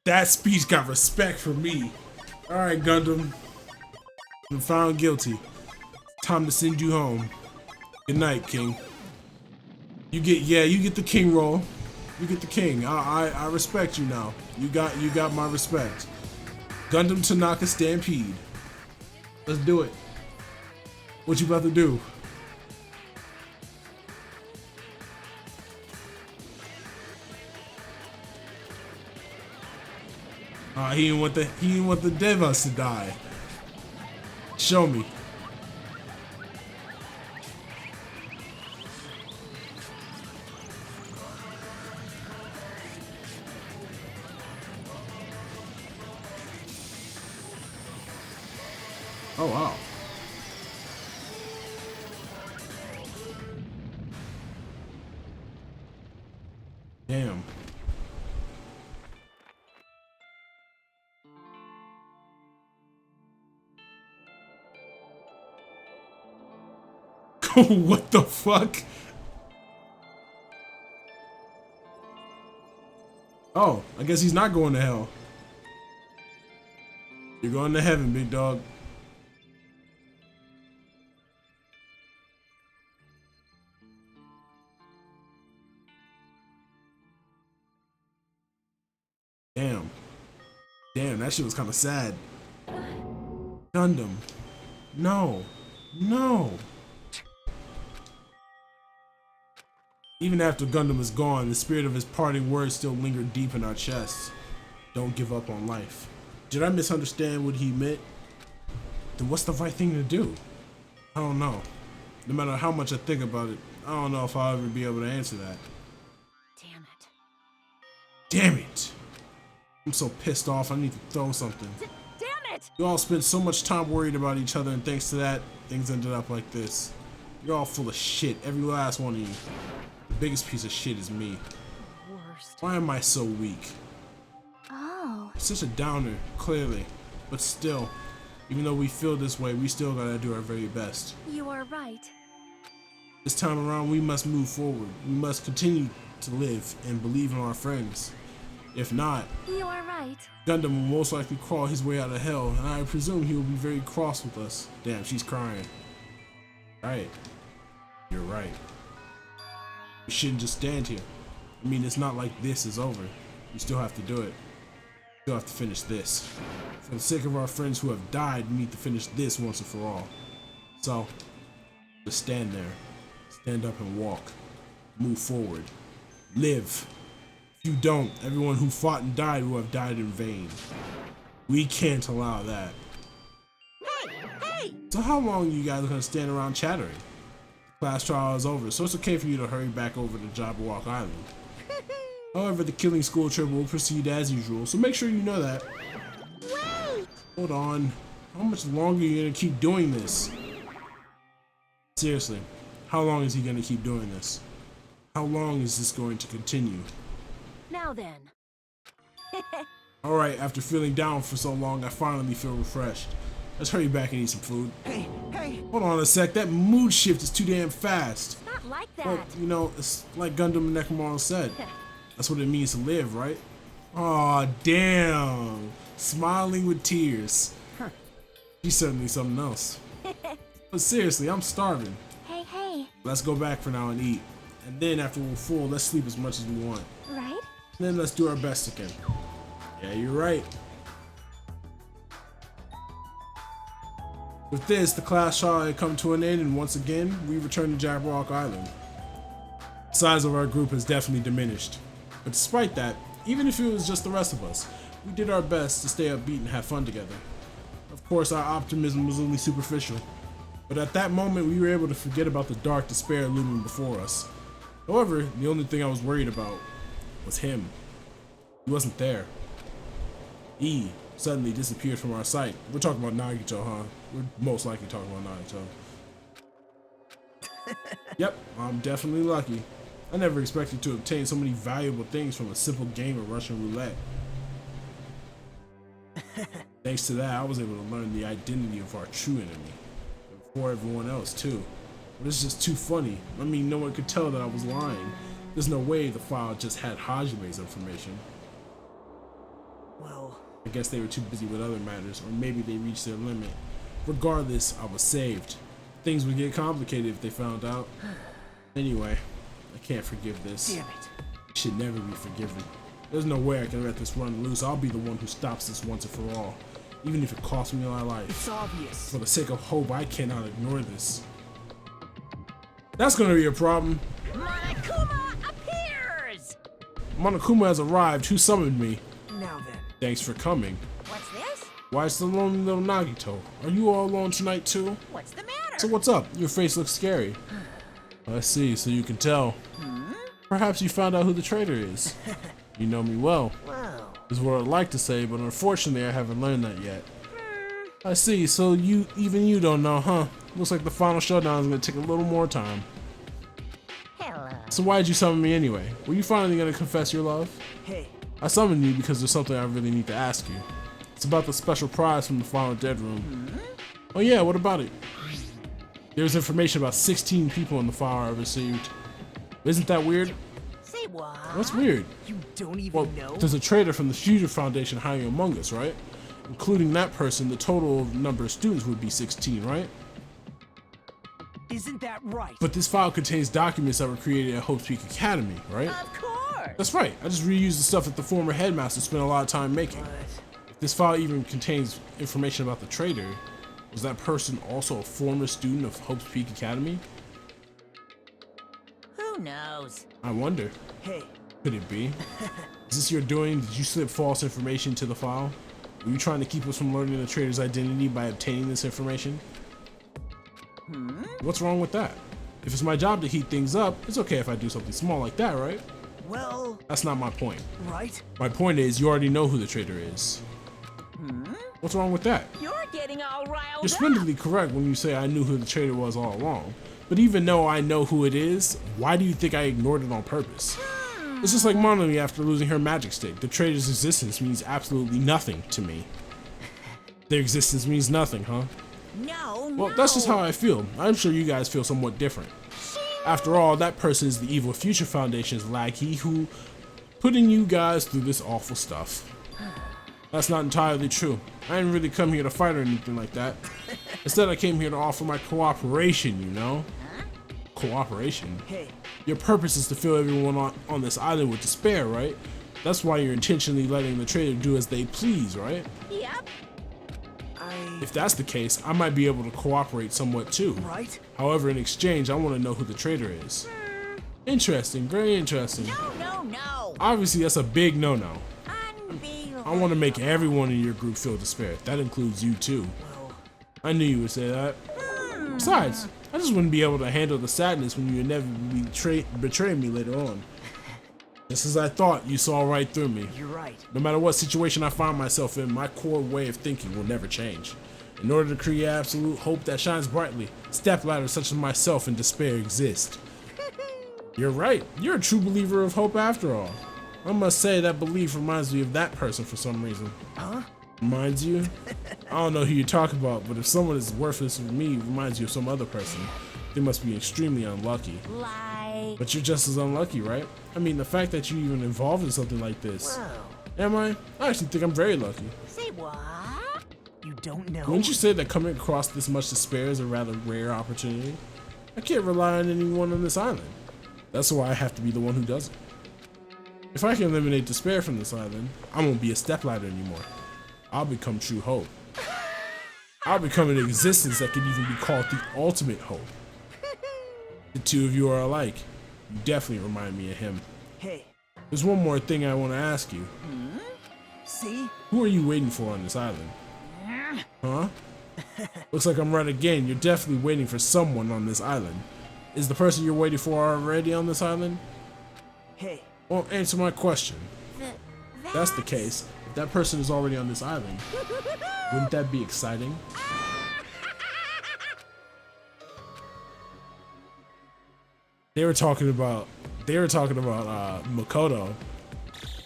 That speech got respect from me. Alright, Gundam. You've been found guilty. Time to send you home. Good night, King. You get the king roll. You get the king. I respect you now. You got my respect. Gundam Tanaka Stampede. Let's do it. What you about to do? He didn't want the Devas to die. Show me. Oh wow. Damn. What the fuck? Oh, I guess he's not going to hell. You're going to heaven, big dog. Damn. Damn, that shit was kind of sad. Gundam. No. No. Even after Gundam is gone, the spirit of his parting words still linger deep in our chests. Don't give up on life. Did I misunderstand what he meant? Then what's the right thing to do? I don't know. No matter how much I think about it, I don't know if I'll ever be able to answer that. Damn it. Damn it! I'm so pissed off, I need to throw something. Damn it! You all spent so much time worried about each other, and thanks to that, things ended up like this. You're all full of shit, every last one of you. The biggest piece of shit is me. Worst. Why am I so weak? Oh. Such a downer, clearly. But still, even though we feel this way, we still gotta do our very best. You are right. This time around, we must move forward. We must continue to live and believe in our friends. If not, You are right. Gundam will most likely crawl his way out of hell, and I presume he will be very cross with us. Damn, she's crying. Right. You're right. We shouldn't just stand here. I mean, it's not like this is over. We still have to do it. We still have to finish this. For the sake of our friends who have died, we need to finish this once and for all. So, just stand there. Stand up and walk. Move forward. Live. If you don't, everyone who fought and died will have died in vain. We can't allow that. Hey! So how long are you guys gonna stand around chattering? The class trial is over, so it's okay for you to hurry back over to Jabberwock Island. However, the killing school trip will proceed as usual, so make sure you know that. Wait! Hold on. How much longer are you gonna keep doing this? Seriously, how long is he gonna keep doing this? How long is this going to continue? Now then. Alright, after feeling down for so long, I finally feel refreshed. Let's hurry back and eat some food. Hey! Hold on a sec, that mood shift is too damn fast. Not like that. But, you know, it's like Gundam and Nekomaru said. That's what it means to live, right? Aw, damn. Smiling with tears. She's certainly something else. But seriously, I'm starving. Hey. Let's go back for now and eat. And then after we're full, let's sleep as much as we want. Right? And then let's do our best again. Yeah, you're right. With this, the class trial had come to an end, and once again, we return to Jabberwock Island. The size of our group has definitely diminished. But despite that, even if it was just the rest of us, we did our best to stay upbeat and have fun together. Of course, our optimism was only superficial, but at that moment we were able to forget about the dark despair looming before us. However, the only thing I was worried about was him. He wasn't there. E suddenly disappeared from our sight. We're talking about Nagito, huh? We're most likely talking about Nagito. Yep, I'm definitely lucky. I never expected to obtain so many valuable things from a simple game of Russian roulette. Thanks to that, I was able to learn the identity of our true enemy. Before everyone else, too. But it's just too funny. I mean, no one could tell that I was lying. There's no way the file just had Hajime's information. Well, I guess they were too busy with other matters, or maybe they reached their limit. Regardless, I was saved. things would get complicated if they found out. Anyway, I can't forgive this. Damn it. It should never be forgiven. There's no way I can let this run loose. I'll be the one who stops this once and for all. Even if it costs me my life. It's obvious. For the sake of hope, I cannot ignore this. That's gonna be a problem. Monokuma appears! Monokuma has arrived. Who summoned me? Now then. Thanks for coming. What's this? Why, it's the lonely little Nagito. Are you all alone tonight too? What's the matter? So what's up? Your face looks scary. I see, so you can tell. Perhaps you found out who the traitor is. You know me well. Wow. Is what I'd like to say, but unfortunately I haven't learned that yet. I see, so even you don't know, huh? Looks like the final showdown is gonna take a little more time. Hello. So why did you summon me anyway? Were you finally gonna confess your love? Hey. I summoned you because there's something I really need to ask you. It's about the special prize from the final dead room. Oh yeah, what about it? There's information about 16 people in the file I received. Isn't that weird? Say what? What's weird? You don't even Well, know? there's a traitor from the Future Foundation hiding among us, right? Including that person, the total number of students would be 16, right? Isn't that right? But this file contains documents that were created at Hope's Peak Academy, right? Of course. That's right. I just reused the stuff that the former headmaster spent a lot of time making. If this file even contains information about the traitor, was that person also a former student of Hope's Peak Academy? Who knows? I wonder. Hey. Could it be? Is this your doing? Did you slip false information to the file? Were you trying to keep us from learning the traitor's identity by obtaining this information? What's wrong with that? If it's my job to heat things up, it's okay if I do something small like that, right? Well, That's not my point. right? My point is, you already know who the traitor is. What's wrong with that? You're getting all riled You're splendidly correct when you say I knew who the traitor was all along. But even though I know who it is, why do you think I ignored it on purpose? It's just like Monomi after losing her magic stick. The traitor's existence means absolutely nothing to me. Their existence means nothing, huh? No, Well, that's just how I feel. I'm sure you guys feel somewhat different. After all, that person is the evil Future Foundation's lackey who putting you guys through this awful stuff. That's not entirely true. I didn't really come here to fight or anything like that. Instead, I came here to offer my cooperation, you know? Cooperation? Hey. Your purpose is to fill everyone on this island with despair, right? That's why you're intentionally letting the traitor do as they please, right? Yep. If that's the case, I might be able to cooperate somewhat too. Right? However, in exchange, I want to know who the traitor is. Interesting, very interesting. No. Obviously, that's a big no-no. Unbelievable. I want to make everyone in your group feel despair. That includes you too. I knew you would say that. Besides, I just wouldn't be able to handle the sadness when you inevitably betray me later on. Just as I thought, you saw right through me. You're right. No matter what situation I find myself in, my core way of thinking will never change. In order to create absolute hope that shines brightly, stepladders such as myself in despair exist. You're right. You're a true believer of hope after all. I must say that belief reminds me of that person for some reason. Huh? Reminds you? I don't know who you talk about, but if someone is worthless to me reminds you of some other person, they must be extremely unlucky. Like. But you're just as unlucky, right? I mean, the fact that you even involved in something like this. Wow. Am I? I actually think I'm very lucky. Say what? You don't know? Wouldn't you say that coming across this much despair is a rather rare opportunity? I can't rely on anyone on this island. That's why I have to be the one who does it. If I can eliminate despair from this island, I won't be a stepladder anymore. I'll become true hope. I'll become an existence that can even be called the ultimate hope. The two of you are alike. You definitely remind me of him. Hey. There's one more thing I want to ask you. See? Who are you waiting for on this island? Huh? Looks like I'm right again. You're definitely waiting for someone on this island. Is the person you're waiting for already on this island? Hey. Well, answer my question. If that's the case, if that person is already on this island, wouldn't that be exciting? They were talking about Makoto,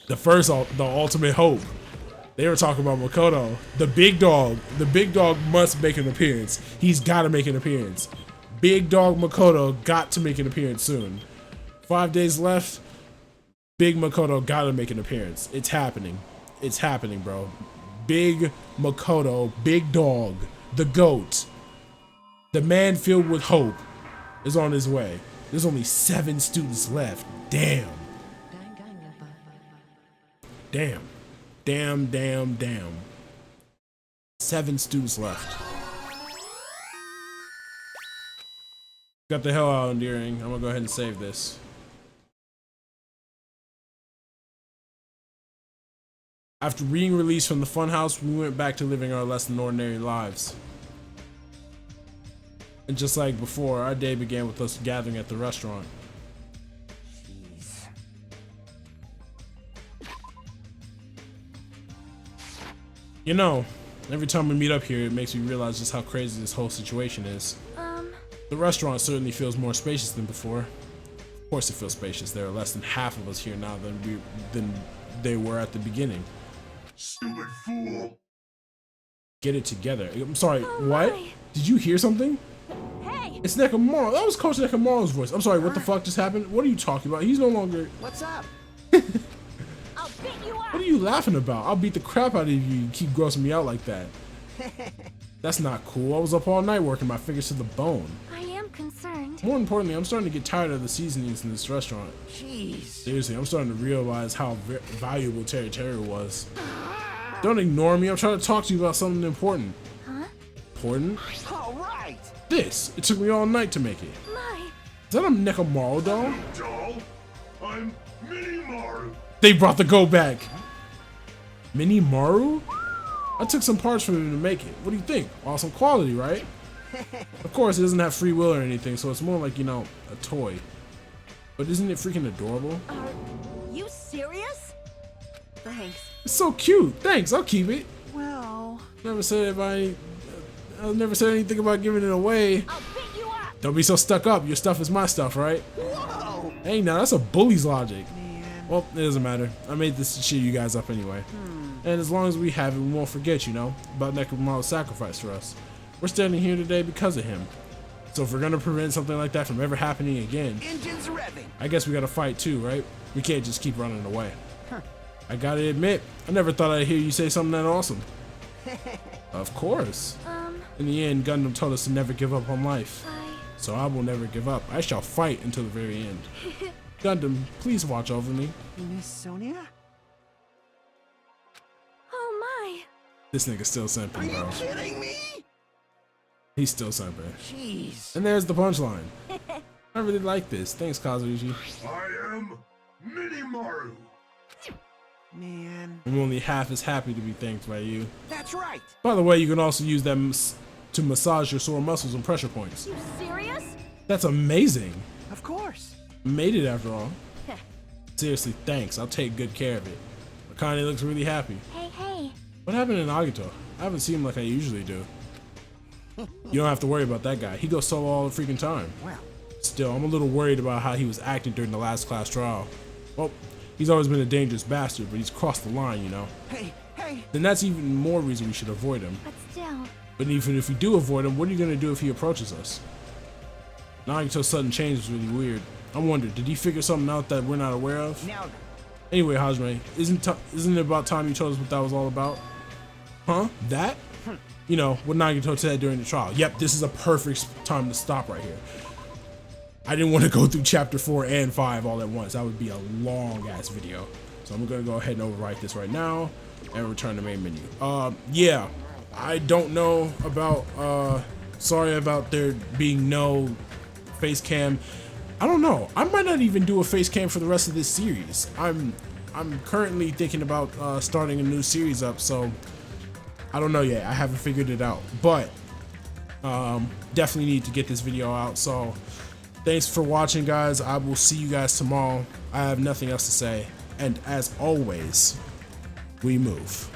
the ultimate hope. They were talking about Makoto, the big dog. The big dog must make an appearance. He's got to make an appearance. Big dog Makoto got to make an appearance soon. 5 days left. Big Makoto got to make an appearance. It's happening. It's happening, bro. Big Makoto, big dog, the goat. The man filled with hope is on his way. There's only 7 students left. Damn. Damn. Damn, damn, damn. 7 students left. Got the hell out of Endearing. I'm gonna go ahead and save this. After being released from the funhouse, we went back to living our less than ordinary lives. And just like before, our day began with us gathering at the restaurant. Jeez. You know, every time we meet up here, it makes me realize just how crazy this whole situation is. The restaurant certainly feels more spacious than before. Of course it feels spacious. There are less than half of us here now than they were at the beginning. Stupid fool. Get it together. I'm sorry, Oh what? my. Did you hear something? Hey! It's Nekomaru. That was Coach Nekomaru's voice. I'm sorry, what the fuck just happened? What are you talking about? He's no longer... What's up? I'll beat you up! What are you laughing about? I'll beat the crap out of you. You keep grossing me out like that. That's not cool. I was up all night working my fingers to the bone. I am concerned. More importantly, I'm starting to get tired of the seasonings in this restaurant. Jeez. Seriously, I'm starting to realize how valuable Terry Terry was. Don't ignore me. I'm trying to talk to you about something important. Huh? Important? All right. This. It took me all night to make it. My. Is that a Nekomaru doll? Doll, I'm Mini-Maru. They brought the go back. Mini Maru? I took some parts from him to make it. What do you think? Awesome quality, right? Of course, it doesn't have free will or anything, so it's more like, you know, a toy. But isn't it freaking adorable? Are you serious? Thanks. It's so cute. Thanks, I'll keep it. Well, Never said I never said anything about giving it away. I'll beat you up! Don't be so stuck up. Your stuff is my stuff, right? whoa. Hey, now that's a bully's logic. Man. Well, it doesn't matter. I made this to cheer you guys up anyway. And as long as we have it, we won't forget, you know, about Nekomaru's sacrifice for us. We're standing here today because of him. So if we're gonna prevent something like that from ever happening again, Engines revving. I guess we gotta fight too, right? We can't just keep running away. I gotta admit, I never thought I'd hear you say something that awesome. Of course. In the end, Gundam told us to never give up on life. So I will never give up. I shall fight until the very end. Gundam, please watch over me. Miss Sonia? Oh my. This nigga's still simping, Are you bro. kidding me? He's still simping. Jeez. And there's the punchline. I really like this. Thanks, Kazuichi. I am Mini-Maru. Man. I'm only half as happy to be thanked by you. That's right. By the way, you can also use them to massage your sore muscles and pressure points. You serious? That's amazing. Of course. Made it after all. Seriously, thanks. I'll take good care of it. Akane looks really happy. Hey, hey. What happened to Nagito? I haven't seen him like I usually do. You don't have to worry about that guy. He goes solo all the freaking time. Well, Still, I'm a little worried about how he was acting during the last class trial. Well, he's always been a dangerous bastard, but he's crossed the line, you know. hey. Then that's even more reason we should avoid him. But still. But even if we do avoid him, what are you gonna do if he approaches us? Nagito's sudden change was really weird. I wonder, did he figure something out that we're not aware of? Now, Anyway, Hajime, isn't it about time you told us what that was all about? Huh? That? You know, what Nagito said during the trial. Yep, this is a perfect time to stop right here. I didn't want to go through chapter 4 and 5 all at once. That would be a long ass video. So I'm gonna go ahead and overwrite this right now and return to main menu. Yeah, I don't know about, sorry about there being no face cam. I don't know. I might not even do a face cam for the rest of this series. I'm currently thinking about starting a new series up, so I don't know yet. I haven't figured it out, but definitely need to get this video out. So thanks for watching, guys. I will see you guys tomorrow. I have nothing else to say, and as always, we move.